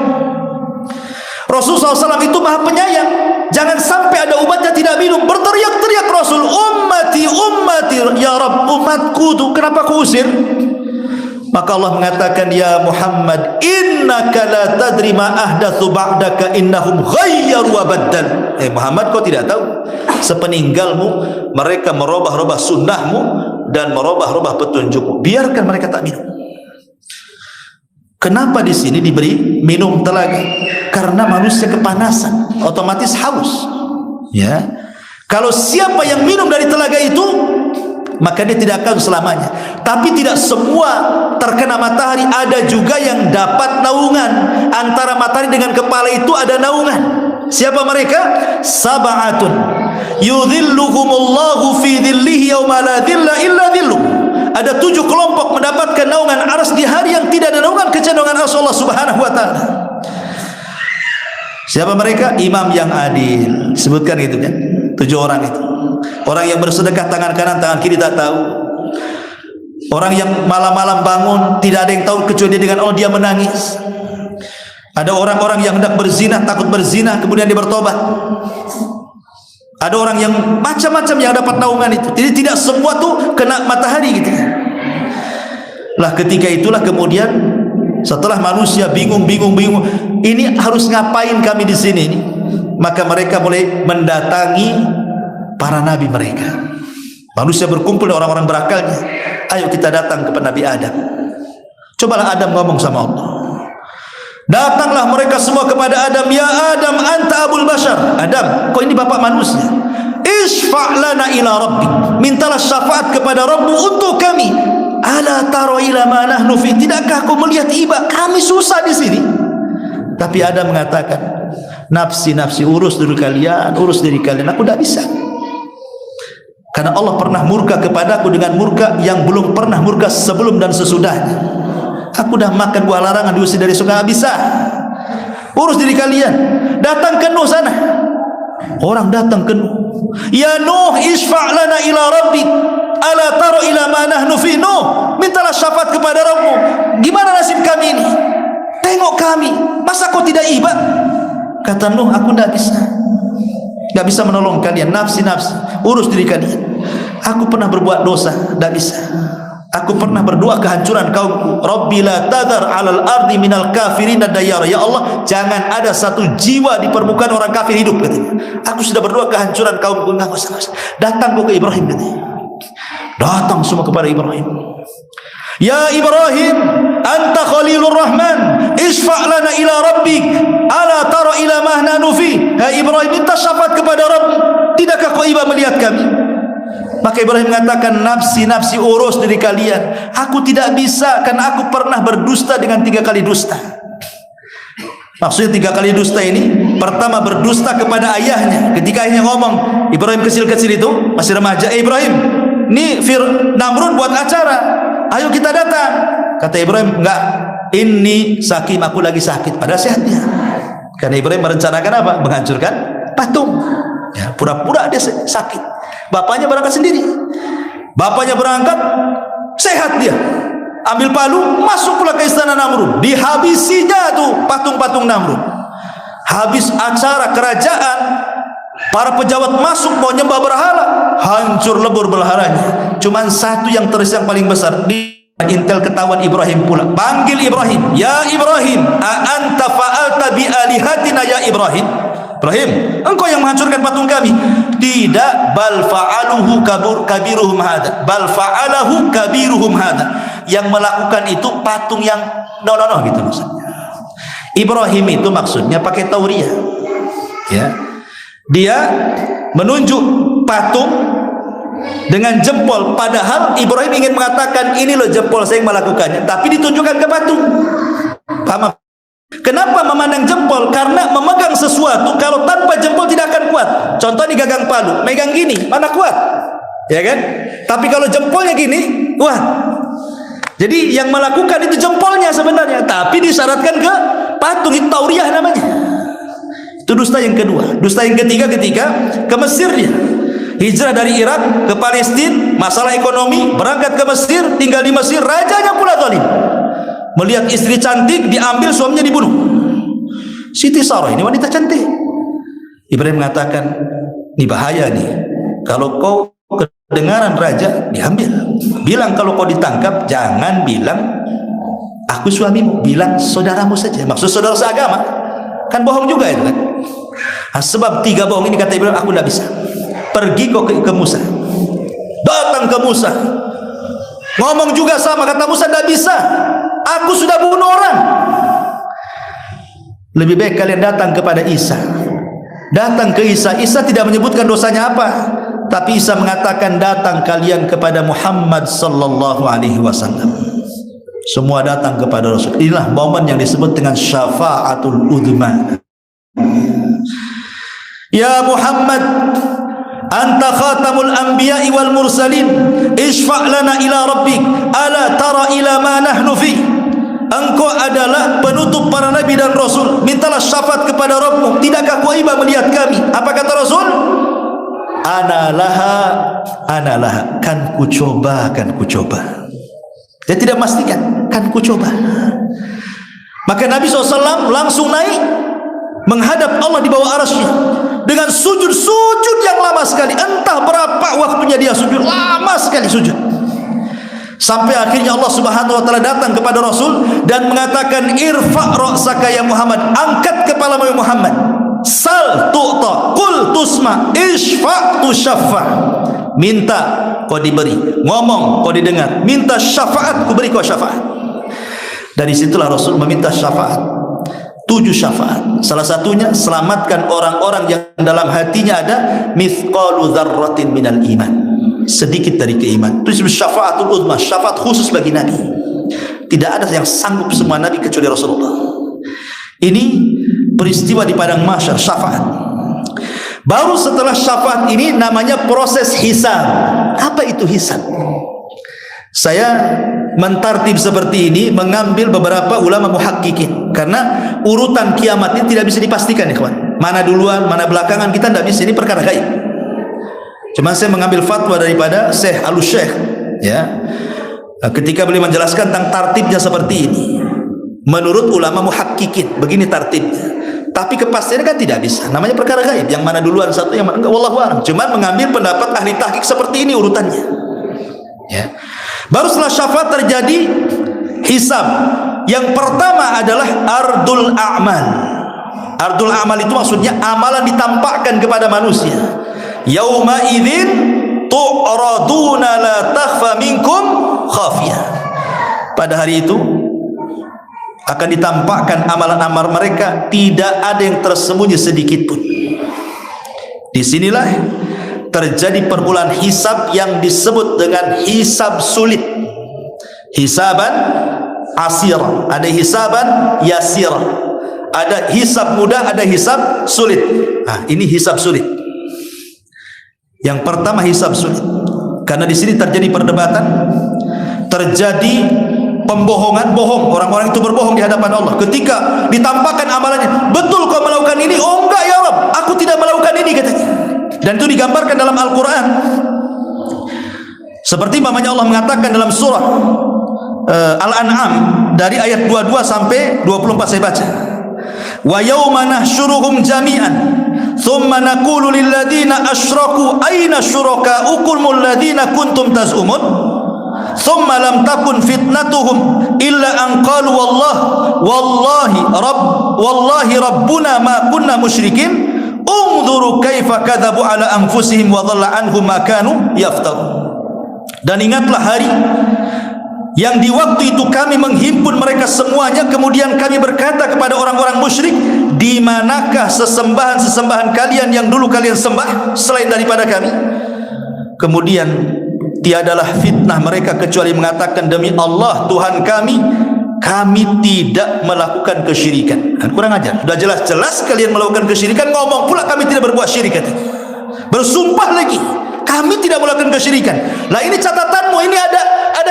Rasul SAW itu maha penyayang, jangan sampai ada umatnya tidak minum. Berteriak-teriak Rasul, ummati, ummati, ya Rabb, umatku tuh kenapa kau usir? Maka Allah mengatakan, ya Muhammad, innaka la tadri ma ahdatsu ba'daka innahum ghayyaru wa baddal. Muhammad, kau tidak tahu sepeninggalmu mereka merubah-rubah sunnahmu dan merubah-rubah petunjukmu. Biarkan mereka tak minum. Kenapa di sini diberi minum telaga? Karena manusia kepanasan, otomatis haus. Ya. Kalau siapa yang minum dari telaga itu, maka dia tidak akan selamanya. Tapi tidak semua terkena matahari, ada juga yang dapat naungan. Antara matahari dengan kepala itu ada naungan. Siapa mereka? Sab'atun yudhilluhumullahu fi dhillihi yawma la dhilla illa dhilluh. Ada 7 kelompok mendapatkan naungan arsy di hari yang tidak ada naungan kecuali naungan arsy Allah Subhanahu wa taala. Siapa mereka? Imam yang adil. Sebutkan gitu kan. 7 orang itu. Orang yang bersedekah tangan kanan, tangan kiri tak tahu. Orang yang malam-malam bangun tidak ada yang tahu kecuali dia dengan Allah dia menangis. Ada orang-orang yang hendak berzina, takut berzina, kemudian dia bertobat. Ada orang yang macam-macam yang dapat naungan itu. Jadi tidak semua tuh kena matahari gitu. Lah ketika itulah kemudian setelah manusia bingung, ini harus ngapain kami di sini ini? Maka mereka mulai mendatangi para nabi mereka. Manusia berkumpul dengan orang-orang berakalnya. Ayo kita datang kepada Nabi Adam. Cobalah Adam ngomong sama Allah. Datanglah mereka semua kepada Adam. Ya Adam, anta abul bashar. Adam, kau ini bapak manusia. Isfa' lana ila rabbik. Mintalah syafaat kepada Rabbu untuk kami. Ala taro ila ma nahnu fi. Tidakkah kau melihat iba kami susah di sini? Tapi Adam mengatakan, nafsi, urus diri kalian, aku tidak bisa. Karena Allah pernah murka kepadaku dengan murka yang belum pernah murka sebelum dan sesudahnya. Aku dah makan buah larangan, diusir dari surga, tidak bisa. Urus diri kalian. Datang ke Nuh sana. Orang datang ke Nuh. Ya Nuh, isfa' lana ila rabbik. Ala taro ila ma nahnu fi. Nuh, mintalah syafaat kepada Rabbmu. Gimana nasib kami ini? Tengok kami, masa kau tidak iba? Kata Nuh, aku tidak bisa. Tidak bisa menolong kalian. Nafsi, urus diri kalian. Aku pernah berbuat dosa, tidak bisa. Aku pernah berdoa kehancuran kaumku. Rabbi la tadhar 'alal ardi minal kafirina dayyara. Ya Allah, jangan ada satu jiwa di permukaan orang kafir hidup, katanya. Aku sudah berdoa kehancuran kaumku. Enggak usah. Datang ke Ibrahim, katanya. Datang semua kepada Ibrahim. Ya Ibrahim, anta Khalilur Rahman, isfa' lana ila rabbik, ala tara ila ma nahnu fi. Hai Ibrahim, minta syafaat kepada Rabb. Tidakkah kau iba melihat kami? Maka Ibrahim mengatakan, nafsi, urus diri kalian. Aku tidak bisa karena aku pernah berdusta dengan 3 kali dusta. Maksudnya 3 kali dusta ini, pertama berdusta kepada ayahnya. Ketika ayahnya ngomong, Ibrahim kecil-kecil itu masih remaja, Ibrahim, ini Namrud buat acara, ayo kita datang. Kata Ibrahim, enggak, ini sakim, aku lagi sakit. Padahal sehatnya. Karena Ibrahim merencanakan apa? Menghancurkan patung. Ya, pura-pura dia sakit. Bapaknya berangkat sendiri. Bapaknya berangkat, sehat dia. Ambil palu, masuk pula ke istana Namrud. Dihabisinya tuh patung-patung Namrud. Habis acara kerajaan, Para pejabat masuk mau nyembah berhala, hancur lebur berhalanya. Cuman satu yang terus yang paling besar. Di intel ketahuan Ibrahim pula. Panggil Ibrahim, ya Ibrahim, a anta fa'alta bi alihatina ya Ibrahim. Ibrahim, engkau yang menghancurkan patung kami. Tidak, bal fa'aluhu kabiruhum hada. Bal fa'alahu kabiruhum hada. Yang melakukan itu patung yang no gitu maksudnya. Ibrahim itu maksudnya pakai tauriah. Ya. Dia menunjuk patung dengan jempol, padahal Ibrahim ingin mengatakan ini loh jempol saya yang melakukannya, tapi ditunjukkan ke patung. Paham? Kenapa memandang jempol? Karena memegang sesuatu kalau tanpa jempol tidak akan kuat. Contoh di gagang palu, megang gini mana kuat, ya kan? Tapi kalau jempolnya gini kuat. Jadi yang melakukan itu jempolnya sebenarnya, tapi disyaratkan ke patung. Itu tauriah namanya. Itu dusta yang kedua. Dusta yang ketiga ketika ke Mesir dia hijrah dari Irak ke Palestina, masalah ekonomi, berangkat ke Mesir, tinggal di Mesir, rajanya pula zalim. Melihat istri cantik diambil, suaminya dibunuh. Siti Sarah ini wanita cantik. Ibrahim mengatakan, ini bahaya nih. Kalau kau kedengaran raja diambil. Bilang kalau kau ditangkap jangan bilang aku suamimu, bilang saudaramu saja. Maksud saudara seagama. Kan bohong juga itu kan. Nah, sebab 3 bohong ini kata Ibrahim, aku tidak bisa. Pergi kau ke Musa. Datang ke Musa. Ngomong juga sama, kata Musa tidak bisa. Aku sudah bunuh orang. Lebih baik kalian datang kepada Isa. Datang ke Isa. Isa tidak menyebutkan dosanya apa, tapi Isa mengatakan datang kalian kepada Muhammad sallallahu alaihi wasallam. Semua datang kepada Rasul. Inilah momen yang disebut dengan syafa'atul udhma. Ya Muhammad, anta khatamul anbiya'i wal mursalin, ishfa' lana ila rabbik, ala tara ila ma nahnu fi. Engkau adalah penutup para nabi dan rasul, mintalah syafaat kepada Rabbmu. Tidakkah kau iba melihat kami? Apa kata Rasul? Ana laha, kan ku coba. Dia tidak memastikan, kan ku coba. Maka Nabi SAW langsung naik menghadap Allah di bawah arasy dengan sujud yang lama sekali. Entah berapa waktunya dia sujud, lama sekali sujud. Sampai akhirnya Allah Subhanahu wa taala datang kepada Rasul dan mengatakan, irfa' ra'saka ya Muhammad, angkat kepalamu ya Muhammad. Sal tu'ta, qul tusma, ishfa' tusyaffa. Minta kau diberi, ngomong kau didengar, minta syafaat ku beri kau syafaat. Dari situlah Rasul meminta syafaat, 7 syafaat. Salah satunya selamatkan orang-orang yang dalam hatinya ada mithqalu dzarratin minal iman, sedikit dari keiman. Itu disebut syafaatul uzma, syafaat khusus bagi Nabi. Tidak ada yang sanggup semua Nabi kecuali Rasulullah. Ini peristiwa di padang mahsyar, syafaat. Baru setelah syafaat ini namanya proses hisab. Apa itu hisab? Saya mentartib seperti ini mengambil beberapa ulama muhaqqiqin, karena urutan kiamat ini tidak bisa dipastikan ya kawan. Mana duluan, mana belakangan kita tidak bisa, ini perkara gaib. Cuma saya mengambil fatwa daripada Syekh Al-Syekh, ya. Ketika beliau menjelaskan tentang tartibnya seperti ini. Menurut ulama muhaqqiqin begini tartibnya. Tapi kepastiannya kan tidak bisa. Namanya perkara gaib. Yang mana duluan satu, yang mana enggak, wallahu a'lam. Cuma mengambil pendapat ahli tahqiq seperti ini urutannya. Ya. Baru setelah syafaat terjadi hisab. Yang pertama adalah ardul a'mal. Ardul a'mal itu maksudnya amalan ditampakkan kepada manusia. Yauma idzin tu'raduna la takhfa minkum khafiyah. Pada hari itu akan ditampakkan amalan-amal mereka, tidak ada yang tersembunyi sedikit pun. Disinilah terjadi permulaan hisab yang disebut dengan hisab sulit. Hisaban asir, ada hisaban yasir, ada hisab mudah, ada hisab sulit. Nah, ini hisab sulit. Yang pertama hisab sulit, karena di sini terjadi perdebatan, terjadi pembohongan, orang-orang itu berbohong di hadapan Allah. Ketika ditampakkan amalannya, betul kau melakukan ini? Oh enggak ya Rabb, aku tidak melakukan ini katanya. Dan itu digambarkan dalam Al-Quran. Seperti mamanya Allah mengatakan dalam surah Al-An'am dari ayat 22 sampai 24 saya baca. Wa yauma nahsyuruhum jami'an thumma naqulu lil ladzina asyraku aina syurakaukum alladzina kuntum tazumun thumma lam takun fitnatuhum illa an qalu wallahi rabbuna ma kunna musyrikin unzuru kaifa kadzabu ala anfusihim wa dhalla anhum ma kanu yaftarun. Dan ingatlah hari yang di waktu itu kami menghimpun mereka semuanya, kemudian kami berkata kepada orang-orang musyrik, di manakah sesembahan-sesembahan kalian yang dulu kalian sembah selain daripada kami? Kemudian tiadalah fitnah mereka kecuali mengatakan, demi Allah Tuhan kami tidak melakukan kesyirikan. Kurang ajar. Sudah jelas-jelas kalian melakukan kesyirikan, ngomong pula kami tidak berbuat syirik. Bersumpah lagi, kami tidak melakukan kesyirikan. Lah ini catatanmu, ini ada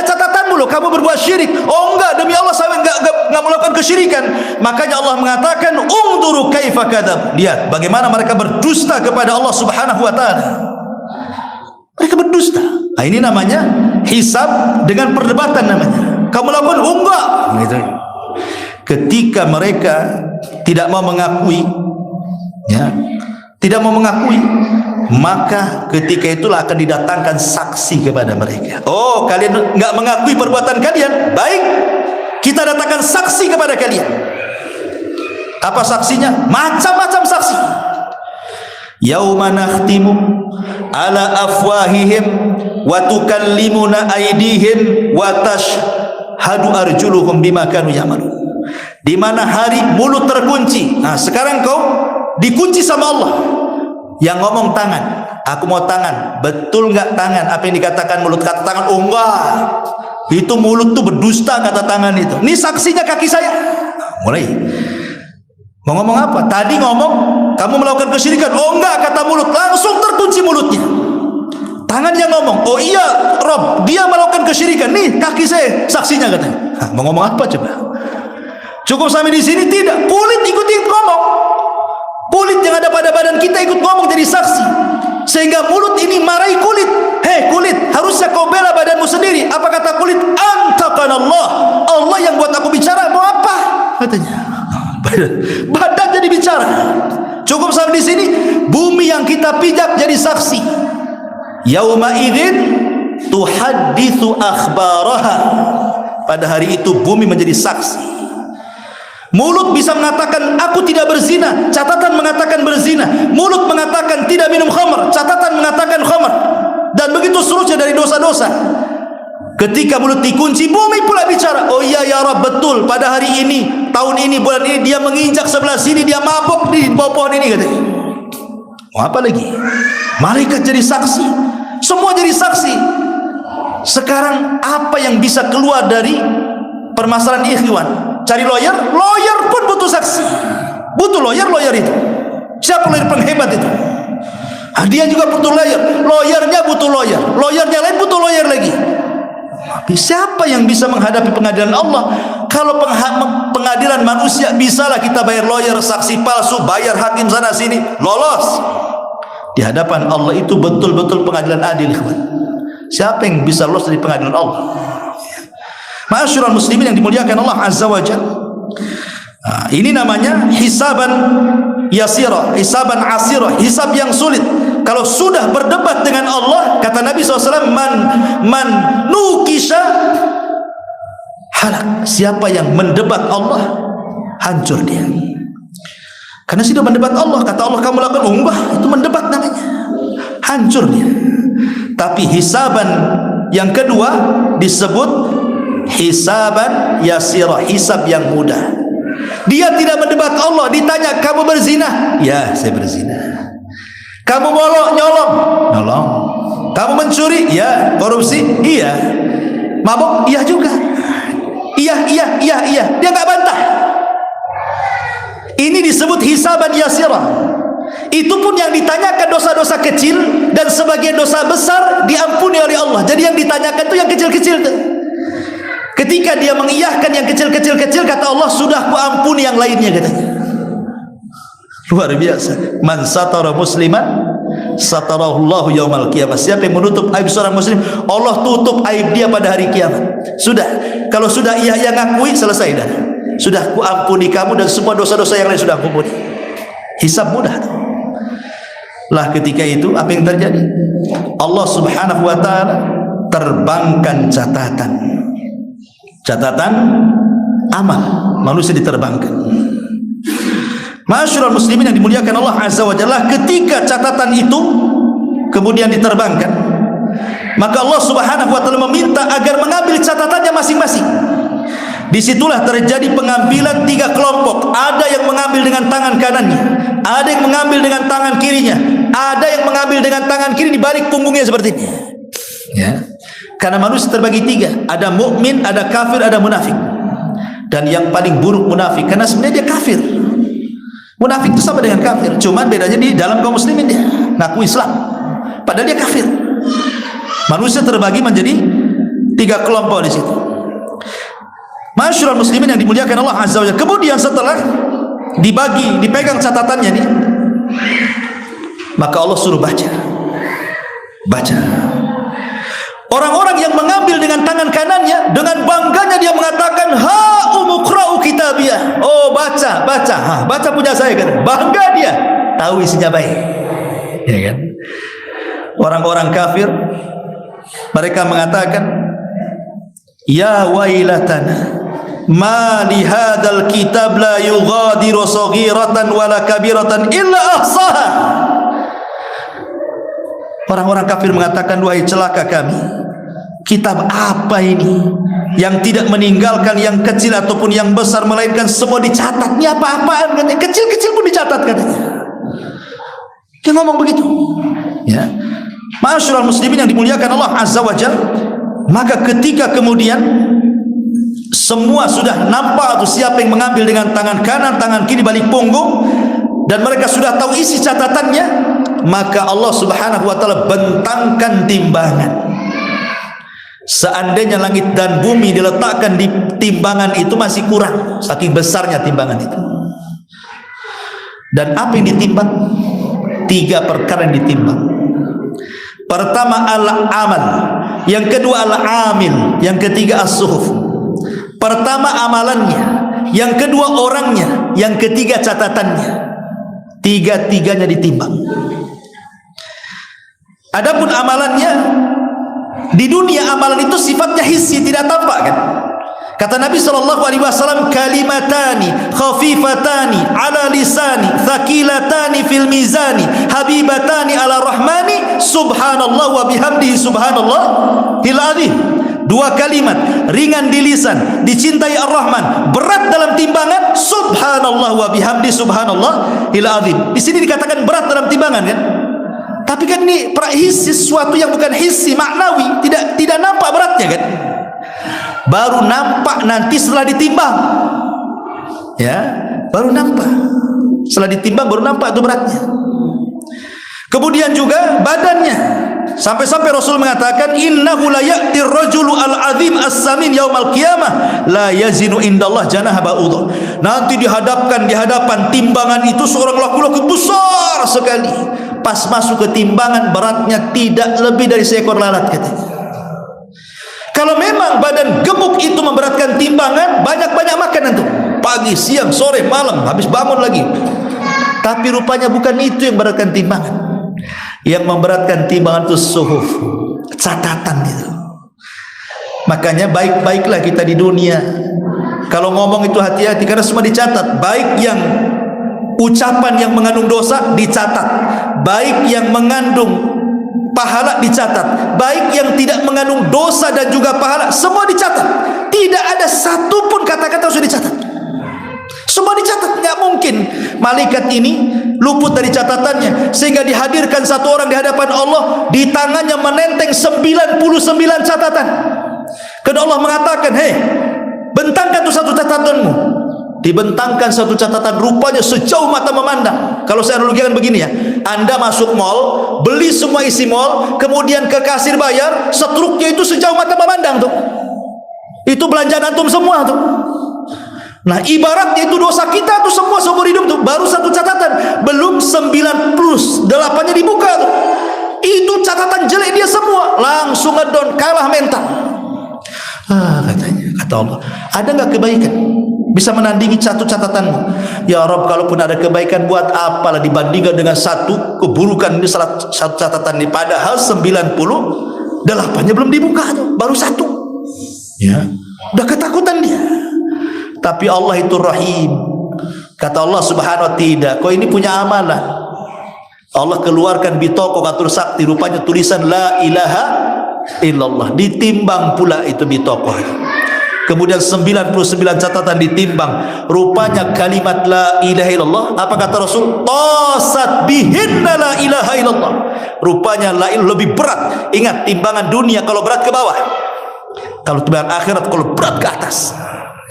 catatanmu loh, kamu berbuat syirik. Oh enggak, demi Allah saya enggak melakukan kesyirikan. Makanya Allah mengatakan, unzuru kaifa kadzab. Lihat bagaimana mereka berdusta kepada Allah Subhanahu wa taala. Mereka berdusta. Nah, ini namanya hisab dengan perdebatan namanya. Kamu lakukan enggak gitu. Ketika mereka tidak mau mengakui, ya, tidak mau mengakui, maka ketika itulah akan didatangkan saksi kepada mereka. Oh, kalian enggak mengakui perbuatan kalian, baik, kita datangkan saksi kepada kalian. Apa saksinya? Macam-macam saksi. Yauma nakhtimu ala afwahihim wa tukallimuna aydihim wa tashhadu arjuluhum bima kanu ya'malun. Di mana hari mulut terkunci. Nah, sekarang kau dikunci sama Allah. Yang ngomong tangan, aku mau tangan. Betul enggak tangan? Apa yang dikatakan mulut? Kata tangan, oh enggak, itu mulut tuh berdusta, kata tangan itu. Ini saksinya kaki saya. Mulai mau ngomong apa? Tadi ngomong kamu melakukan kesyirikan. Oh enggak, kata mulut. Langsung terkunci mulutnya. Tangan yang ngomong, oh iya Rob, dia melakukan kesyirikan. Nih kaki saya saksinya, katanya. Mau ngomong apa coba? Cukup sampai di sini? Tidak. Kulit ikut-ikut ngomong. Kulit yang ada pada badan kita ikut ngomong jadi saksi. Sehingga mulut ini marahi kulit. Hei kulit, harusnya kau bela badanmu sendiri. Apa kata kulit? Antaqan Allah. Allah yang buat aku bicara. Mau apa? Katanya. Badan jadi bicara. Cukup sampai di sini. Bumi yang kita pijak jadi saksi. Yauma idzin tuhadditsu akhbaraha. Pada hari itu bumi menjadi saksi. Mulut bisa mengatakan aku tidak berzina, catatan mengatakan berzina. Mulut mengatakan tidak minum khamr, catatan mengatakan khamr. Dan begitu seterusnya dari dosa-dosa. Ketika mulut dikunci, bumi pula bicara. Oh iya ya Rabb, betul, pada hari ini, tahun ini, bulan ini dia menginjak sebelah sini, dia mabuk di bawah pohon ini, katanya. Mau apa lagi? Malaikat jadi saksi, semua jadi saksi. Sekarang apa yang bisa keluar dari permasalahan ikhwan? Cari lawyer, lawyer pun butuh saksi. Butuh lawyer itu. Siapa lawyer penghebat itu? Dia juga butuh lawyer. Lawyernya butuh lawyer. Lawyernya lain butuh lawyer lagi. Tapi siapa yang bisa menghadapi pengadilan Allah? Kalau pengadilan manusia, bisalah kita bayar lawyer, saksi palsu, bayar hakim sana sini, lolos. Di hadapan Allah itu betul-betul pengadilan adil. Siapa yang bisa lolos dari pengadilan Allah? Ma'asyiral muslimin yang dimuliakan Allah Azza wa Jalla. Ini namanya hisaban yasira, hisaban asira, hisab yang sulit. Kalau sudah berdebat dengan Allah, kata Nabi SAW, man nukisha halak. Siapa yang mendebat Allah, hancur dia. Karena sudah mendebat Allah, kata Allah kamu lakukan, oh enggak, itu mendebat namanya, hancur dia. Tapi hisaban yang kedua disebut hisaban yasira, hisab yang mudah. Dia tidak mendebat Allah. Ditanya, kamu berzina? Ya, saya berzina. Kamu nyolong? Nyolong. Kamu mencuri? Ya. Korupsi? Iya. Mabuk? Iya juga. Iya. Dia enggak bantah. Ini disebut hisaban yasira. Itu pun yang ditanyakan dosa-dosa kecil, dan sebagian dosa besar diampuni oleh Allah. Jadi yang ditanyakan itu yang kecil-kecil tuh. Ketika dia mengiyahkan yang kecil-kecil, kata Allah, sudah ku ampuni yang lainnya, katanya. Luar biasa. Man satara musliman satarahullahu yaumal qiyamah. Siapa yang menutup aib seorang muslim, Allah tutup aib dia pada hari kiamat. Sudah. Kalau sudah ia yang ngakui, selesai dah. Sudah ku ampuni kamu dan semua dosa-dosa yang lain sudah aku ampuni. Hisab mudah tuh. Lah ketika itu apa yang terjadi? Allah Subhanahu wa taala terbangkan catatan amal manusia diterbangkan. Ma'asyiral muslimin yang dimuliakan Allah Azza wa Jalla, ketika catatan itu kemudian diterbangkan, maka Allah Subhanahu wa taala meminta agar mengambil catatannya masing-masing. Disitulah terjadi pengambilan 3 kelompok. Ada yang mengambil dengan tangan kanannya, ada yang mengambil dengan tangan kirinya, ada yang mengambil dengan tangan kiri di balik punggungnya seperti ini. Ya. Karena manusia terbagi 3, ada mukmin, ada kafir, ada munafik. Dan yang paling buruk munafik, karena sebenarnya dia kafir. Munafik itu sama dengan kafir, cuman bedanya di dalam kaum muslimin dia ngaku Islam, padahal dia kafir. Manusia terbagi menjadi 3 kelompok di situ. Ma'asyiral muslimin yang dimuliakan Allah Azza wa Jalla. Kemudian setelah dipegang catatannya nih, maka Allah suruh baca. Orang-orang yang mengambil dengan tangan kanannya, dengan bangganya dia mengatakan, ha umuqra'u kitabiyah. Oh, baca. Baca punya saya kan. Bangga dia, tahu isinya baik. Ya kan? Orang-orang kafir mereka mengatakan, ya wailatana ma li hadzal kitab la yughadiru saghiratan wala kabiratan illa ahsaha. Orang-orang kafir mengatakan, wahai celaka kami, kitab apa ini yang tidak meninggalkan yang kecil ataupun yang besar, melainkan semua dicatat. Ini apa-apaan katanya, kecil-kecil pun dicatat katanya. Dia ngomong begitu. Ya. Ma'asyiral muslimin yang dimuliakan Allah Azza wa Jalla, maka ketika kemudian semua sudah nampak atau siapa yang mengambil dengan tangan kanan, tangan kiri balik punggung, dan mereka sudah tahu isi catatannya, maka Allah Subhanahu wa taala bentangkan timbangan. Seandainya langit dan bumi diletakkan di timbangan itu masih kurang, saking besarnya timbangan itu. Dan apa yang ditimbang? 3 perkara yang ditimbang. Pertama al-amal, yang kedua al-amil, yang ketiga as-suhuf. Pertama amalannya, yang kedua orangnya, yang ketiga catatannya. 3-tiganya ditimbang. Adapun amalannya, di dunia amalan itu sifatnya hissi, tidak tampak kan? Kata Nabi SAW, kalimatani khafifatani ala lisani thaqilatani fil mizani habibatani ala rahmani subhanallah wa bihamdihi subhanallah hil azim. 2 kalimat ringan di lisan, dicintai Ar-Rahman, berat dalam timbangan, subhanallah wa bihamdi subhanallah hil azim. Di sini dikatakan berat dalam timbangan kan? Tapi kan ini hissi, sesuatu yang bukan hissi, maknawi, tidak nampak beratnya kan? Baru nampak nanti setelah ditimbang. Ya, baru nampak. Setelah ditimbang baru nampak itu beratnya. Kemudian juga badannya. Sampai-sampai Rasul mengatakan, innahu la ya'tir rajulu al-azim as-samin yaumal qiyamah la yazinu indallah janaha ba'udha. Nanti dihadapkan di hadapan timbangan itu seorang laki-laki besar sekali. Pas masuk ke timbangan, beratnya tidak lebih dari seekor lalat katanya. Kalau memang badan gemuk itu memberatkan timbangan, banyak-banyak makan nanti, pagi, siang, sore, malam, habis bangun lagi. Tapi rupanya bukan itu yang memberatkan timbangan. Yang memberatkan timbangan itu suhuf, catatan itu. Makanya baik-baiklah kita di dunia. Kalau ngomong itu hati-hati, karena semua dicatat. Baik yang ucapan yang mengandung dosa dicatat, baik yang mengandung pahala dicatat, baik yang tidak mengandung dosa dan juga pahala, semua dicatat. Tidak ada satupun kata-kata sudah dicatat. Semua dicatat. Nggak mungkin malaikat ini luput dari catatannya, sehingga dihadirkan satu orang di hadapan Allah, di tangannya menenteng 99 catatan. Karena Allah mengatakan, hei, bentangkan tuh satu catatanmu. Dibentangkan satu catatan, rupanya sejauh mata memandang. Kalau saya analogikan begini ya, Anda masuk mall, beli semua isi mall, kemudian ke kasir bayar, setruknya itu sejauh mata memandang tuh. Itu belanjaan antum semua tuh. Nah, ibaratnya itu dosa kita tuh semua seumur hidup tuh, baru satu catatan, belum 98-nya dibuka tuh. Itu catatan jelek dia semua, langsung ngedon, kalah mental. Katanya, kata Allah, ada nggak kebaikan bisa menandingi satu catatanmu. Ya Rabb, kalaupun ada kebaikan, buat apalah dibandingkan dengan satu keburukan ini, satu catatan ini. Padahal 98-nya belum dibuka tuh, baru satu. Ya, udah ketakutan dia. Tapi Allah itu Rahim. Kata Allah Subhanahu wa ta'ala, tidak, kau ini punya amanah. Allah keluarkan bitoko katur sakti, rupanya tulisan la ilaha illallah. Ditimbang pula itu bitoko. Kemudian 99 catatan ditimbang, rupanya kalimat la ilaha illallah. Apa kata Rasul? Tasat bihinna la ilaha illallah. Rupanya la ilaha lebih berat. Ingat, timbangan dunia kalau berat ke bawah, kalau timbangan akhirat kalau berat ke atas.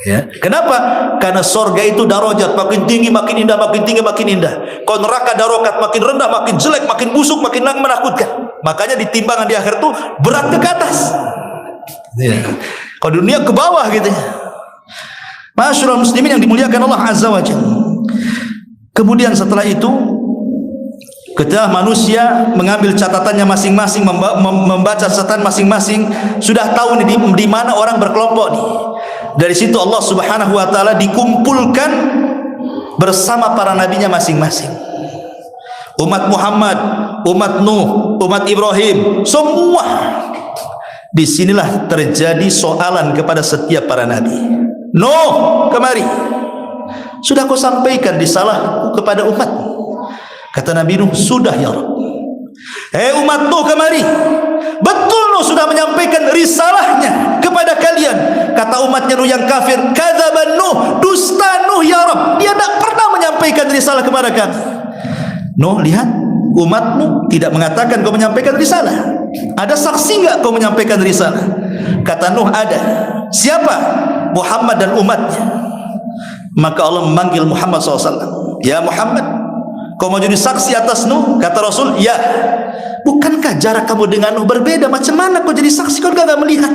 Ya. Kenapa? Karena sorga itu darajat, makin tinggi makin indah, makin tinggi makin indah. Kalau neraka darokat, makin rendah makin jelek, makin busuk, makin menakutkan. Makanya di timbangan di akhir itu berat ke atas. Ya. Kalau dunia ke bawah gitu ya. Masyaallah muslimin yang dimuliakan Allah Azza wa Jalla. Kemudian setelah itu, ketika manusia mengambil catatannya masing-masing, membaca catatan masing-masing, sudah tahu nih di mana orang berkelompok nih. Dari situ Allah Subhanahu wa ta'ala dikumpulkan bersama para nabinya masing-masing. Umat Muhammad, umat Nuh, umat Ibrahim, semua. Disinilah terjadi soalan kepada setiap para nabi. Nuh, kemari. Sudah kau sampaikan risalahku kepada umatmu. Kata Nabi Nuh, sudah ya Rabb. Hei umat Nuh, kemari. Betul Nuh sudah menyampaikan risalahnya kepada kalian. Kata umatnya Nuh yang kafir, kadzaban Nuh, dusta Nuh ya Rabb. Dia tidak pernah menyampaikan risalah kepada kami. Nuh, lihat, umatmu tidak mengatakan kau menyampaikan risalah. Ada saksi enggak kau menyampaikan risalah? Kata Nuh, ada. Siapa? Muhammad dan umatnya. Maka Allah memanggil Muhammad SAW. Ya Muhammad, kau mau jadi saksi atas Nuh? Kata Rasul, ya. Bukankah jarak kamu dengan Nuh berbeda? Macam mana kau jadi saksi? Kau enggak melihat.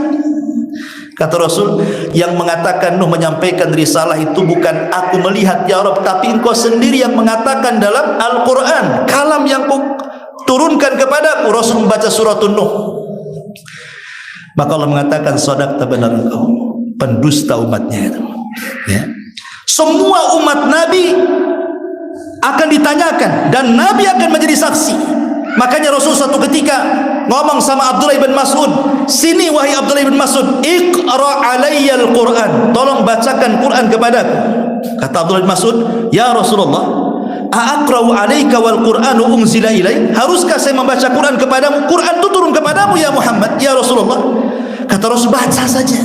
Kata Rasul, yang mengatakan Nuh menyampaikan risalah itu bukan aku melihat ya Rabb, tapi engkau sendiri yang mengatakan dalam Al-Quran, kalam yang kau turunkan kepadaku. Rasul membaca surat Nuh. Maka Allah mengatakan, sadaqta, benar engkau, pendusta umatnya itu. Ya. Semua umat Nabi akan ditanyakan dan Nabi akan menjadi saksi. Makanya Rasul satu ketika ngomong sama Abdullah bin Mas'ud, sini wahai Abdullah bin Mas'ud, iqra alayya al-Quran, tolong bacakan Quran kepadaku. Kata Abdullah bin Mas'ud, ya Rasulullah, a'aqra'u alayka wal Qur'anu unzila ilaik, haruskah saya membaca Quran kepadamu? Quran itu turun kepadamu ya Muhammad, ya Rasulullah. Kata Rasul, baca saja.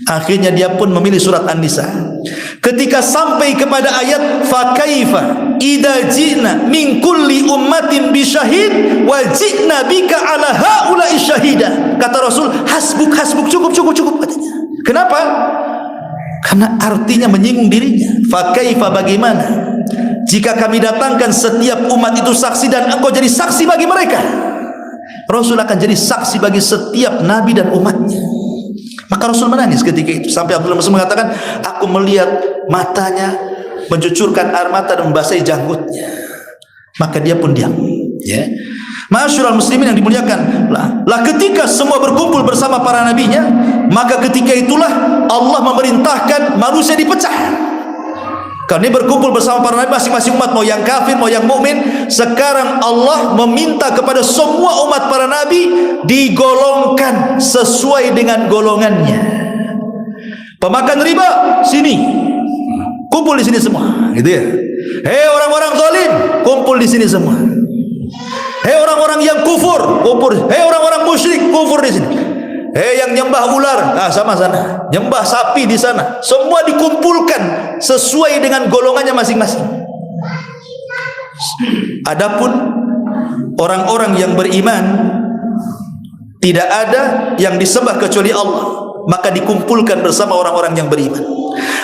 Akhirnya dia pun memilih surat An-Nisa. Ketika sampai kepada ayat fa kaifa idza ji'na min kulli ummatin bi syahid wa ji'na bika ala haula'i syahida. Kata Rasul, hasbuk, hasbuk, cukup, cukup, cukup, katanya. Kenapa? Karena artinya menyinggung dirinya. Fa kaifa, bagaimana jika kami datangkan setiap umat itu saksi dan engkau jadi saksi bagi mereka? Rasul akan jadi saksi bagi setiap nabi dan umatnya. Maka Rasul menangis ketika itu, sampai Abdullah bin Mas'ud mengatakan, aku melihat matanya mencucurkan air mata dan membasahi janggutnya. Maka dia pun diam. Ya. Masyaallah muslimin yang dimuliakan, lah ketika semua berkumpul bersama para nabinya, maka ketika itulah Allah memerintahkan manusia dipecah. Karena berkumpul bersama para nabi, masing-masing umat, mau yang kafir, mau yang mukmin. Sekarang Allah meminta kepada semua umat para nabi digolongkan sesuai dengan golongannya. Pemakan riba, sini, kumpul di sini semua, gitu ya. Hei orang-orang zalim, kumpul di sini semua. Hei orang-orang yang kufur, kufur. Hei orang-orang musyrik, kufur di sini. Hei yang nyembah ular, sama sana. Nyembah sapi di sana. Semua dikumpulkan sesuai dengan golongannya masing-masing. Adapun orang-orang yang beriman, tidak ada yang disembah kecuali Allah, maka dikumpulkan bersama orang-orang yang beriman.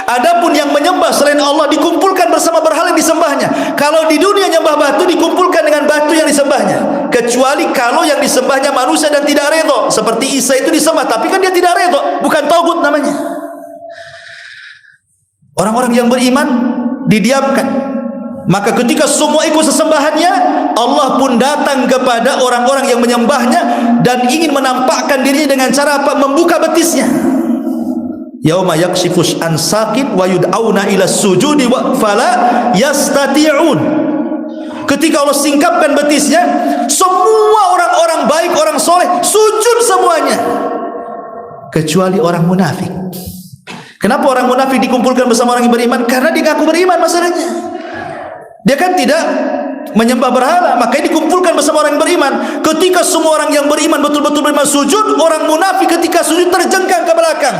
Adapun yang menyembah selain Allah dikumpulkan bersama berhala yang disembahnya. Kalau di dunia nyembah batu, dikumpulkan dengan batu yang disembahnya. Kecuali kalau yang disembahnya manusia dan tidak redha, seperti Isa itu disembah, tapi kan dia tidak redha, bukan tauhid namanya. Orang-orang yang beriman didiamkan. Maka ketika semua ikut sesembahannya, Allah pun datang kepada orang-orang yang menyembahnya dan ingin menampakkan dirinya dengan cara apa? Membuka betisnya. Yauma yakshifus an saqin wa yud'auna ila sujudi wa fala yastati'un. Ketika Allah singkapkan betisnya, semua orang-orang baik, orang soleh sujud semuanya, kecuali orang munafik. Kenapa orang munafik dikumpulkan bersama orang yang beriman? Karena dia ngaku beriman masalahnya. Dia kan tidak menyembah berhala, makanya dikumpulkan bersama orang yang beriman. Ketika semua orang yang beriman betul-betul beriman sujud, orang munafik ketika sujud terjengkang ke belakang.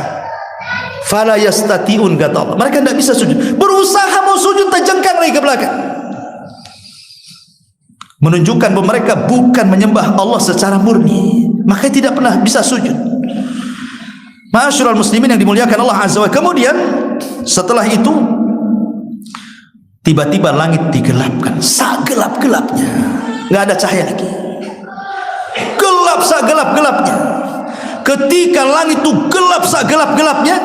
Fala yastati'un, kata Allah. Mereka tidak bisa sujud. Berusaha mau sujud terjengkang lagi ke belakang. Menunjukkan bahwa mereka bukan menyembah Allah secara murni, makanya tidak pernah bisa sujud. Ma'asyiral muslimin yang dimuliakan Allah Azza wa Jalla. Kemudian setelah itu tiba-tiba langit digelapkan, segelap-gelapnya, nggak ada cahaya lagi, gelap segelap-gelapnya. Ketika langit itu gelap segelap-gelapnya,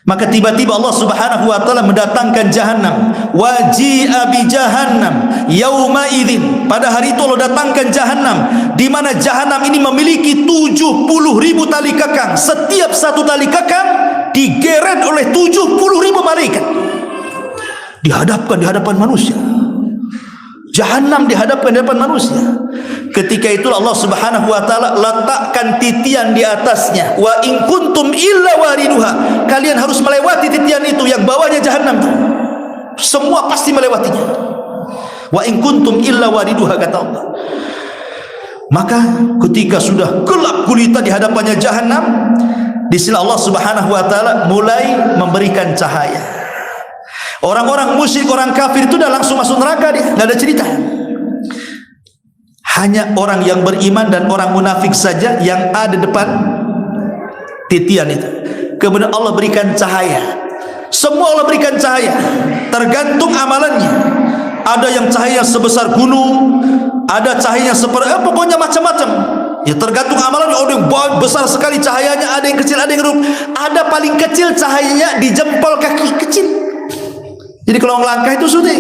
maka tiba-tiba Allah Subhanahu wa taala mendatangkan Jahannam. Waji'a bi Jahannam yauma idzin. Pada hari itu Allah datangkan Jahannam, di mana Jahannam ini memiliki 70.000 tali kekang. Setiap satu tali kekang digeret oleh 70.000 malaikat. Dihadapkan di hadapan manusia. Jahannam dihadapkan di hadapan manusia. Ketika itu Allah Subhanahu wa taala letakkan titian di atasnya. Wa in kuntum illa wariduha. Kalian harus melewati titian itu yang bawahnya Jahannam. Semua pasti melewatinya. Wa in kuntum illa wariduha, kata Allah. Maka ketika sudah gelap gulita di hadapannya Jahannam, di sini Allah Subhanahu wa taala mulai memberikan cahaya. Orang-orang musyrik, orang kafir itu dah langsung masuk neraka, dia nggak ada cerita. Hanya orang yang beriman dan orang munafik saja yang ada depan titian itu. Kemudian Allah berikan cahaya. Semua Allah berikan cahaya, tergantung amalannya. Ada yang cahaya sebesar gunung, ada cahaya seperti pokoknya macam-macam. Ya tergantung amalannya. Ada yang besar sekali cahayanya, ada yang kecil, ada yang redup. Ada paling kecil cahayanya di jempol kaki kecil. Jadi kalau melangkah itu sudah,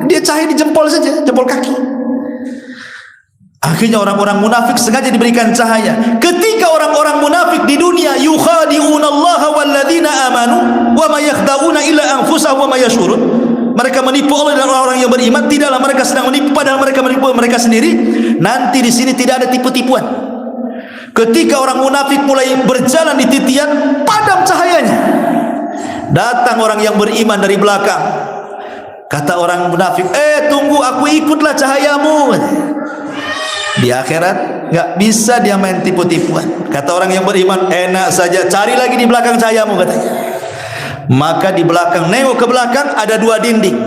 dia cahaya di jempol saja, jempol kaki. Akhirnya orang-orang munafik sengaja diberikan cahaya. Ketika orang-orang munafik di dunia yukhadi'una Allah walladzina amanu wa ma yakhda'una illa anfusahum wa ma yashurun. Mereka menipu Allah dan orang-orang yang beriman, tidaklah mereka sedang menipu, padahal mereka menipu mereka sendiri. Nanti di sini tidak ada tipu-tipuan. Ketika orang munafik mulai berjalan di titian, padam cahayanya. Datang orang yang beriman dari belakang. Kata orang munafik, tunggu, aku ikutlah cahayamu. Di akhirat nggak bisa dia main tipu-tipuan. Kata orang yang beriman, enak saja, cari lagi di belakang cahayamu, katanya. Maka di belakang, nengok ke belakang, ada dua dinding.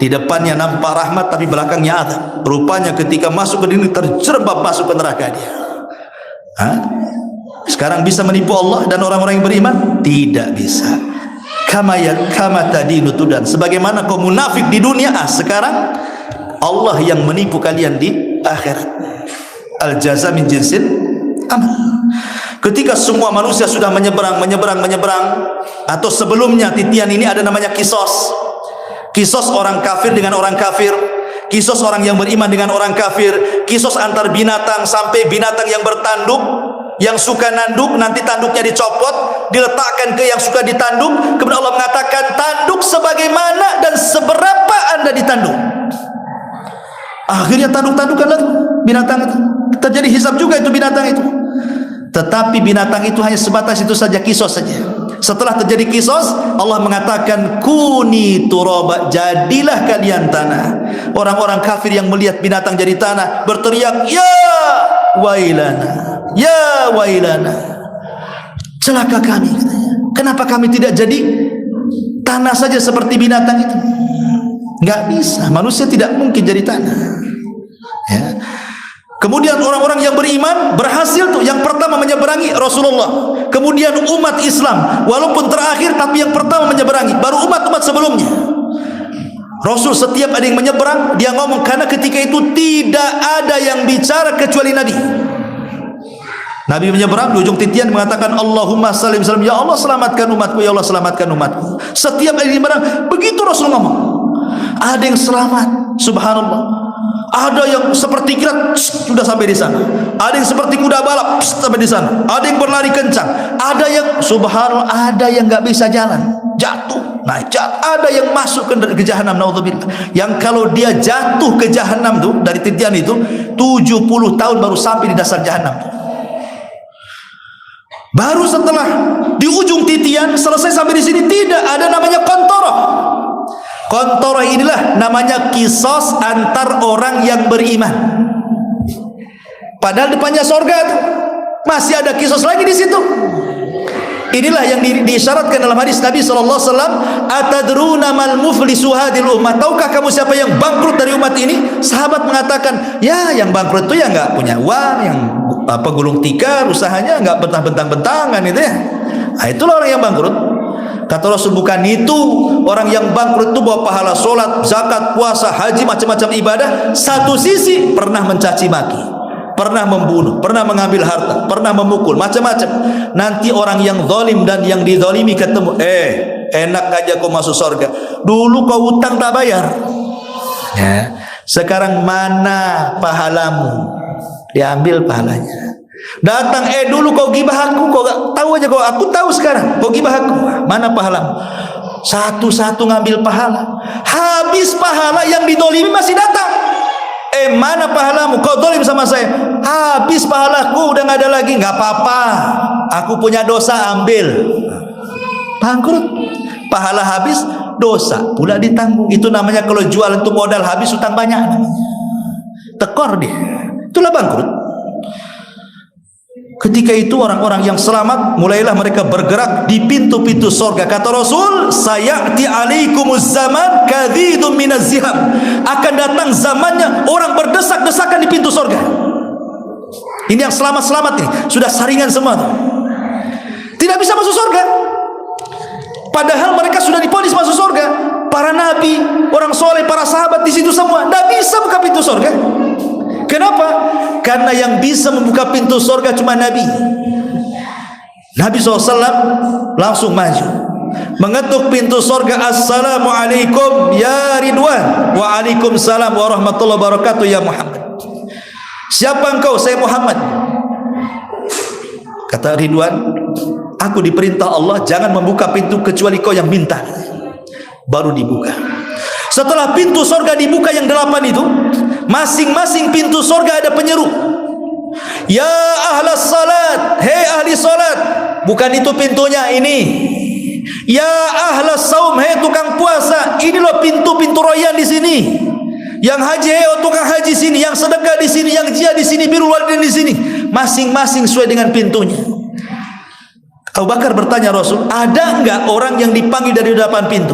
Di depannya nampak rahmat, tapi belakangnya azab. Rupanya ketika masuk ke dinding, terjerembab masuk ke neraka dia. Sekarang bisa menipu Allah dan orang-orang yang beriman? Tidak bisa. Kama tadinu tudan. Sebagaimana kau munafik di dunia, sekarang Allah yang menipu kalian di akhirat. Al jaza min jinsil amal. Ketika semua manusia sudah menyeberang, atau sebelumnya titian ini ada namanya kisos. Kisos orang kafir dengan orang kafir, kisos orang yang beriman dengan orang kafir, kisos antar binatang sampai binatang yang bertanduk. Yang suka nanduk, nanti tanduknya dicopot, diletakkan ke yang suka ditanduk. Kemudian Allah mengatakan, tanduk sebagaimana dan seberapa Anda ditanduk. Akhirnya tanduk-tandukanlah binatang itu. Terjadi hisab juga itu binatang itu. Tetapi binatang itu hanya sebatas itu saja, kisos saja. Setelah terjadi kisos, Allah mengatakan, kuni turaba, jadilah kalian tanah. Orang-orang kafir yang melihat binatang jadi tanah berteriak, ya wailana, ya wailana, celaka kami, katanya. Kenapa kami tidak jadi tanah saja seperti binatang itu? Nggak bisa, manusia tidak mungkin jadi tanah, ya. Kemudian orang-orang yang beriman berhasil tuh, yang pertama menyeberangi Rasulullah, kemudian umat Islam, walaupun terakhir tapi yang pertama menyeberangi, baru umat-umat sebelumnya. Rasul setiap ada yang menyeberang, dia ngomong, karena ketika itu tidak ada yang bicara kecuali Nabi. Nabi menyeberang di ujung titian mengatakan, Allahumma salim salam, ya Allah selamatkan umatku, ya Allah selamatkan umatku. Setiap ada yang menyeberang, begitu Rasul ngomong. Ada yang selamat, subhanallah. Ada yang seperti kilat sudah sampai di sana. Ada yang seperti kuda balap sampai di sana. Ada yang berlari kencang. Ada yang subhanallah, ada yang enggak bisa jalan, jatuh. Nah, ada yang masuk ke jahanam, naudzubillah. Yang kalau dia jatuh ke jahanam tuh dari titian itu 70 tahun baru sampai di dasar jahanam. Baru setelah di ujung titian selesai sampai di sini tidak ada namanya kontoroh. Kontoroh inilah namanya kisos antar orang yang beriman. Padahal depannya sorga itu masih ada kisos lagi di situ. Inilah yang diisyaratkan dalam hadis Nabi SAW. Atadruna mal muflisu hadil ummah. Tahukah kamu siapa yang bangkrut dari umat ini? Sahabat mengatakan, ya yang bangkrut itu yang nggak punya uang, yang gulung tikar, usahanya nggak bentang-bentang-bentangan itu ya. Nah, itulah orang yang bangkrut. Kata Rasul, bukan itu. Orang yang bangkrut itu bawa pahala solat, zakat, puasa, haji, macam-macam ibadah. Satu sisi pernah mencaci maki, pernah membunuh, pernah mengambil harta, pernah memukul, macam-macam. Nanti orang yang zalim dan yang dizalimi ketemu, enak aja kau masuk surga. Dulu kau utang tak bayar, ya. Sekarang mana pahalamu? Diambil pahalanya. Datang, dulu kau gibah aku, kau gak tahu aja, kau aku tahu sekarang kau gibah aku, mana pahalamu? Satu-satu ngambil pahala. Habis pahala, yang didolimi masih datang. Mana pahalamu? Kau dolim sama saya. Habis pahalaku, udah gak ada lagi. Gak apa-apa, aku punya dosa, ambil. Bangkrut. Pahala habis, dosa pula ditanggung. Itu namanya kalau jual itu modal habis, utang banyak namanya. Tekor dia. Itulah bangkrut. Ketika itu orang-orang yang selamat mulailah mereka bergerak di pintu-pintu surga. Kata Rasul, sayati alaikumuz zaman kadhidum minaz ziham. Akan datang zamannya orang berdesak-desakan di pintu surga. Ini yang selamat-selamat ini, sudah saringan semua tuh. Tidak bisa masuk surga. Padahal mereka sudah diponis masuk surga. Para nabi, orang soleh, para sahabat di situ semua tidak bisa buka pintu surga. Kenapa? Karena yang bisa membuka pintu surga cuma Nabi. Nabi SAW langsung maju, mengetuk pintu surga. Assalamualaikum ya Ridwan. Waalaikumsalam warahmatullahi wabarakatuh ya Muhammad. Siapa engkau? Saya Muhammad. Kata Ridwan, aku diperintah Allah jangan membuka pintu kecuali kau yang minta. Baru dibuka. Setelah pintu surga dibuka yang 8 itu, masing-masing pintu surga ada penyeru. Ya ahlas salat, hei ahli salat. Bukan itu pintunya, ini. Ya ahlas saum, hei tukang puasa. Ini loh pintu-pintu royan di sini. Yang haji, hei tukang haji sini. Yang sedekah di sini, yang jihad di sini, birrul walidain di sini. Masing-masing sesuai dengan pintunya. Abu Bakar bertanya Rasul, ada enggak orang yang dipanggil dari 8 pintu?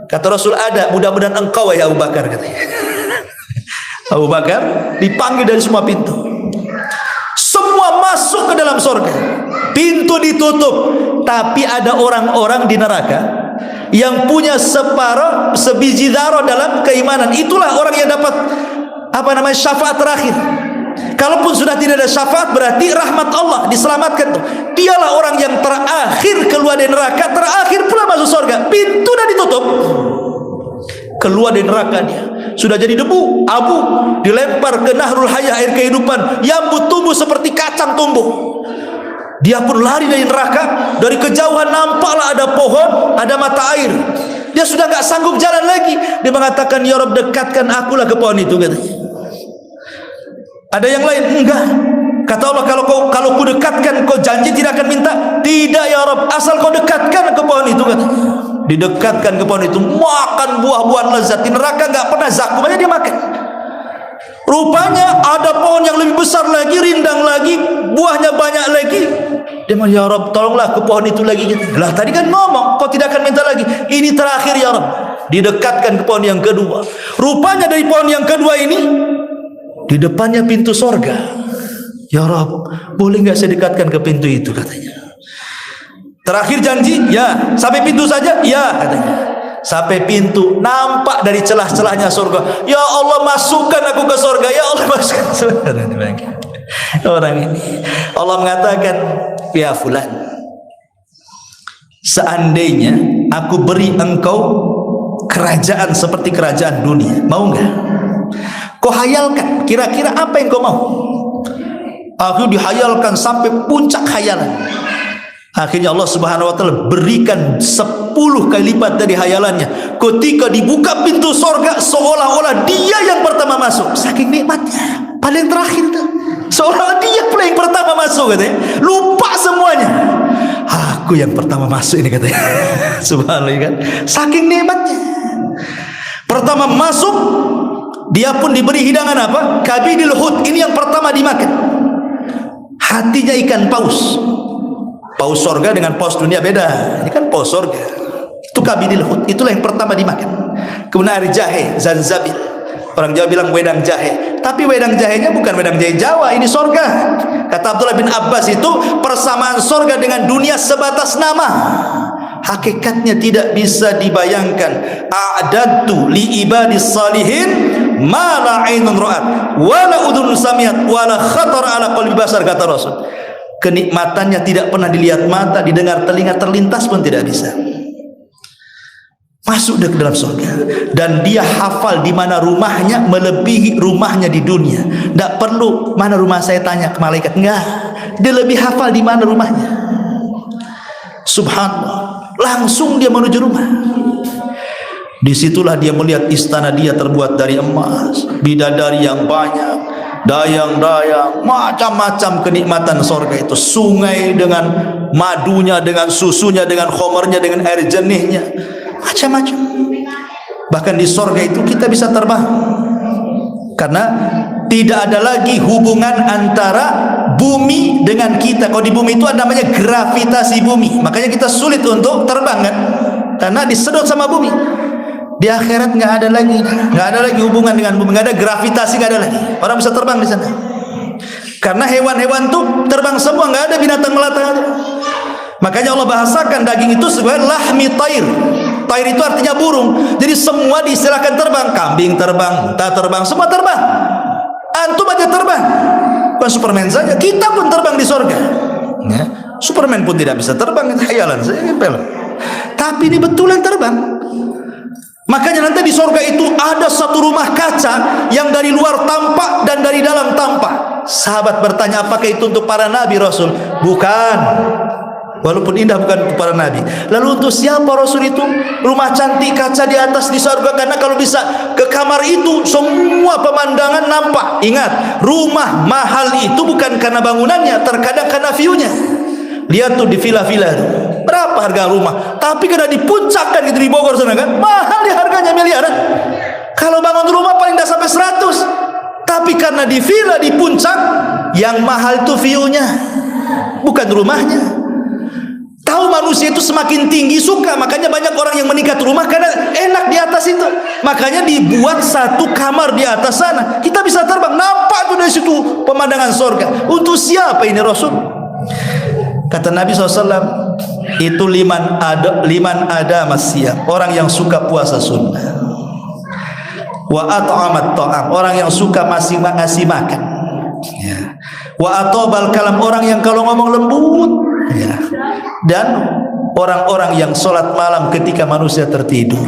Kata Rasul, ada. Mudah-mudahan engkau ya Abu Bakar, katanya. Abu Bakar dipanggil dari semua pintu. Semua masuk ke dalam surga. Pintu ditutup. Tapi ada orang-orang di neraka yang punya separuh sebiji zarah dalam keimanan. Itulah orang yang dapat syafaat terakhir. Kalaupun sudah tidak ada syafaat, berarti rahmat Allah, diselamatkan tuh. Dialah orang yang terakhir keluar dari neraka, terakhir pula masuk surga. Pintu dah ditutup. Keluar dari neraka dia sudah jadi debu, abu, dilempar ke Nahrul Hayah, air kehidupan yang tumbuh seperti kacang tumbuh. Dia pun lari dari neraka. Dari kejauhan nampaklah ada pohon, ada mata air. Dia sudah gak sanggup jalan lagi. Dia mengatakan, ya Rabb, dekatkan akulah ke pohon itu, katanya. Ada yang lain, enggak. Kata Allah, kalau ku dekatkan, kau janji tidak akan minta. Tidak ya Rabb, asal kau dekatkan ke pohon itu, katanya. Didekatkan ke pohon itu, makan buah-buahan lezat. Di neraka enggak pernah zakum aja dia makan. Rupanya ada pohon yang lebih besar lagi, rindang lagi, buahnya banyak lagi. Dia bilang, ya Rabb, tolonglah ke pohon itu lagi. Lah tadi kan ngomong kau tidak akan minta lagi. Ini terakhir ya Rabb. Didekatkan ke pohon yang kedua. Rupanya dari pohon yang kedua ini, di depannya pintu sorga. Ya Rabb, boleh nggak saya dekatkan ke pintu itu, katanya. Terakhir janji, ya. Sampai pintu saja, ya, katanya. Sampai pintu, nampak dari celah-celahnya surga. Ya Allah, masukkan aku ke surga. Ya Allah, masukkan. Orang ini, Allah mengatakan, ya fulan, seandainya aku beri engkau kerajaan seperti kerajaan dunia, mau nggak? Kau hayalkan, kira-kira apa yang kau mau? Akhirnya dihayalkan sampai puncak hayalan. Akhirnya Allah Subhanahu wa taala berikan 10 kali lipat dari hayalannya. Ketika dibuka pintu sorga, seolah-olah dia yang pertama masuk. Saking nikmatnya, paling terakhir tuh, seolah dia pula yang pertama masuk katanya. Lupa semuanya. Aku yang pertama masuk ini katanya. Subhanallah kan. Saking nikmatnya. Pertama masuk, dia pun diberi hidangan apa? Kabidil hut. Ini yang pertama dimakan. Hatinya ikan paus. Paus sorga dengan paus dunia beda. Ini kan paus sorga. Itu kabidil hut. Itulah yang pertama dimakan. Kemudian air jahe, zanzabil. Orang Jawa bilang wedang jahe. Tapi wedang jahenya bukan wedang jahe Jawa. Ini sorga. Kata Abdullah bin Abbas itu persamaan sorga dengan dunia sebatas nama. Hakikatnya tidak bisa dibayangkan. A'dadtu li ibadis salihin ma la ainun ra'at wa la udhun samiat wa la khatara ala qalbi basar, kata Rasul. Kenikmatannya tidak pernah dilihat mata, didengar telinga, terlintas pun tidak bisa. Masuk ke dalam surga dan dia hafal di mana rumahnya melebihi rumahnya di dunia. Tidak perlu mana rumah saya tanya ke malaikat, enggak. Dia lebih hafal di mana rumahnya. Subhanallah, langsung dia menuju rumah. Disitulah dia melihat istana dia terbuat dari emas, bidadari yang banyak, dayang-dayang, macam-macam kenikmatan sorga itu. Sungai dengan madunya, dengan susunya, dengan khomernya, dengan air jernihnya, macam-macam. Bahkan di sorga itu kita bisa terbang, karena tidak ada lagi hubungan antara bumi dengan kita. Kalau di bumi itu ada namanya gravitasi bumi, makanya kita sulit untuk terbang kan, karena disedot sama bumi. Di akhirat nggak ada lagi hubungan dengan bumi, nggak ada gravitasi, nggak ada lagi. Orang bisa terbang di sana, karena hewan-hewan tuh terbang semua, nggak ada binatang melata. Makanya Allah bahasakan daging itu sebagai lahmi tair. Tair itu artinya burung. Jadi semua diistilahkan terbang. Kambing terbang, unta terbang, semua terbang. Antum aja terbang. Bukan Superman saja, kita pun terbang di sorga. Ya. Superman pun tidak bisa terbang, itu khayalan saya ngepel. Tapi ini betulan terbang. Makanya nanti di sorga itu ada satu rumah kaca yang dari luar tampak dan dari dalam tampak. Sahabat bertanya, apakah itu untuk para nabi Rasul? Bukan. Walaupun indah, bukan untuk para nabi. Lalu untuk siapa Rasul itu? Rumah cantik kaca di atas di sorga, karena kalau bisa ke kamar itu semua pemandangan nampak. Ingat, rumah mahal itu bukan karena bangunannya, terkadang karena view-nya. Lihat tuh di villa-villa itu, berapa harga rumah? Tapi karena di puncak kan gitu, di Bogor sana kan, mahal ya harganya, miliaran. Kalau bangun rumah paling tidak sampai 100. Tapi karena di villa di puncak, yang mahal itu view-nya, bukan rumahnya. Tahu manusia itu semakin tinggi suka, makanya banyak orang yang meningkat rumah karena enak di atas itu. Makanya dibuat satu kamar di atas sana. Kita bisa terbang, nampak tuh dari situ pemandangan surga. Untuk siapa ini Rasul? Kata Nabi SAW, itu liman ada masyia, orang yang suka puasa sunnah. Wa at'amat ta'am, orang yang suka masih ngasih makan. Ya. Wa atobal kalam, orang yang kalau ngomong lembut. Ya. Dan orang-orang yang sholat malam ketika manusia tertidur.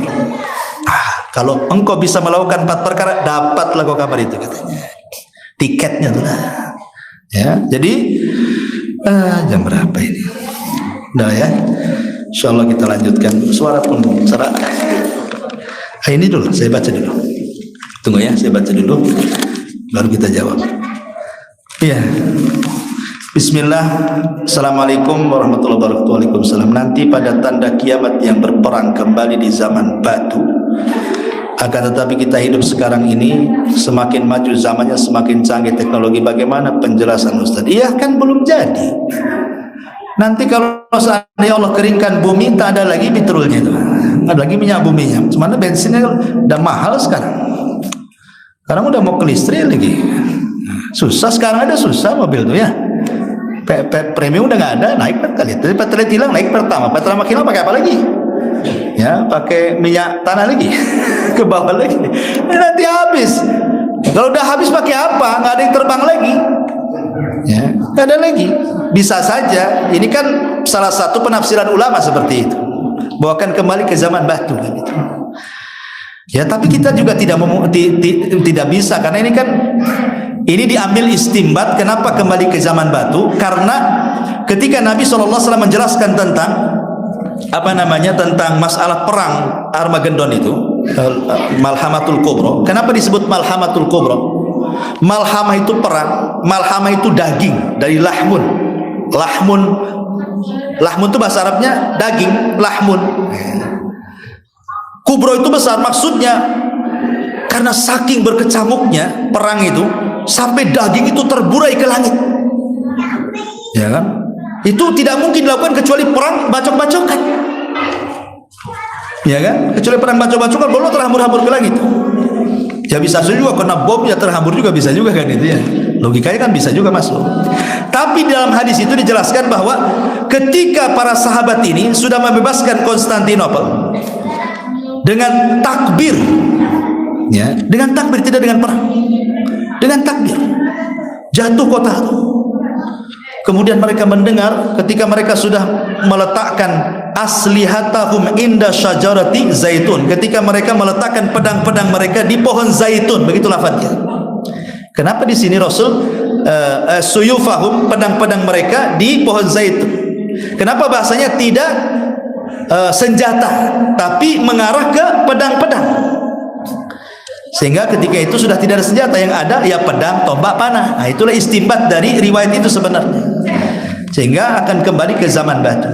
Kalau engkau bisa melakukan 4 perkara, dapatlah kau kabar itu katanya. Tiketnya tuh lah. Ya, jadi jam berapa ini? Udah ya. Insyaallah kita lanjutkan. Suara pun serak. Ini dulu, saya baca dulu. Tunggu ya, saya baca dulu, baru kita jawab. Iya. Bismillah. Assalamualaikum warahmatullahi wabarakatuh. Waalaikumsalam. Nanti pada tanda kiamat yang berperang kembali di zaman batu. Akan tetapi kita hidup sekarang ini semakin maju zamannya, semakin canggih teknologi. Bagaimana penjelasan Ustaz? Iya kan belum jadi. Nanti kalau seandainya Allah keringkan bumi, tak ada lagi petrolnya itu, nggak ada lagi minyak buminya. Mana bensinnya udah mahal sekarang. Sekarang udah mau ke listrik lagi. Susah sekarang, ada susah mobil tuh ya. Premium udah nggak ada, naik pertalite. Tapi pertalite hilang, naik pertama. Pertama hilang pakai apa lagi? Ya, pakai minyak tanah lagi, ke bawah lagi. Nanti habis. Kalau udah habis pakai apa? Nggak ada yang terbang lagi. Ya, nggak ada lagi. Bisa saja. Ini kan salah satu penafsiran ulama seperti itu. Bawakan kembali ke zaman batu. Gitu. Ya, tapi kita juga tidak bisa, karena ini kan diambil istimbat. Kenapa kembali ke zaman batu? Karena ketika Nabi SAW menjelaskan tentang tentang masalah perang Armageddon itu, Malhamatul Kubra. Kenapa disebut Malhamatul Kubra? Malhamah itu perang, malhamah itu daging dari lahmun. Lahmun itu bahasa Arabnya daging, lahmun. Kubro itu besar, maksudnya karena saking berkecamuknya perang itu sampai daging itu terburai ke langit. Ya kan? Itu tidak mungkin dilakukan kecuali perang bacok-bacokan. Ya kan? Kecuali perang bacok-bacokan baru terhambur-hambur ke langit. Ya bisa juga kena bom, ya terhambur juga bisa juga kan itu ya. Logikanya kan bisa juga masuk. Tapi dalam hadis itu dijelaskan bahwa ketika para sahabat ini sudah membebaskan Konstantinopel dengan takbir, ya, dengan takbir, tidak dengan perang, dengan takbir, jatuh kota itu. Kemudian mereka mendengar ketika mereka sudah meletakkan aslihatahum inda syajarati zaitun, ketika mereka meletakkan pedang-pedang mereka di pohon zaitun, begitu lafadznya. Kenapa di sini Rasul suyufahum, pedang-pedang mereka di pohon zaitun? Kenapa bahasanya tidak senjata, tapi mengarah ke pedang-pedang? Sehingga ketika itu sudah tidak ada senjata, yang ada ya pedang, tombak, panah. Nah, itulah istimbat dari riwayat itu sebenarnya. Sehingga akan kembali ke zaman batu.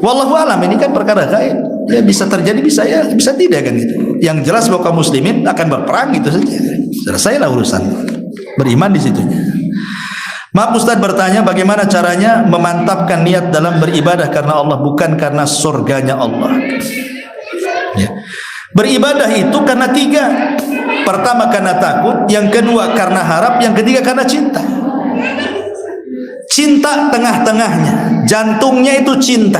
Wallahu alam, ini kan perkara gaib. Ya bisa terjadi, bisa ya, bisa tidak kan gitu. Yang jelas bahwa kaum muslimin akan berperang, itu saja. Selesailah urusan. Beriman di situnya. Maaf, Ustaz bertanya, bagaimana caranya memantapkan niat dalam beribadah karena Allah, bukan karena surganya Allah? Ya. Beribadah itu karena tiga. Pertama karena takut, yang kedua karena harap, yang ketiga karena cinta. Cinta tengah-tengahnya, jantungnya itu cinta.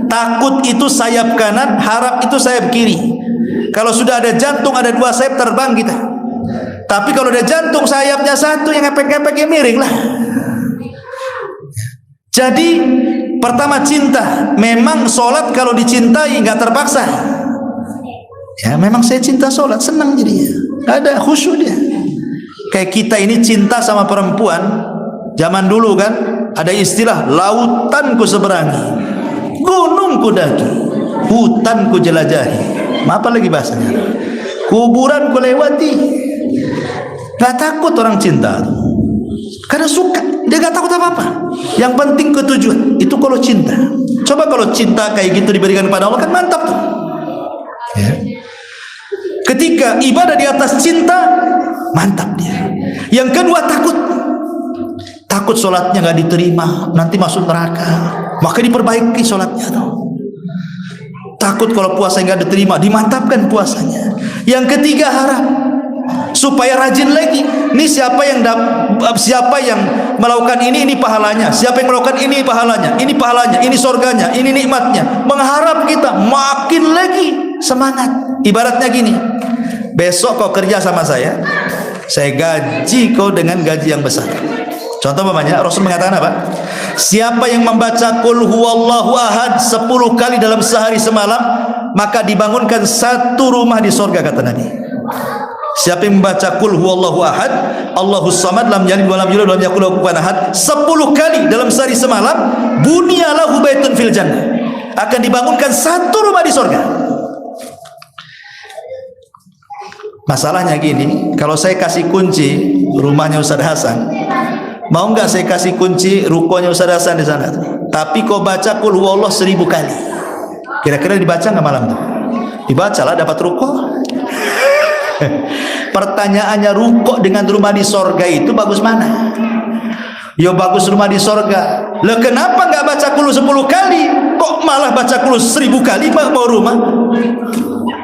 Takut itu sayap kanan, harap itu sayap kiri. Kalau sudah ada jantung, ada dua sayap, terbang kita. Tapi kalau ada jantung sayapnya satu, yang ngepek-ngepeknya miring lah. Jadi pertama cinta. Memang sholat kalau dicintai nggak terpaksa. Ya memang saya cinta sholat, senang jadinya, ada khusyuk dia. Kayak kita ini cinta sama perempuan. Zaman dulu kan ada istilah lautan ku seberangi, gunung ku daki, hutan ku jelajahi. Apa lagi bahasanya? Kuburan ku lewati. Gak takut orang cinta, karena suka. Dia gak takut apa-apa. Yang penting ketujuan. Itu kalau cinta. Coba kalau cinta kayak gitu diberikan kepada Allah, kan mantap tuh. Ya. Ketika ibadah di atas cinta, mantap dia. Yang kedua takut. Takut sholatnya gak diterima, nanti masuk neraka, maka diperbaiki sholatnya tuh. Takut kalau puasa gak diterima, dimantapkan puasanya. Yang ketiga harap, supaya rajin lagi. Ini siapa yang melakukan ini pahalanya. Siapa yang melakukan ini pahalanya, ini pahalanya, ini surganya, ini nikmatnya. Mengharap kita makin lagi semangat. Ibaratnya gini, besok kau kerja sama saya gaji kau dengan gaji yang besar. Contoh umpamanya Rasul mengatakan apa? Siapa yang membaca qul huwallahu ahad 10 kali dalam sehari semalam, maka dibangunkan satu rumah di surga, kata Nabi. Siapa yang membaca qul huwallahu ahad, Allahus samad, lam yalid wa lam yulad wa lam yakul lahu kufuwan ahad 10 kali dalam sehari semalam, bunyalahu baitun fil jannah, akan dibangunkan satu rumah di surga. Masalahnya gini, kalau saya kasih kunci rumahnya Ustaz Hasan, mau nggak saya kasih kunci rukonya Ustaz Hasan di sana? Tapi kau baca qul huwallah 1000 kali, kira-kira dibaca nggak malam tuh? Dibacalah, dapat ruko. Pertanyaannya, ruko dengan rumah di sorga itu bagus mana? Ya bagus rumah di sorga. Lah kenapa nggak baca qul 10 kali, kok malah baca qul 1000 kali mau rumah?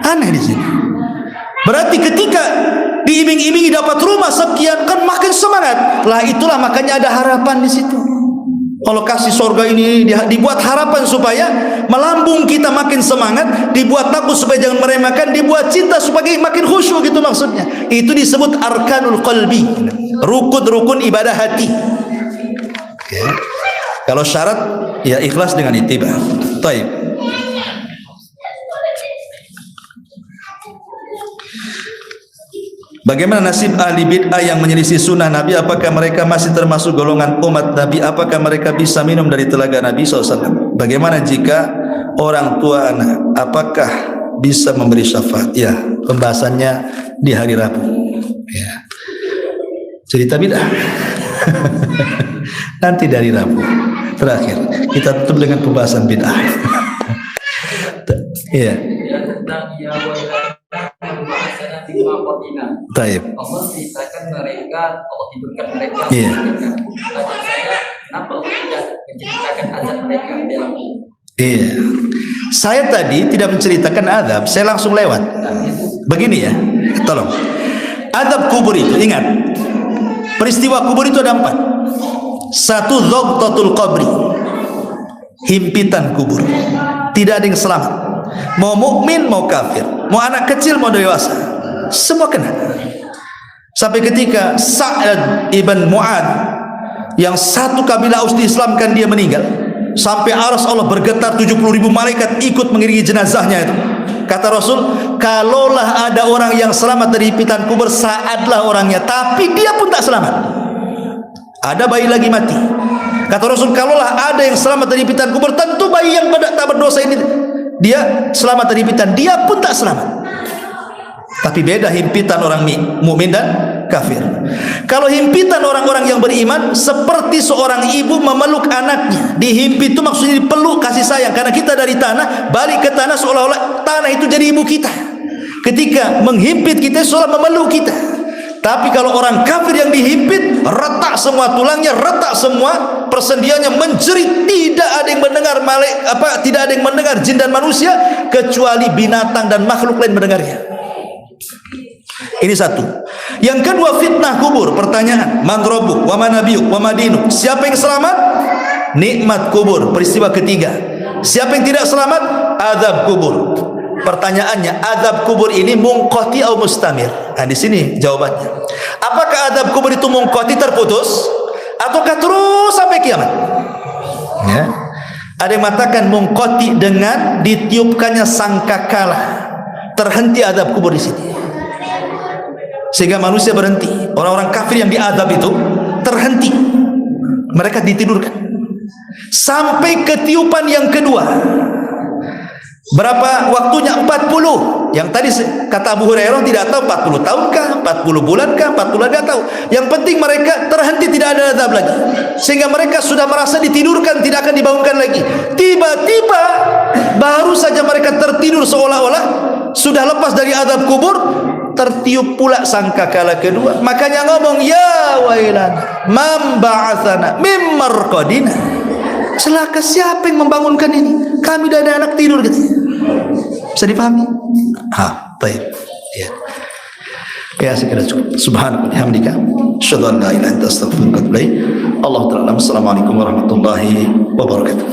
Aneh di sini. Berarti ketika diiming-imingi dapat rumah sekian, kan makin semangat. Lah itulah makanya ada harapan di situ. Kalau kasih surga ini dibuat harapan supaya melambung kita makin semangat, dibuat takut supaya jangan meremehkan, dibuat cinta supaya makin khusyuk, gitu maksudnya. Itu disebut arkanul qalbi, rukun-rukun ibadah hati. Ya. Kalau syarat ya ikhlas dengan ittiba. Baik. Bagaimana nasib ahli bid'ah yang menyelisih sunnah Nabi? Apakah mereka masih termasuk golongan umat Nabi? Apakah mereka bisa minum dari telaga Nabi SAW? Bagaimana jika orang tua anak? Apakah bisa memberi syafaat? Ya, pembahasannya di hari Rabu. Ya. Cerita bid'ah nanti dari Rabu. Terakhir kita tutup dengan pembahasan bid'ah. Iya. Taib. Allah ceritakan mereka, Allah tidurkan mereka. Iya. Tanya saya, kenapa Allah tidak menceritakan azab mereka? Iya. Saya tadi tidak menceritakan azab, saya langsung lewat. Begini ya, tolong. Azab kubur itu, ingat, peristiwa kubur itu ada 4. Satu, dhaqtatul qabri, himpitan kubur. Tidak ada yang selamat. Mau mukmin, mau kafir, mau anak kecil, mau dewasa, semua kena. Sampai ketika Sa'ad ibn Mu'ad, yang satu kabilah harus diislamkan, dia meninggal. Sampai aras Allah bergetar, 70.000 malaikat ikut mengiringi jenazahnya itu. Kata Rasul, kalaulah ada orang yang selamat dari himpitan kubur, Sa'adlah orangnya, tapi dia pun tak selamat. Ada bayi lagi mati. Kata Rasul, kalaulah ada yang selamat dari himpitan kubur, tentu bayi yang tak berdosa ini dia selamat dari himpitan, dia pun tak selamat. Tapi beda himpitan orang mukmin dan kafir. Kalau himpitan orang-orang yang beriman, seperti seorang ibu memeluk anaknya. Dihimpit itu maksudnya dipeluk, kasih sayang. Karena kita dari tanah balik ke tanah, seolah-olah tanah itu jadi ibu kita. Ketika menghimpit kita, seolah memeluk kita. Tapi kalau orang kafir yang dihimpit, retak semua tulangnya, retak semua persendiannya, menjerit, tidak ada yang mendengar tidak ada yang mendengar jin dan manusia, kecuali binatang dan makhluk lain mendengarnya. Ini satu. Yang kedua, fitnah kubur. Pertanyaan, man rabbuk wa man nabiyuk wa madinuk? Siapa yang selamat? Nikmat kubur. Peristiwa ketiga. Siapa yang tidak selamat? Azab kubur. Pertanyaannya, azab kubur ini munqati atau mustamir? Nah, di sini jawabannya. Apakah azab kubur itu munqati, terputus, ataukah terus sampai kiamat? Ya. Ada yang mengatakan munqati dengan ditiupkannya sangkakala, terhenti azab kubur di sini, sehingga manusia berhenti. Orang-orang kafir yang diazab itu terhenti, mereka ditidurkan sampai ketiupan yang kedua. Berapa waktunya? 40. Yang tadi kata Abu Hurairah tidak tahu 40 tahunkah, 40 bulankah, 40 tidak tahu. Yang penting mereka terhenti, tidak ada azab lagi, sehingga mereka sudah merasa ditidurkan, tidak akan dibangunkan lagi. Tiba-tiba baru saja mereka tertidur, seolah-olah sudah lepas dari azab kubur, tertiup pula sangkakala kedua. Makanya ngomong, ya wailana man ba'atsana mim marqadina. Celaka, siapa yang membangunkan ini? Kami dah ada anak tidur gitu. Bisa dipahami? Baik. Ya. Ya, sekiranya cukup. Subhanallah, hamdika. Asyhadu an la ilaha illa anta, astaghfiruka wa atubu ilaik. Allahu ta'ala. Assalamualaikum warahmatullahi wabarakatuh.